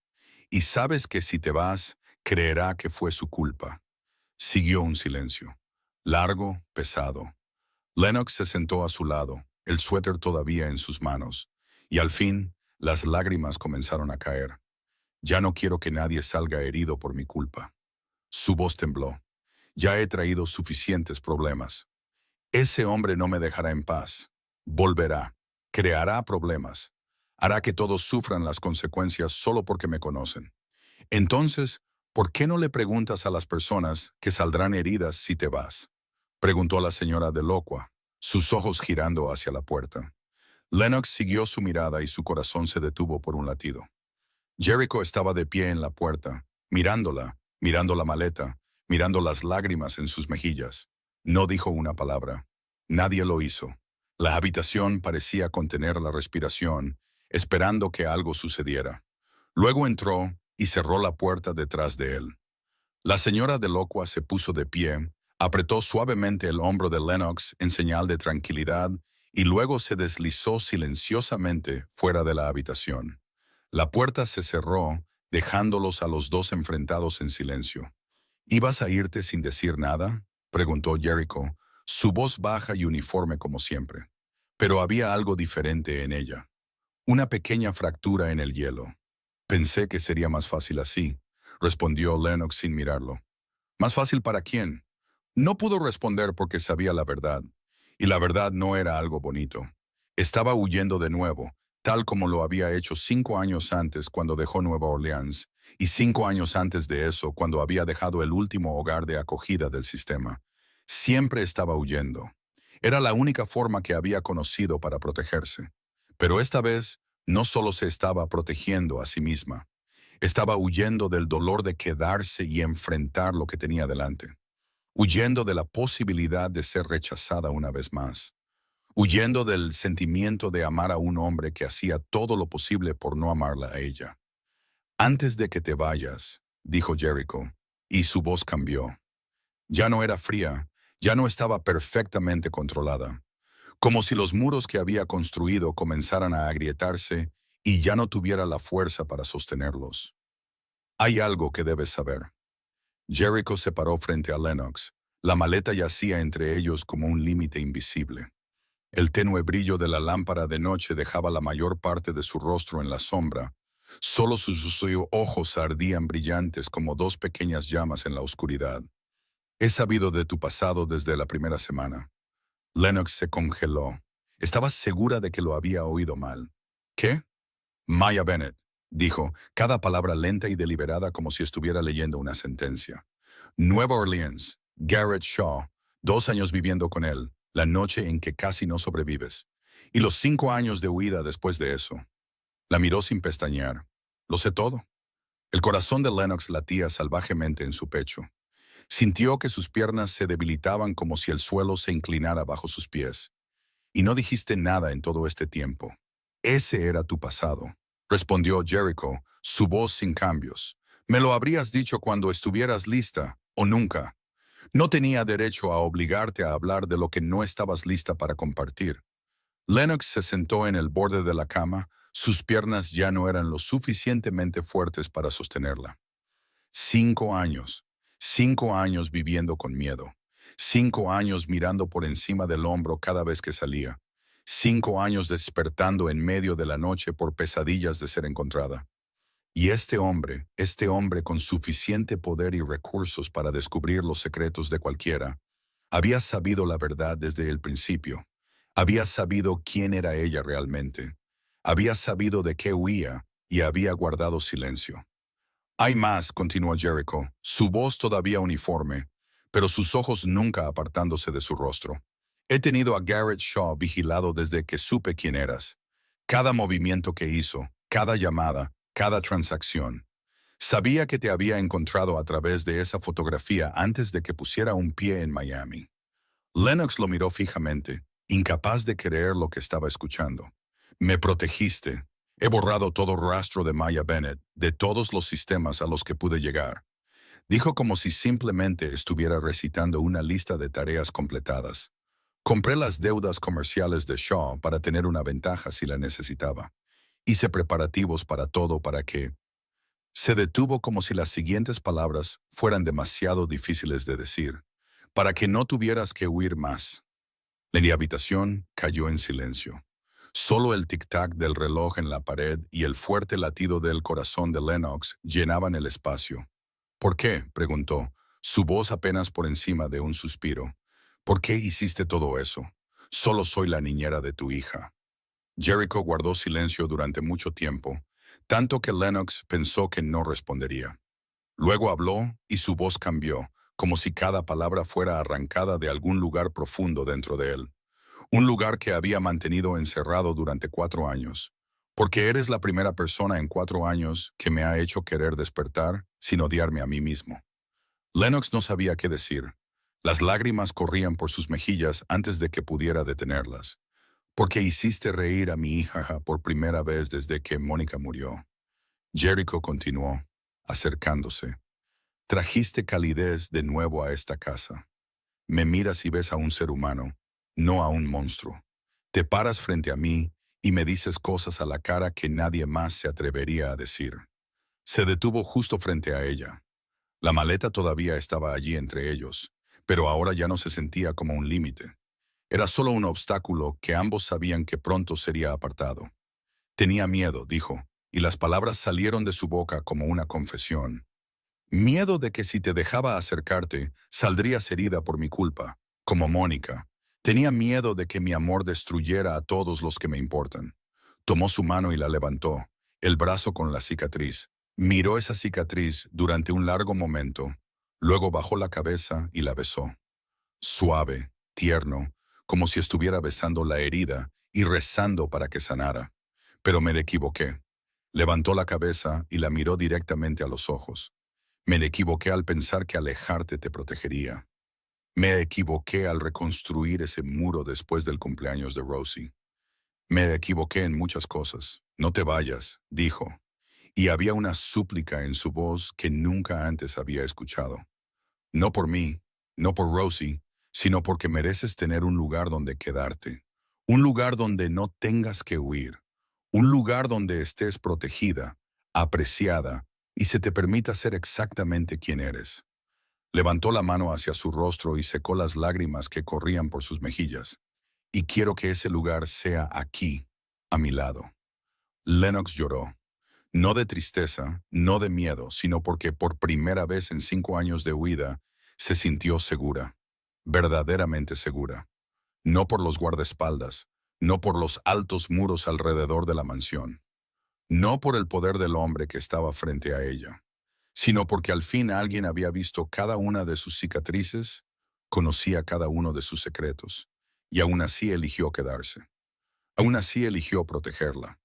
Y sabes que si te vas, creerá que fue su culpa. Siguió un silencio, largo, pesado. Lennox se sentó a su lado, el suéter todavía en sus manos, y al fin las lágrimas comenzaron a caer. «Ya no quiero que nadie salga herido por mi culpa». Su voz tembló. «Ya he traído suficientes problemas. Ese hombre no me dejará en paz. Volverá, creará problemas, hará que todos sufran las consecuencias solo porque me conocen. Entonces, ¿por qué no le preguntas a las personas que saldrán heridas si te vas?», preguntó la señora Delacroix, sus ojos girando hacia la puerta. Lennox siguió su mirada y su corazón se detuvo por un latido. Jericho estaba de pie en la puerta, mirándola, mirando la maleta, mirando las lágrimas en sus mejillas. No dijo una palabra. Nadie lo hizo. La habitación parecía contener la respiración, esperando que algo sucediera. Luego entró y cerró la puerta detrás de él. La señora Delacroix se puso de pie, apretó suavemente el hombro de Lennox en señal de tranquilidad y luego se deslizó silenciosamente fuera de la habitación. La puerta se cerró, dejándolos a los dos enfrentados en silencio. «¿Ibas a irte sin decir nada?», preguntó Jericho, su voz baja y uniforme como siempre. Pero había algo diferente en ella. Una pequeña fractura en el hielo. Pensé que sería más fácil así, respondió Lennox sin mirarlo. ¿Más fácil para quién? No pudo responder porque sabía la verdad, y la verdad no era algo bonito. Estaba huyendo de nuevo, tal como lo había hecho 5 años antes cuando dejó Nueva Orleans, y 5 años antes de eso cuando había dejado el último hogar de acogida del sistema. Siempre estaba huyendo. Era la única forma que había conocido para protegerse. Pero esta vez no solo se estaba protegiendo a sí misma, estaba huyendo del dolor de quedarse y enfrentar lo que tenía delante, huyendo de la posibilidad de ser rechazada una vez más, huyendo del sentimiento de amar a un hombre que hacía todo lo posible por no amarla a ella. Antes de que te vayas, dijo Jericho, y su voz cambió. Ya no era fría, ya no estaba perfectamente controlada, como si los muros que había construido comenzaran a agrietarse y ya no tuviera la fuerza para sostenerlos. Hay algo que debes saber. Jericho se paró frente a Lennox. La maleta yacía entre ellos como un límite invisible. El tenue brillo de la lámpara de noche dejaba la mayor parte de su rostro en la sombra. Solo sus ojos ardían brillantes como dos pequeñas llamas en la oscuridad. He sabido de tu pasado desde la primera semana. Lennox se congeló. Estaba segura de que lo había oído mal. ¿Qué? Maya Bennett, dijo, cada palabra lenta y deliberada como si estuviera leyendo una sentencia. Nueva Orleans, Garrett Shaw, 2 años viviendo con él, la noche en que casi no sobrevives, y los 5 años de huida después de eso. La miró sin pestañear. Lo sé todo. El corazón de Lennox latía salvajemente en su pecho. Sintió que sus piernas se debilitaban como si el suelo se inclinara bajo sus pies. Y no dijiste nada en todo este tiempo. Ese era tu pasado, respondió Jericho, su voz sin cambios. Me lo habrías dicho cuando estuvieras lista, o nunca. No tenía derecho a obligarte a hablar de lo que no estabas lista para compartir. Lennox se sentó en el borde de la cama, sus piernas ya no eran lo suficientemente fuertes para sostenerla. 5 años, 5 años viviendo con miedo, 5 años mirando por encima del hombro cada vez que salía, 5 años despertando en medio de la noche por pesadillas de ser encontrada. Y este hombre con suficiente poder y recursos para descubrir los secretos de cualquiera, había sabido la verdad desde el principio, había sabido quién era ella realmente, había sabido de qué huía y había guardado silencio. Hay más, continuó Jericho, su voz todavía uniforme, pero sus ojos nunca apartándose de su rostro. He tenido a Garrett Shaw vigilado desde que supe quién eras. Cada movimiento que hizo, cada llamada, cada transacción. Sabía que te había encontrado a través de esa fotografía antes de que pusiera un pie en Miami. Lennox lo miró fijamente, incapaz de creer lo que estaba escuchando. Me protegiste. He borrado todo rastro de Maya Bennett, de todos los sistemas a los que pude llegar. Dijo como si simplemente estuviera recitando una lista de tareas completadas. Compré las deudas comerciales de Shaw para tener una ventaja si la necesitaba. Hice preparativos para todo para que... Se detuvo como si las siguientes palabras fueran demasiado difíciles de decir, para que no tuvieras que huir más. La habitación cayó en silencio. Solo el tic-tac del reloj en la pared y el fuerte latido del corazón de Lennox llenaban el espacio. ¿Por qué?, preguntó, su voz apenas por encima de un suspiro. ¿Por qué hiciste todo eso? Solo soy la niñera de tu hija. Jericho guardó silencio durante mucho tiempo, tanto que Lennox pensó que no respondería. Luego habló y su voz cambió, como si cada palabra fuera arrancada de algún lugar profundo dentro de él. Un lugar que había mantenido encerrado durante 4 años. Porque eres la primera persona en 4 años que me ha hecho querer despertar sin odiarme a mí mismo. Lennox no sabía qué decir. Las lágrimas corrían por sus mejillas antes de que pudiera detenerlas. Porque hiciste reír a mi hija por primera vez desde que Mónica murió. Jericho continuó, acercándose. Trajiste calidez de nuevo a esta casa. Me miras y ves a un ser humano, no a un monstruo. Te paras frente a mí y me dices cosas a la cara que nadie más se atrevería a decir. Se detuvo justo frente a ella. La maleta todavía estaba allí entre ellos, pero ahora ya no se sentía como un límite. Era solo un obstáculo que ambos sabían que pronto sería apartado. Tenía miedo, dijo, y las palabras salieron de su boca como una confesión. Miedo de que si te dejaba acercarte, saldrías herida por mi culpa, como Mónica. Tenía miedo de que mi amor destruyera a todos los que me importan. Tomó su mano y la levantó, el brazo con la cicatriz. Miró esa cicatriz durante un largo momento, luego bajó la cabeza y la besó. Suave, tierno, como si estuviera besando la herida y rezando para que sanara. Pero me equivoqué. Levantó la cabeza y la miró directamente a los ojos. Me equivoqué al pensar que alejarte te protegería. Me equivoqué al reconstruir ese muro después del cumpleaños de Rosie. Me equivoqué en muchas cosas. No te vayas, dijo. Y había una súplica en su voz que nunca antes había escuchado. No por mí, no por Rosie, sino porque mereces tener un lugar donde quedarte. Un lugar donde no tengas que huir. Un lugar donde estés protegida, apreciada, y se te permita ser exactamente quien eres. Levantó la mano hacia su rostro y secó las lágrimas que corrían por sus mejillas. Y quiero que ese lugar sea aquí, a mi lado. Lennox lloró. No de tristeza, no de miedo, sino porque por primera vez en 5 años de huida, se sintió segura. Verdaderamente segura. No por los guardaespaldas, no por los altos muros alrededor de la mansión. No por el poder del hombre que estaba frente a ella, sino porque al fin alguien había visto cada una de sus cicatrices, conocía cada uno de sus secretos, y aún así eligió quedarse. Aún así eligió protegerla.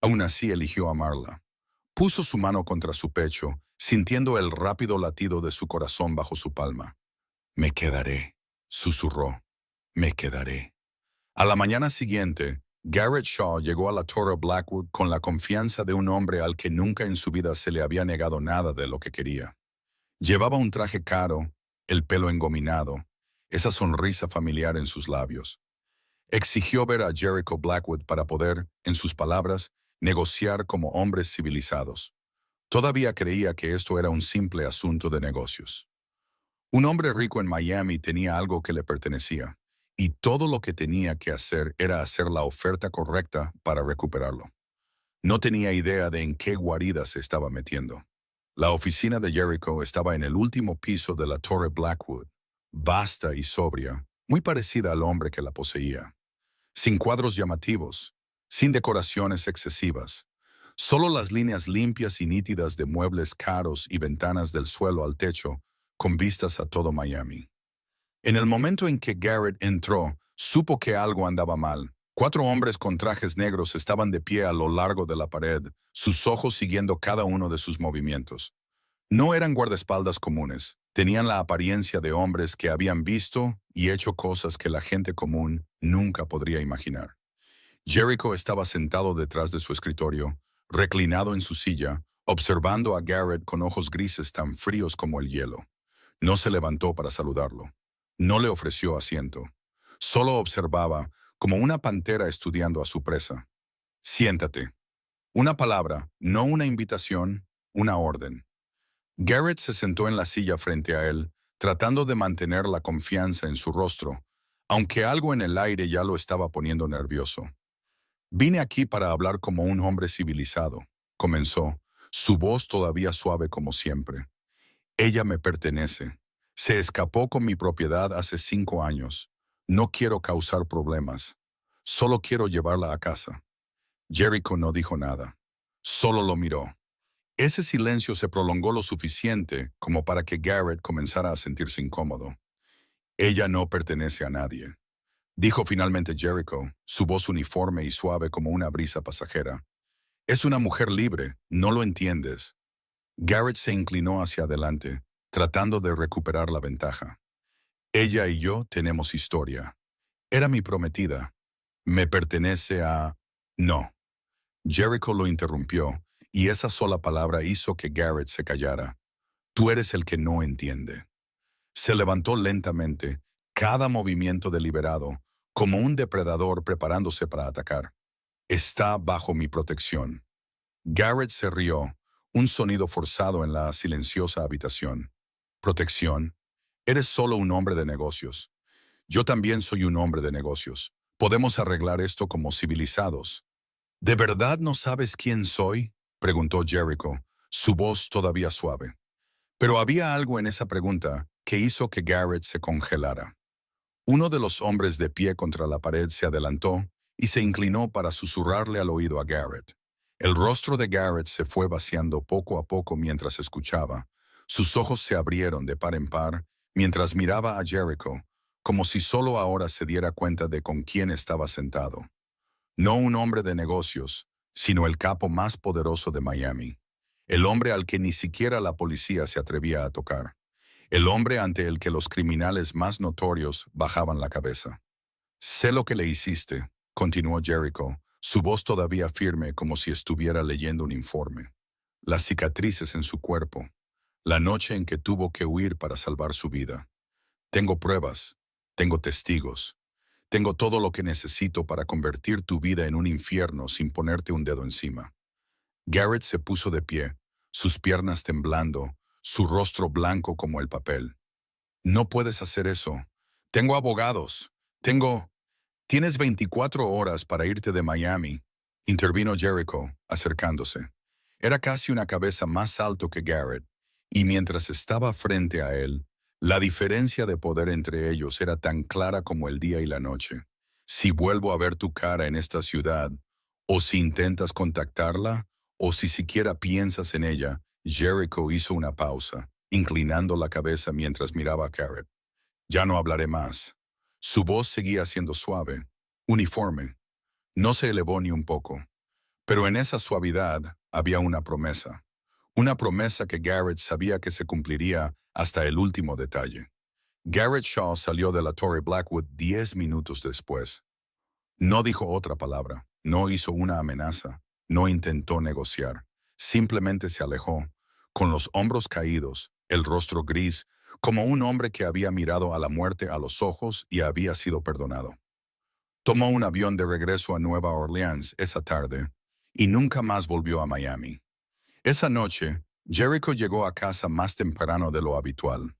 Aún así eligió amarla. Puso su mano contra su pecho, sintiendo el rápido latido de su corazón bajo su palma. Me quedaré, susurró. Me quedaré. A la mañana siguiente, Garrett Shaw llegó a la Torre Blackwood con la confianza de un hombre al que nunca en su vida se le había negado nada de lo que quería. Llevaba un traje caro, el pelo engominado, esa sonrisa familiar en sus labios. Exigió ver a Jericho Blackwood para poder, en sus palabras, negociar como hombres civilizados. Todavía creía que esto era un simple asunto de negocios. Un hombre rico en Miami tenía algo que le pertenecía, y todo lo que tenía que hacer era hacer la oferta correcta para recuperarlo. No tenía idea de en qué guarida se estaba metiendo. La oficina de Jericho estaba en el último piso de la Torre Blackwood, vasta y sobria, muy parecida al hombre que la poseía. Sin cuadros llamativos, sin decoraciones excesivas, solo las líneas limpias y nítidas de muebles caros y ventanas del suelo al techo, con vistas a todo Miami. En el momento en que Garrett entró, supo que algo andaba mal. 4 hombres con trajes negros estaban de pie a lo largo de la pared, sus ojos siguiendo cada uno de sus movimientos. No eran guardaespaldas comunes, tenían la apariencia de hombres que habían visto y hecho cosas que la gente común nunca podría imaginar. Jericho estaba sentado detrás de su escritorio, reclinado en su silla, observando a Garrett con ojos grises tan fríos como el hielo. No se levantó para saludarlo. No le ofreció asiento. Solo observaba como una pantera estudiando a su presa. Siéntate. Una palabra, no una invitación, una orden. Garrett se sentó en la silla frente a él, tratando de mantener la confianza en su rostro, aunque algo en el aire ya lo estaba poniendo nervioso. Vine aquí para hablar como un hombre civilizado, comenzó, su voz todavía suave como siempre. Ella me pertenece. Se escapó con mi propiedad hace 5 años. No quiero causar problemas. Solo quiero llevarla a casa. Jericho no dijo nada. Solo lo miró. Ese silencio se prolongó lo suficiente como para que Garrett comenzara a sentirse incómodo. Ella no pertenece a nadie, dijo finalmente Jericho, su voz uniforme y suave como una brisa pasajera. Es una mujer libre, ¿no lo entiendes? Garrett se inclinó hacia adelante, tratando de recuperar la ventaja. Ella y yo tenemos historia. Era mi prometida. Me pertenece a... No. Jericho lo interrumpió, y esa sola palabra hizo que Garrett se callara. Tú eres el que no entiende. Se levantó lentamente, cada movimiento deliberado, como un depredador preparándose para atacar. Está bajo mi protección. Garrett se rió, un sonido forzado en la silenciosa habitación. Protección. Eres solo un hombre de negocios. Yo también soy un hombre de negocios. Podemos arreglar esto como civilizados. ¿De verdad no sabes quién soy? preguntó Jericho, su voz todavía suave. Pero había algo en esa pregunta que hizo que Garrett se congelara. Uno de los hombres de pie contra la pared se adelantó y se inclinó para susurrarle al oído a Garrett. El rostro de Garrett se fue vaciando poco a poco mientras escuchaba. Sus ojos se abrieron de par en par mientras miraba a Jericho, como si solo ahora se diera cuenta de con quién estaba sentado. No un hombre de negocios, sino el capo más poderoso de Miami. El hombre al que ni siquiera la policía se atrevía a tocar. El hombre ante el que los criminales más notorios bajaban la cabeza. «Sé lo que le hiciste», continuó Jericho, su voz todavía firme como si estuviera leyendo un informe. «Las cicatrices en su cuerpo. La noche en que tuvo que huir para salvar su vida. Tengo pruebas. Tengo testigos. Tengo todo lo que necesito para convertir tu vida en un infierno sin ponerte un dedo encima». Garrett se puso de pie, sus piernas temblando, su rostro blanco como el papel. «No puedes hacer eso. Tengo abogados. Tengo...» «Tienes 24 horas para irte de Miami», intervino Jericho, acercándose. Era casi una cabeza más alto que Garrett, y mientras estaba frente a él, la diferencia de poder entre ellos era tan clara como el día y la noche. «Si vuelvo a ver tu cara en esta ciudad, o si intentas contactarla, o si siquiera piensas en ella», Jericho hizo una pausa, inclinando la cabeza mientras miraba a Garrett. «Ya no hablaré más». Su voz seguía siendo suave, uniforme. No se elevó ni un poco. Pero en esa suavidad había una promesa. Una promesa que Garrett sabía que se cumpliría hasta el último detalle. Garrett Shaw salió de la Torre Blackwood 10 minutos después. No dijo otra palabra, no hizo una amenaza, no intentó negociar. Simplemente se alejó, con los hombros caídos, el rostro gris, como un hombre que había mirado a la muerte a los ojos y había sido perdonado. Tomó un avión de regreso a Nueva Orleans esa tarde y nunca más volvió a Miami. Esa noche, Jericho llegó a casa más temprano de lo habitual.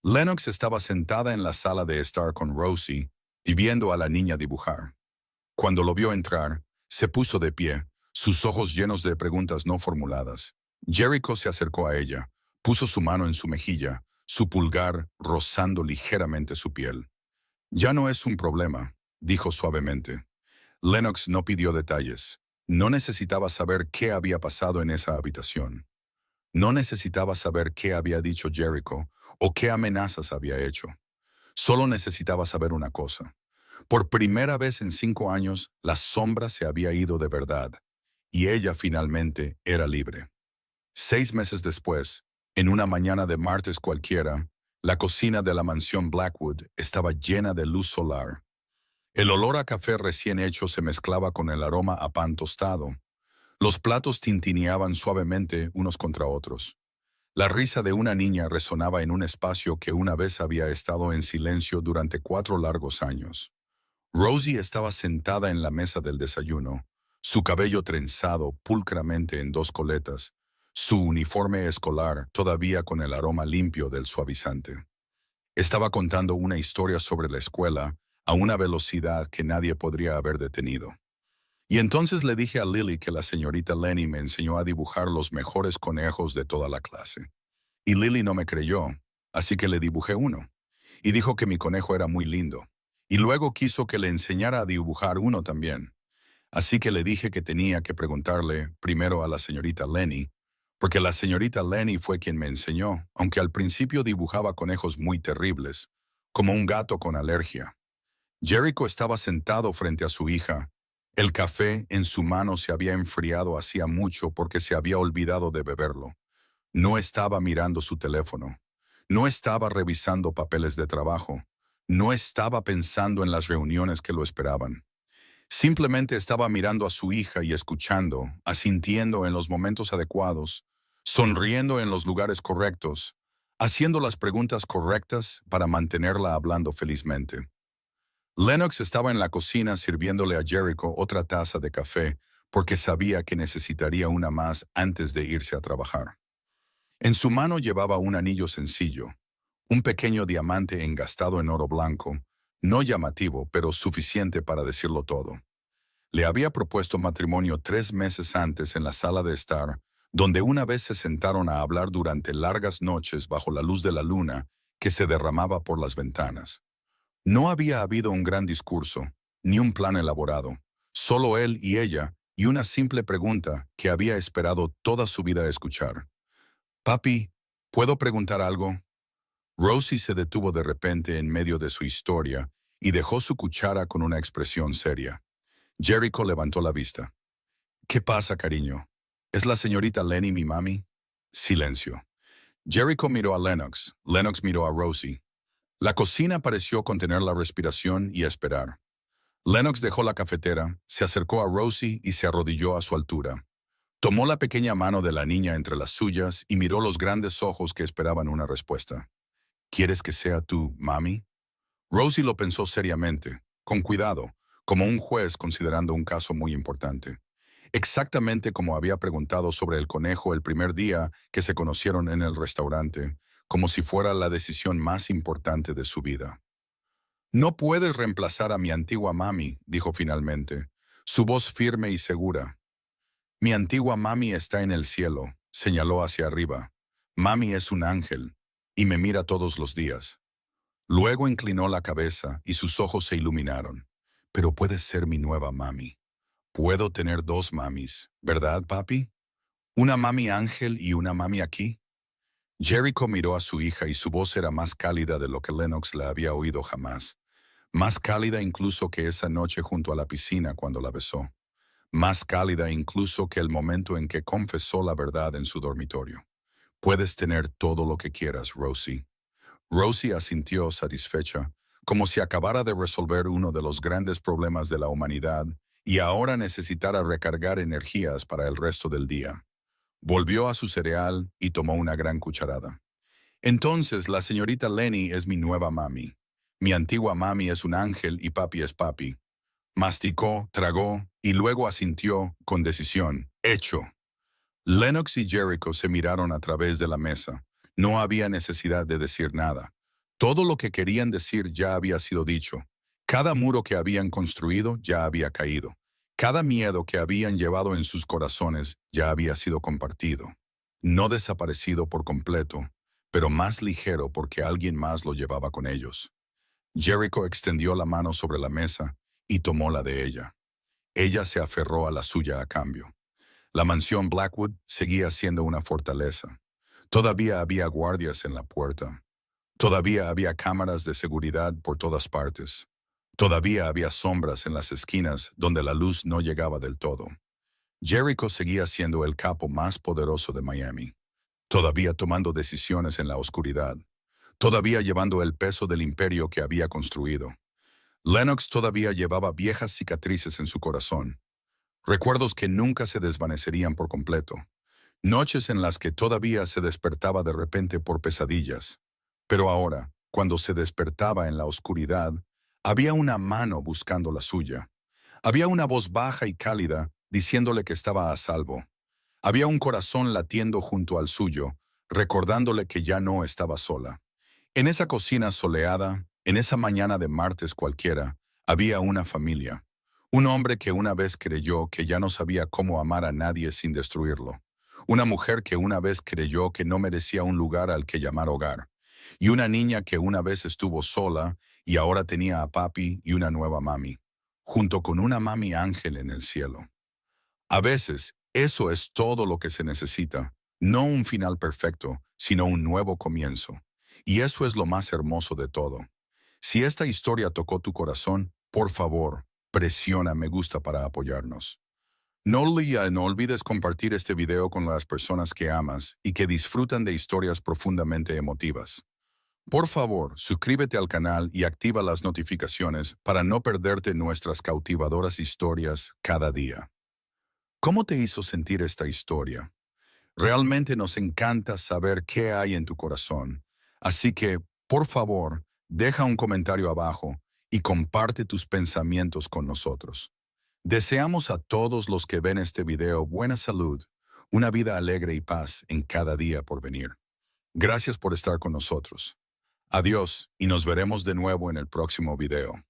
Lennox estaba sentada en la sala de estar con Rosie y viendo a la niña dibujar. Cuando lo vio entrar, se puso de pie, sus ojos llenos de preguntas no formuladas. Jericho se acercó a ella, puso su mano en su mejilla, su pulgar rozando ligeramente su piel. «Ya no es un problema», dijo suavemente. Lennox no pidió detalles. No necesitaba saber qué había pasado en esa habitación. No necesitaba saber qué había dicho Jericho o qué amenazas había hecho. Solo necesitaba saber una cosa. Por primera vez en 5 años, la sombra se había ido de verdad, y ella finalmente era libre. 6 meses después, en una mañana de martes cualquiera, la cocina de la mansión Blackwood estaba llena de luz solar. El olor a café recién hecho se mezclaba con el aroma a pan tostado. Los platos tintineaban suavemente unos contra otros. La risa de una niña resonaba en un espacio que una vez había estado en silencio durante 4 largos años. Rosie estaba sentada en la mesa del desayuno, su cabello trenzado pulcramente en 2 coletas, su uniforme escolar todavía con el aroma limpio del suavizante. Estaba contando una historia sobre la escuela a una velocidad que nadie podría haber detenido. Y entonces le dije a Lily que la señorita Lenny me enseñó a dibujar los mejores conejos de toda la clase. Y Lily no me creyó, así que le dibujé uno. Y dijo que mi conejo era muy lindo. Y luego quiso que le enseñara a dibujar uno también. Así que le dije que tenía que preguntarle primero a la señorita Lenny, porque la señorita Lenny fue quien me enseñó, aunque al principio dibujaba conejos muy terribles, como un gato con alergia. Jericho estaba sentado frente a su hija. El café en su mano se había enfriado hacía mucho porque se había olvidado de beberlo. No estaba mirando su teléfono. No estaba revisando papeles de trabajo. No estaba pensando en las reuniones que lo esperaban. Simplemente estaba mirando a su hija y escuchando, asintiendo en los momentos adecuados, sonriendo en los lugares correctos, haciendo las preguntas correctas para mantenerla hablando felizmente. Lennox estaba en la cocina sirviéndole a Jericho otra taza de café porque sabía que necesitaría una más antes de irse a trabajar. En su mano llevaba un anillo sencillo, un pequeño diamante engastado en oro blanco, no llamativo, pero suficiente para decirlo todo. Le había propuesto matrimonio 3 meses antes en la sala de estar, donde una vez se sentaron a hablar durante largas noches bajo la luz de la luna que se derramaba por las ventanas. No había habido un gran discurso, ni un plan elaborado, solo él y ella, y una simple pregunta que había esperado toda su vida escuchar. «Papi, ¿puedo preguntar algo?» Rosie se detuvo de repente en medio de su historia y dejó su cuchara con una expresión seria. Jericho levantó la vista. «¿Qué pasa, cariño? ¿Es la señorita Lenny mi mami?» Silencio. Jericho miró a Lennox. Lennox miró a Rosie. La cocina pareció contener la respiración y esperar. Lennox dejó la cafetera, se acercó a Rosie y se arrodilló a su altura. Tomó la pequeña mano de la niña entre las suyas y miró los grandes ojos que esperaban una respuesta. «¿Quieres que sea tu mami?» Rosie lo pensó seriamente, con cuidado, como un juez considerando un caso muy importante. Exactamente como había preguntado sobre el conejo el primer día que se conocieron en el restaurante, como si fuera la decisión más importante de su vida. «No puedes reemplazar a mi antigua mami», dijo finalmente, su voz firme y segura. «Mi antigua mami está en el cielo», señaló hacia arriba. «Mami es un ángel, y me mira todos los días». Luego inclinó la cabeza y sus ojos se iluminaron. «Pero puedes ser mi nueva mami. Puedo tener 2 mamis, ¿verdad, papi? Una mami ángel y una mami aquí». Jericho miró a su hija y su voz era más cálida de lo que Lennox la había oído jamás. Más cálida incluso que esa noche junto a la piscina cuando la besó. Más cálida incluso que el momento en que confesó la verdad en su dormitorio. «Puedes tener todo lo que quieras, Rosie». Rosie asintió satisfecha, como si acabara de resolver uno de los grandes problemas de la humanidad y ahora necesitara recargar energías para el resto del día. Volvió a su cereal y tomó una gran cucharada. «Entonces la señorita Lenny es mi nueva mami. Mi antigua mami es un ángel y papi es papi». Masticó, tragó y luego asintió con decisión. «Hecho». Lennox y Jericho se miraron a través de la mesa. No había necesidad de decir nada. Todo lo que querían decir ya había sido dicho. Cada muro que habían construido ya había caído. Cada miedo que habían llevado en sus corazones ya había sido compartido. No desaparecido por completo, pero más ligero porque alguien más lo llevaba con ellos. Jericho extendió la mano sobre la mesa y tomó la de ella. Ella se aferró a la suya a cambio. La mansión Blackwood seguía siendo una fortaleza. Todavía había guardias en la puerta. Todavía había cámaras de seguridad por todas partes. Todavía había sombras en las esquinas donde la luz no llegaba del todo. Jericho seguía siendo el capo más poderoso de Miami. Todavía tomando decisiones en la oscuridad. Todavía llevando el peso del imperio que había construido. Lennox todavía llevaba viejas cicatrices en su corazón. Recuerdos que nunca se desvanecerían por completo. Noches en las que todavía se despertaba de repente por pesadillas. Pero ahora, cuando se despertaba en la oscuridad, había una mano buscando la suya. Había una voz baja y cálida diciéndole que estaba a salvo. Había un corazón latiendo junto al suyo, recordándole que ya no estaba sola. En esa cocina soleada, en esa mañana de martes cualquiera, había una familia. Un hombre que una vez creyó que ya no sabía cómo amar a nadie sin destruirlo. Una mujer que una vez creyó que no merecía un lugar al que llamar hogar. Y una niña que una vez estuvo sola y ahora tenía a papi y una nueva mami, junto con una mami ángel en el cielo. A veces, eso es todo lo que se necesita. No un final perfecto, sino un nuevo comienzo. Y eso es lo más hermoso de todo. Si esta historia tocó tu corazón, por favor, presiona me gusta para apoyarnos. No olvides compartir este video con las personas que amas y que disfrutan de historias profundamente emotivas. Por favor, suscríbete al canal y activa las notificaciones para no perderte nuestras cautivadoras historias cada día. ¿Cómo te hizo sentir esta historia? Realmente nos encanta saber qué hay en tu corazón. Así que, por favor, deja un comentario abajo y comparte tus pensamientos con nosotros. Deseamos a todos los que ven este video buena salud, una vida alegre y paz en cada día por venir. Gracias por estar con nosotros. Adiós y nos veremos de nuevo en el próximo video.